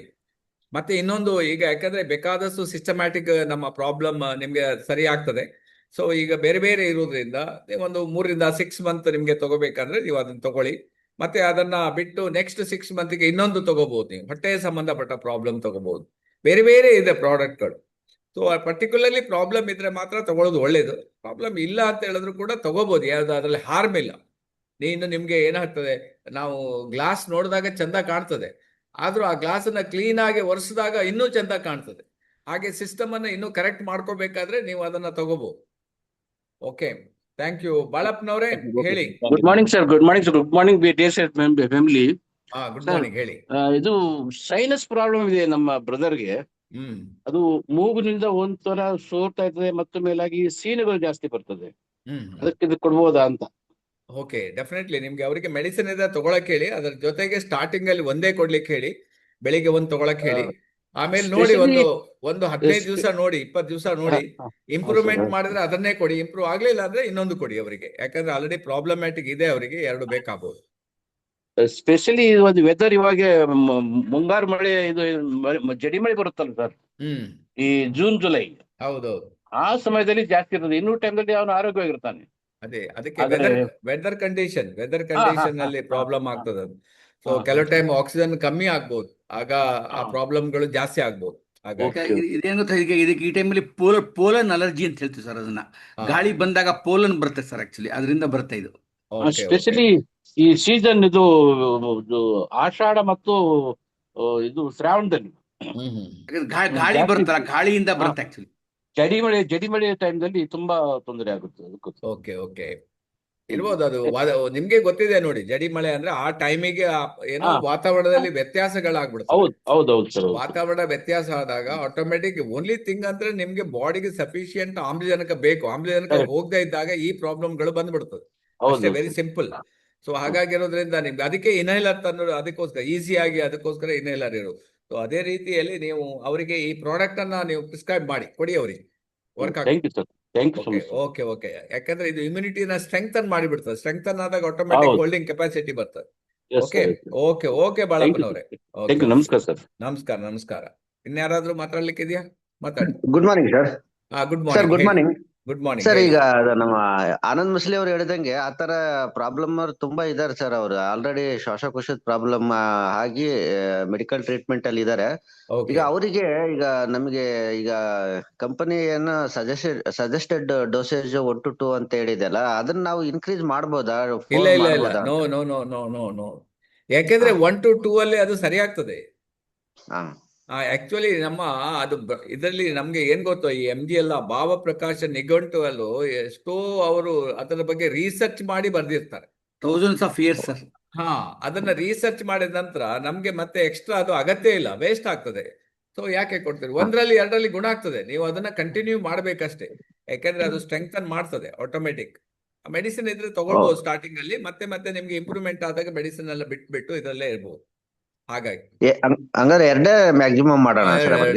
ಮತ್ತೆ ಇನ್ನೊಂದು, ಈಗ ಯಾಕಂದ್ರೆ ಬೇಕಾದಷ್ಟು ಸಿಸ್ಟಮ್ಯಾಟಿಕ್ ನಮ್ಮ ಪ್ರಾಬ್ಲಮ್ ನಿಮ್ಗೆ ಸರಿ ಆಗ್ತದೆ. ಸೊ ಈಗ ಬೇರೆ ಬೇರೆ ಇರೋದ್ರಿಂದ ಒಂದು 3 to 6 ಮಂತ್ ನಿಮ್ಗೆ ತಗೋಬೇಕಂದ್ರೆ ನೀವು ಅದನ್ನ ತಗೊಳ್ಳಿ. ಮತ್ತೆ ಅದನ್ನ ಬಿಟ್ಟು ನೆಕ್ಸ್ಟ್ 6 ಮಂತ್ಗೆ ಇನ್ನೊಂದು ತಗೋಬಹುದು. ನೀವು ಹೊಟ್ಟೆಗೆ ಸಂಬಂಧಪಟ್ಟ ಪ್ರಾಬ್ಲಮ್ ತಗೋಬಹುದು. ಬೇರೆ ಬೇರೆ ಇದೆ ಪ್ರಾಡಕ್ಟ್ಗಳು. ಸೊ ಪರ್ಟಿಕ್ಯುಲರ್ಲಿ ಪ್ರಾಬ್ಲಮ್ ಇದ್ರೆ ಮಾತ್ರ ತಗೊಳ್ಳೋದು ಒಳ್ಳೇದು. ಪ್ರಾಬ್ಲಮ್ ಇಲ್ಲ ಅಂತ ಹೇಳಿದ್ರು ಕೂಡ ತಗೋಬಹುದು, ಯಾವ್ದು ಅದರಲ್ಲಿ ಹಾರ್ಮ್ ಇಲ್ಲ. ನಿಮ್ಗೆ ಏನಾಗ್ತದೆ, ನಾವು ಗ್ಲಾಸ್ ನೋಡಿದಾಗ ಚಂದ ಕಾಣ್ತದೆ, ಆದ್ರೂ ಆ ಗ್ಲಾಸ್ ಅನ್ನ ಕ್ಲೀನ್ ಆಗಿ ಒರೆಸಿದಾಗ ಇನ್ನೂ ಚಂದ ಕಾಣ್ತದೆ. ಹಾಗೆ ಸಿಸ್ಟಮ್ ಅನ್ನ ಇನ್ನೂ ಕರೆಕ್ಟ್ ಮಾಡ್ಕೋಬೇಕಾದ್ರೆ ನೀವು ಅದನ್ನ ತಗೋಬಹುದು. Okay, thank you. ಬಾಳಪ್ಪನವರೇ ಹೇಳಿ. Good morning sir. Good morning sir. Good morning family. Good morning, ಹೇಳಿ. ಇದು ಸೈನಸ್ ಪ್ರಾಬ್ಲಮ್ ಇದೆ ನಮ್ಮ ಬ್ರದರ್ಗೆ. ಅದು ಮೂಗಿನಿಂದ ಒಂಥರ ಸೋರ್ತಾ ಇರ್ತದೆ ಮತ್ತು ಮೇಲಾಗಿ ಸೀನುಗಳು ಜಾಸ್ತಿ ಬರ್ತದೆ. ಅದಕ್ಕೆ ಇದು ಕೊಡ್ಬೋದಾ ಅಂತ? ಓಕೆ, ಡೆಫಿನೆಟ್ಲಿ ನಿಮ್ಗೆ ಅವರಿಗೆ ಮೆಡಿಸಿನ್ ಇದೆ ತಗೊಳಕ್ ಹೇಳಿ. ಅದ್ರ ಜೊತೆಗೆ ಸ್ಟಾರ್ಟಿಂಗ್ ಅಲ್ಲಿ ಒಂದೇ ಕೊಡ್ಲಿಕ್ಕೆ ಹೇಳಿ. ಬೆಳಿಗ್ಗೆ ಒಂದು ತಗೊಳಕ್ ಹೇಳಿ. ಆಮೇಲೆ ನೋಡಿ, ಒಂದು 15 ದಿವಸ ನೋಡಿ, 20 ದಿವಸ ನೋಡಿ. ಇಂಪ್ರೂವ್ಮೆಂಟ್ ಮಾಡಿದ್ರೆ ಅದನ್ನೇ ಕೊಡಿ. ಇಂಪ್ರೂವ್ ಆಗ್ಲಿಲ್ಲ ಅಂದ್ರೆ ಇನ್ನೊಂದು ಕೊಡಿ ಅವರಿಗೆ. ಯಾಕಂದ್ರೆ ಆಲ್ರೆಡಿ ಪ್ರಾಬ್ಲಮ್ಯಾಟಿಕ್ ಇದೆ ಅವರಿಗೆ. 2 ಬೇಕಾಗಬಹುದು. ಸ್ಪೆಷಲಿ ಒಂದು ವೆದರ್ ಇವಾಗ ಮುಂಗಾರು ಮಳೆ, ಇದು ಜಡಿ ಮಳೆ ಬರುತ್ತಲ್ಲ ಸರ್, ಈ ಜೂನ್ ಜುಲೈ, ಹೌದೌದು, ಆ ಸಮಯದಲ್ಲಿ ಜಾಸ್ತಿ ಇರ್ತದೆ. ಇನ್ನೂ ಟೈಮ್ದಲ್ಲಿ ಅವನು ಆರೋಗ್ಯವಾಗಿರ್ತಾನೆ. ಅದಕ್ಕೆ ವೆದರ್ ಕಂಡೀಷನ್ ಅಲ್ಲಿ ಪ್ರಾಬ್ಲಮ್ ಆಗ್ತದೆ. ಸೊ ಕೆಲವು ಟೈಮ್ ಆಕ್ಸಿಜನ್ ಕಮ್ಮಿ ಆಗ್ಬೋದು, ಆಗ ಆ ಪ್ರಾಬ್ಲಮ್ಗಳು ಜಾಸ್ತಿ ಆಗ್ಬೋದು. ಇದೇನು ಗೊತ್ತಾ, ಇದಕ್ಕೆ ಈ ಟೈಮಲ್ಲಿ ಪೋಲನ್ ಅಲರ್ಜಿ ಅಂತ ಹೇಳ್ತೀವಿ ಸರ್. ಅದನ್ನ ಗಾಳಿ ಬಂದಾಗ ಪೋಲನ್ ಬರುತ್ತೆ ಸರ್. ಆಕ್ಚುಲಿ ಅದರಿಂದ ಬರುತ್ತೆ ಇದು. ಸ್ಪೆಷಲಿ ಈ ಸೀಸನ್ ಇದು ಆಷಾಢ ಮತ್ತು ಇದು ಶ್ರಾವಣದಲ್ಲಿ ಗಾಳಿ ಬರುತ್ತಲ್ಲ, ಗಾಳಿಯಿಂದ ಬರುತ್ತೆ ಆಕ್ಚುಲಿ. ಜಡಿ ಮಳೆ ಟೈಮ್ದಲ್ಲಿ ತುಂಬಾ ತೊಂದರೆ ಆಗುತ್ತೆ. ಓಕೆ ಓಕೆ, ಇರ್ಬೋದು ಅದು. ನಿಮ್ಗೆ ಗೊತ್ತಿದೆ ನೋಡಿ, ಜಡಿ ಮಳೆ ಅಂದ್ರೆ ಆ ಟೈಮಿಗೆ ಏನೋ ವಾತಾವರಣದಲ್ಲಿ ವ್ಯತ್ಯಾಸಗಳಾಗ್ಬಿಡುತ್ತೆ. ವಾತಾವರಣ ವ್ಯತ್ಯಾಸ ಆದಾಗ ಆಟೋಮೆಟಿಕ್ ಓನ್ಲಿ ಥಿಂಗ್ ಅಂದ್ರೆ ನಿಮ್ಗೆ ಬಾಡಿಗೆ ಸಫಿಶಿಯಂಟ್ ಆಮ್ಲಜನಕ ಬೇಕು. ಆಮ್ಲಜನಕ ಹೋಗದೆ ಇದ್ದಾಗ ಈ ಪ್ರಾಬ್ಲಮ್ಗಳು ಬಂದ್ಬಿಡ್ತದೆ. ಅಷ್ಟೇ, ವೆರಿ ಸಿಂಪಲ್. ಸೊ ಹಾಗಾಗಿರೋದ್ರಿಂದ ನಿಮ್ಗೆ ಅದಕ್ಕೆ ಇನ್ಹೇಲರ್ ತಂದು ಅದಕ್ಕೋಸ್ಕರ ಈಸಿಯಾಗಿ ಅದಕ್ಕೋಸ್ಕರ ಇನ್ಹೇಲರ್ ಇರೋದು. ಸೊ ಅದೇ ರೀತಿಯಲ್ಲಿ ನೀವು ಅವರಿಗೆ ಈ ಪ್ರಾಡಕ್ಟ್ ಅನ್ನ ನೀವು ಪ್ರಿಸ್ಕ್ರೈಬ್ ಮಾಡಿ ಕೊಡಿ ಅವರಿಗೆ. ವರ್ಕ್ ಆಗ್ತದೆ. ಓಕೆ ಓಕೆ, ಯಾಕಂದ್ರೆ ಇದು ಇಮ್ಯುನಿಟಿನ ಸ್ಟ್ರೆಂಗ್ತನ್ ಮಾಡಿಬಿಡ್ತದೆ. ಸ್ಟ್ರೆಂಗ್ತನ್ ಆದಾಗ ಆಟೋಮೆಟಿಕ್ ಹೋಲ್ಡಿಂಗ್ ಕೆಪಾಸಿಟಿ ಬರ್ತದೆ. ಓಕೆ ಓಕೆ ಓಕೆ ಬಾಳಪ್ಪನವ್ರೆ, ನಮಸ್ಕಾರ ಸರ್. ನಮಸ್ಕಾರ. ಇನ್ಯಾರಾದ್ರೂ ಮಾತಾಡ್ಲಿಕ್ಕೆ ಇದೆಯಾ? ಮಾತಾಡಿ. Good morning sir. Good morning. Good morning good morning sir. ಈಗ ನಮ್ಮ ಆನಂದ್ ಮಸ್ಲಿ ಅವ್ರು ಹೇಳಿದಂಗೆ ಆತರ ಪ್ರಾಬ್ಲಮ್ ಅವ್ರು ತುಂಬಾ ಇದಾರೆ ಸರ್. ಅವ್ರು ಆಲ್ರೆಡಿ ಶ್ವಾಸಕೋಶದ ಪ್ರಾಬ್ಲಮ್ ಆಗಿ ಮೆಡಿಕಲ್ ಟ್ರೀಟ್ಮೆಂಟ್ ಅಲ್ಲಿ ಇದಾರೆ. ಈಗ ಅವರಿಗೆ ನಮಗೆ ಕಂಪನಿ ಏನು ಸಜೆಸ್ಟೆಡ್ ಡೋಸೇಜ್ 1 to 2 ಅಂತ ಹೇಳಿದೆಲ್ಲ, ಅದನ್ನ ನಾವು ಇನ್ಕ್ರೀಸ್ ಮಾಡ್ಬೋದಾ? ಇಲ್ಲ ಇಲ್ಲ ಇಲ್ಲ, no no no no no no. ಯಾಕೆಂದ್ರೆ 1 to 2 ಅಲ್ಲಿ ಅದು ಸರಿ ಆಗ್ತದೆ. ಆಕ್ಚುಲಿ ನಮ್ಮ ಅದು ಇದರಲ್ಲಿ ನಮ್ಗೆ ಏನ್ ಗೊತ್ತೋ, ಈ MG ಎಲ್ಲ ಭಾವಪ್ರಕಾಶ ನಿಘಂಟು ಅಲ್ಲೂ ಎಷ್ಟೋ ಅವರು ಅದರ ಬಗ್ಗೆ ರಿಸರ್ಚ್ ಮಾಡಿ ಬರ್ದಿರ್ತಾರೆ. Thousands of years sir. ಅದನ್ನ ರಿಸರ್ಚ್ ಮಾಡಿದ ನಂತರ ನಮ್ಗೆ ಮತ್ತೆ ಎಕ್ಸ್ಟ್ರಾ ಅದು ಅಗತ್ಯ ಇಲ್ಲ, ವೇಸ್ಟ್ ಆಗ್ತದೆ. ಸೊ ಯಾಕೆ ಕೊಡ್ತೀರಿ? 1ರಲ್ಲಿ 2ರಲ್ಲಿ ಗುಣ ಆಗ್ತದೆ. ನೀವು ಅದನ್ನ ಕಂಟಿನ್ಯೂ ಮಾಡ್ಬೇಕಷ್ಟೇ. ಯಾಕಂದ್ರೆ ಅದು ಸ್ಟ್ರೆಂಗ್ತನ್ ಮಾಡ್ತದೆ ಆಟೋಮೆಟಿಕ್. ಮೆಡಿಸಿನ್ ಇದ್ರೆ ತಗೊಳ್ಬಹುದು ಸ್ಟಾರ್ಟಿಂಗ್ ಅಲ್ಲಿ, ಮತ್ತೆ ಮತ್ತೆ ನಿಮ್ಗೆ ಇಂಪ್ರೂವ್ಮೆಂಟ್ ಆದಾಗ ಮೆಡಿಸಿನ್ ಎಲ್ಲ ಬಿಟ್ಬಿಟ್ಟು ಇದರಲ್ಲೇ ಇರ್ಬೋದು. ಹಾಗಾಗಿ ಹಂಗಾರೆ 2 ಮ್ಯಾಕ್ಸಿಮಮ್ ಮಾಡೋಣ.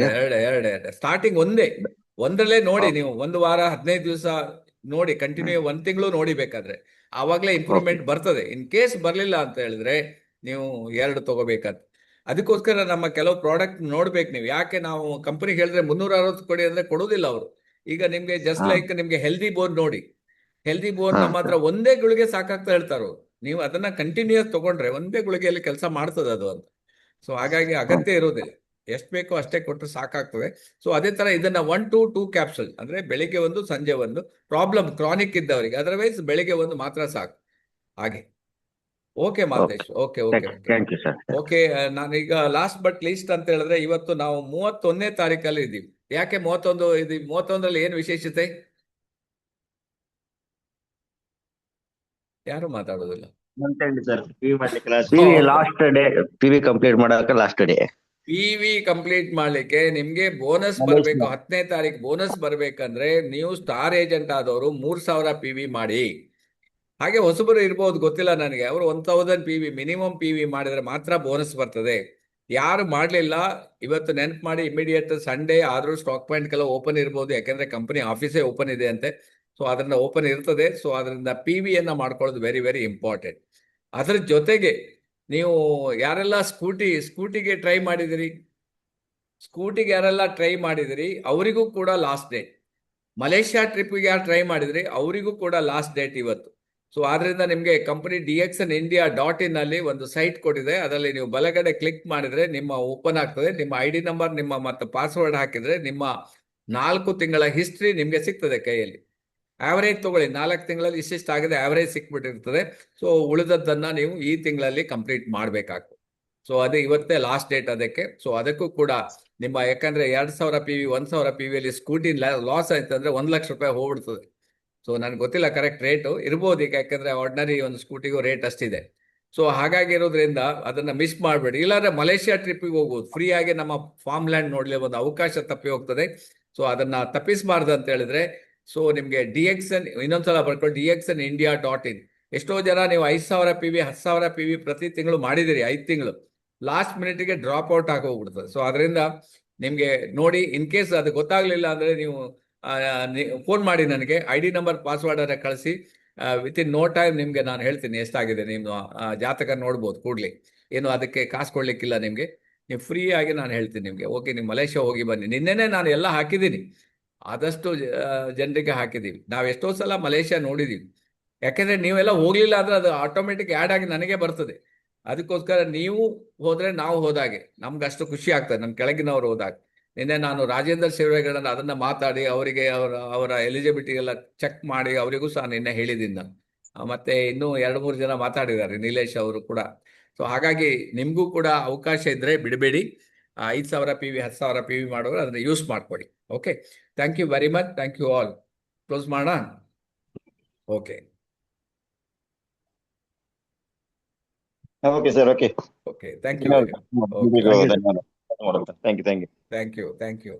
ಎರಡು ಸ್ಟಾರ್ಟಿಂಗ್ 1ರಲ್ಲೇ ನೋಡಿ. ನೀವು 1 ವಾರ 15 ದಿವಸ ನೋಡಿ, ಕಂಟಿನ್ಯೂ 1 ತಿಂಗಳು ನೋಡಿ. ಬೇಕಾದ್ರೆ ಆವಾಗಲೇ ಇಂಪ್ರೂವ್ಮೆಂಟ್ ಬರ್ತದೆ. ಇನ್ ಕೇಸ್ ಬರ್ಲಿಲ್ಲ ಅಂತ ಹೇಳಿದ್ರೆ ನೀವು 2 ತಗೋಬೇಕಂತ. ಅದಕ್ಕೋಸ್ಕರ ನಮ್ಮ ಕೆಲವು ಪ್ರಾಡಕ್ಟ್ ನೋಡ್ಬೇಕು ನೀವು. ಯಾಕೆ ನಾವು ಕಂಪನಿಗೆ ಹೇಳಿದ್ರೆ 360 ಕೊಡಿ ಅಂದ್ರೆ ಕೊಡೋದಿಲ್ಲ ಅವರು. ಈಗ ನಿಮ್ಗೆ ಜಸ್ಟ್ ಲೈಕ್ ನಿಮ್ಗೆ ಹೆಲ್ದಿ ಬೋನ್ ನೋಡಿ, ಹೆಲ್ದಿ ಬೋನ್ ನಮ್ಮ ಹತ್ರ ಒಂದೇ ಗುಳಿಗೆ ಸಾಕಾಗ್ತಾ ಹೇಳ್ತಾರೋ. ನೀವು ಅದನ್ನ ಕಂಟಿನ್ಯೂಸ್ ತಗೊಂಡ್ರೆ ಒಂದೇ ಗುಳಿಗೆಯಲ್ಲಿ ಕೆಲಸ ಮಾಡ್ತದೆ ಅದು ಅಂತ. ಸೊ ಹಾಗಾಗಿ ಅಗತ್ಯ ಇರೋದಿಲ್ಲ. ಎಷ್ಟು ಬೇಕೋ ಅಷ್ಟೇ ಕೊಟ್ಟರೆ ಸಾಕಾಗ್ತದೆ. ಸೊ ಅದೇ ತರ ಇದನ್ನ 1 to 2 ಕ್ಯಾಪ್ಸೂಲ್ ಅಂದ್ರೆ ಬೆಳಿಗ್ಗೆ ಒಂದು ಸಂಜೆ ಒಂದು, ಪ್ರಾಬ್ಲಮ್ ಕ್ರಾನಿಕ್ ಇದ್ದವರಿಗೆ, ಅದರ್ವೈಸ್ ಬೆಳಿಗ್ಗೆ ಒಂದು ಮಾತ್ರ ಸಾಕು. ಹಾಗೆ okay Maltesh, okay okay okay thank you sir. Okay. ನಾನೀಗ ಲಾಸ್ಟ್ ಬಟ್ ಲೀಸ್ಟ್ ಅಂತ ಹೇಳಿದ್ರೆ, ಇವತ್ತು ನಾವು 31ನೇ ತಾರೀಕಲ್ಲಿ ಇದ್ದೀವಿ. ಯಾಕೆ 31 ಇದೀವಿ? 31ರಲ್ಲಿ ಏನು ವಿಶೇಷತೆ? ಯಾರು ಮಾತಾಡೋದಿಲ್ಲ. PV last day, PV complete ಮಾಡಕ್ಕೆ ಲಾಸ್ಟ್ ಡೇ. PV ಕಂಪ್ಲೀಟ್ ಮಾಡ್ಲಿಕ್ಕೆ ನಿಮ್ಗೆ ಬೋನಸ್ ಬರಬೇಕು. 10ನೇ ತಾರೀಕು ಬೋನಸ್ ಬರ್ಬೇಕಂದ್ರೆ ನೀವು ಸ್ಟಾರ್ ಏಜೆಂಟ್ ಆದವರು 3000 PV ಮಾಡಿ. ಹಾಗೆ ಹೊಸಬರು ಇರ್ಬೋದು, ಗೊತ್ತಿಲ್ಲ ನನಗೆ, ಅವರು 1000 PV ಮಿನಿಮಮ್ PV ಮಾಡಿದ್ರೆ ಮಾತ್ರ ಬೋನಸ್ ಬರ್ತದೆ. ಯಾರು ಮಾಡ್ಲಿಲ್ಲ ಇವತ್ತು ನೆನಪು ಮಾಡಿ, ಇಮಿಡಿಯೇಟ್ ಸಂಡೇ ಆದ್ರೂ ಸ್ಟಾಕ್ ಪಾಯಿಂಟ್ಗೆಲ್ಲ ಓಪನ್ ಇರ್ಬೋದು, ಯಾಕಂದ್ರೆ ಕಂಪನಿ ಆಫೀಸೇ ಓಪನ್ ಇದೆ ಅಂತೆ. ಸೊ ಅದರಿಂದ ಓಪನ್ ಇರ್ತದೆ. ಸೊ ಅದರಿಂದ PV ಯನ್ನ ಮಾಡ್ಕೊಳ್ಳೋದು ವೆರಿ ವೆರಿ ಇಂಪಾರ್ಟೆಂಟ್. ಅದ್ರ ಜೊತೆಗೆ ನೀವು ಯಾರೆಲ್ಲ ಸ್ಕೂಟಿಗೆ ಟ್ರೈ ಮಾಡಿದಿರಿ, ಸ್ಕೂಟಿಗೆ ಯಾರೆಲ್ಲ ಟ್ರೈ ಮಾಡಿದಿರಿ ಅವರಿಗೂ ಕೂಡ ಲಾಸ್ಟ್ ಡೇಟ್. ಮಲೇಷ್ಯಾ ಟ್ರಿಪ್ಗೆ ಯಾರು ಟ್ರೈ ಮಾಡಿದ್ರಿ ಅವರಿಗೂ ಕೂಡ ಲಾಸ್ಟ್ ಡೇಟ್ ಇವತ್ತು. ಸೊ ಆದ್ರಿಂದ ನಿಮಗೆ ಕಂಪನಿ DXNindia.in ಅಲ್ಲಿ ಒಂದು ಸೈಟ್ ಕೊಟ್ಟಿದೆ. ಅದರಲ್ಲಿ ನೀವು ಬಲಗಡೆ ಕ್ಲಿಕ್ ಮಾಡಿದ್ರೆ ನಿಮ್ಮ ಓಪನ್ ಆಗ್ತದೆ. ನಿಮ್ಮ ID ನಂಬರ್, ನಿಮ್ಮ ಮತ್ತು ಪಾಸ್ವರ್ಡ್ ಹಾಕಿದ್ರೆ ನಿಮ್ಮ 4 ತಿಂಗಳ ಹಿಸ್ಟ್ರಿ ನಿಮ್ಗೆ ಸಿಗ್ತದೆ ಕೈಯಲ್ಲಿ. ಆವರೇಜ್ ತಗೊಳ್ಳಿ, 4 ತಿಂಗಳಲ್ಲಿ ಇಷ್ಟಿಷ್ಟು ಆಗಿದೆ ಆವರೇಜ್ ಸಿಕ್ಬಿಟ್ಟಿರ್ತದೆ. ಸೊ ಉಳಿದದ್ದನ್ನ ನೀವು ಈ ತಿಂಗಳಲ್ಲಿ ಕಂಪ್ಲೀಟ್ ಮಾಡಬೇಕಾಗ್ತದೆ. ಸೊ ಅದೇ ಇವತ್ತೇ ಲಾಸ್ಟ್ ಡೇಟ್ ಅದಕ್ಕೆ. ಸೊ ಅದಕ್ಕೂ ಕೂಡ ನಿಮ್ಮ, ಯಾಕಂದ್ರೆ 2000 PV 1000 PV ಅಲ್ಲಿ ಸ್ಕೂಟಿ ಲಾಸ್ ಆಯ್ತು ಅಂದ್ರೆ 1 ಲಕ್ಷ ರೂಪಾಯಿ ಹೋಗ್ಬಿಡ್ತದೆ. ಸೊ ನನಗೆ ಗೊತ್ತಿಲ್ಲ ಕರೆಕ್ಟ್ ರೇಟು, ಇರ್ಬೋದು ಈಗ, ಯಾಕಂದ್ರೆ ಆರ್ಡಿನರಿ ಒಂದು ಸ್ಕೂಟಿಗೂ ರೇಟ್ ಅಷ್ಟಿದೆ. ಸೊ ಹಾಗಾಗಿರೋದ್ರಿಂದ ಅದನ್ನ ಮಿಸ್ ಮಾಡಬೇಡಿ. ಇಲ್ಲಾಂದ್ರೆ ಮಲೇಷ್ಯಾ ಟ್ರಿಪ್ಪಿಗೆ ಹೋಗ್ಬೋದು ಫ್ರೀ ಆಗಿ, ನಮ್ಮ ಫಾರ್ಮ್ ಲ್ಯಾಂಡ್ ನೋಡ್ಲಿ ಒಂದು ಅವಕಾಶ ತಪ್ಪಿ ಹೋಗ್ತದೆ. ಸೊ ಅದನ್ನ ತಪ್ಪಿಸಬಾರ್ದು ಅಂತ ಹೇಳಿದ್ರೆ, ಸೊ ನಿಮ್ಗೆ DXN ಇನ್ನೊಂದ್ಸಲ ಬರ್ಕೊಳ್ಳಿ, DXNindia.in. ಎಷ್ಟೋ ಜನ ನೀವು 5000 PV 10,000 PV ಪ್ರತಿ ತಿಂಗಳು ಮಾಡಿದಿರಿ, 5 ತಿಂಗಳು ಲಾಸ್ಟ್ ಮಿನಿಟ್ಗೆ ಡ್ರಾಪ್ ಔಟ್ ಆಗಿ ಹೋಗ್ಬಿಡ್ತದೆ. ಸೊ ಅದರಿಂದ ನಿಮ್ಗೆ ನೋಡಿ, ಇನ್ ಕೇಸ್ ಅದು ಗೊತ್ತಾಗ್ಲಿಲ್ಲ ಅಂದ್ರೆ ನೀವು ಫೋನ್ ಮಾಡಿ ನನಗೆ, ID ನಂಬರ್ ಪಾಸ್ವರ್ಡ್ ಅನ್ನ ಕಳಿಸಿ. ವಿತಿನ್ ನೋ ಟೈಮ್ ನಿಮ್ಗೆ ನಾನು ಹೇಳ್ತೀನಿ ಎಷ್ಟಾಗಿದೆ. ನೀವು ಜಾತಕ ನೋಡ್ಬೋದು ಕೂಡ್ಲಿ, ಏನು ಅದಕ್ಕೆ ಕಾಸು ಕೊಡ್ಲಿಕ್ಕಿಲ್ಲ ನಿಮ್ಗೆ, ನೀವು ಫ್ರೀ ಆಗಿ ನಾನು ಹೇಳ್ತೀನಿ ನಿಮ್ಗೆ. ಓಕೆ, ನೀವು ಮಲೇಷ್ಯಾ ಹೋಗಿ ಬನ್ನಿ. ನಿನ್ನೆನೆ ನಾನು ಎಲ್ಲ ಹಾಕಿದ್ದೀನಿ, ಆದಷ್ಟು ಜನರಿಗೆ ಹಾಕಿದ್ದೀವಿ. ನಾವು ಎಷ್ಟೋ ಸಲ ಮಲೇಷ್ಯಾ ನೋಡಿದ್ದೀವಿ. ಯಾಕೆಂದ್ರೆ ನೀವೆಲ್ಲ ಹೋಗ್ಲಿಲ್ಲ ಅಂದ್ರೆ ಅದು ಆಟೋಮೆಟಿಕ್ ಆ್ಯಡ್ ಆಗಿ ನನಗೆ ಬರ್ತದೆ. ಅದಕ್ಕೋಸ್ಕರ ನೀವು ಹೋದ್ರೆ ನಾವು ಹೋದಾಗೆ ನಮ್ಗೆ ಅಷ್ಟು ಖುಷಿ ಆಗ್ತದೆ, ನಮ್ಮ ಕೆಳಗಿನವರು ಹೋದಾಗ. ನಿನ್ನೆ ನಾನು ರಾಜೇಂದ್ರ ಸೇವೆಗಳನ್ನ ಅದನ್ನ ಮಾತಾಡಿ ಅವರಿಗೆ ಅವರ ಎಲಿಜಿಬಿಲಿಟಿ ಎಲ್ಲ ಚೆಕ್ ಮಾಡಿ ಅವರಿಗೂ ಸಹ ನಿನ್ನೆ ಹೇಳಿದ್ದೀನಿ ನಾನು. ಮತ್ತೆ ಇನ್ನೂ 2-3 ಜನ ಮಾತಾಡಿದ್ದಾರೆ, ನಿಲೇಶ್ ಅವರು ಕೂಡ. ಸೊ ಹಾಗಾಗಿ ನಿಮಗೂ ಕೂಡ ಅವಕಾಶ ಇದ್ರೆ ಬಿಡಬೇಡಿ. 5,000 PV 10,000 PV ಮಾಡೋರು ಅದನ್ನ ಯೂಸ್ ಮಾಡ್ಕೊಳ್ಳಿ. Okay, thank you very much. Thank you all. Close ಮಾಡೋಣ. Okay okay sir, okay okay, thank you. ಧನ್ಯವಾದ. Thank you. Thank you.